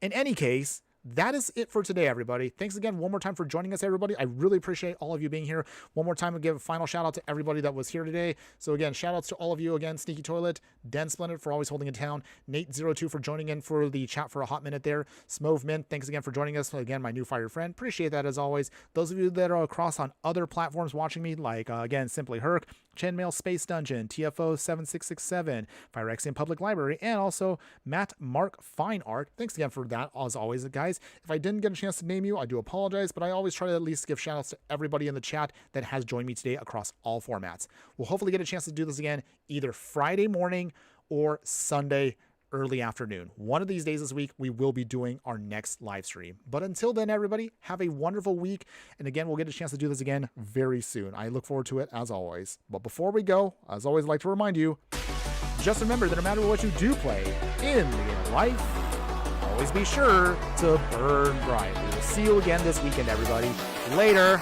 In any case, that is it for today, everybody. Thanks again one more time for joining us, everybody. I really appreciate all of you being here. One more time, I'll give a final shout out to everybody that was here today. So again, shout outs to all of you again. Sneaky Toilet, Den Splendid for always holding it down, Nate02 for joining in for the chat for a hot minute there. Smove Mint, thanks again for joining us. Again, my new fire friend. Appreciate that as always. Those of you that are across on other platforms watching me, like again, Simply Herc, Chainmail Space Dungeon, TFO 7667, Phyrexian Public Library, and also Matt Mark Fine Art. Thanks again for that, as always, guys. If I didn't get a chance to name you, I do apologize, but I always try to at least give shout outs to everybody in the chat that has joined me today across all formats. We'll hopefully get a chance to do this again either Friday morning or Sunday early afternoon. One of these days this week, we will be doing our next live stream. But until then, everybody, have a wonderful week. And again, we'll get a chance to do this again very soon. I look forward to it as always. But before we go, as always, I'd like to remind you, just remember that no matter what you do play in the inner life, always be sure to burn bright. We will see you again this weekend, everybody. Later.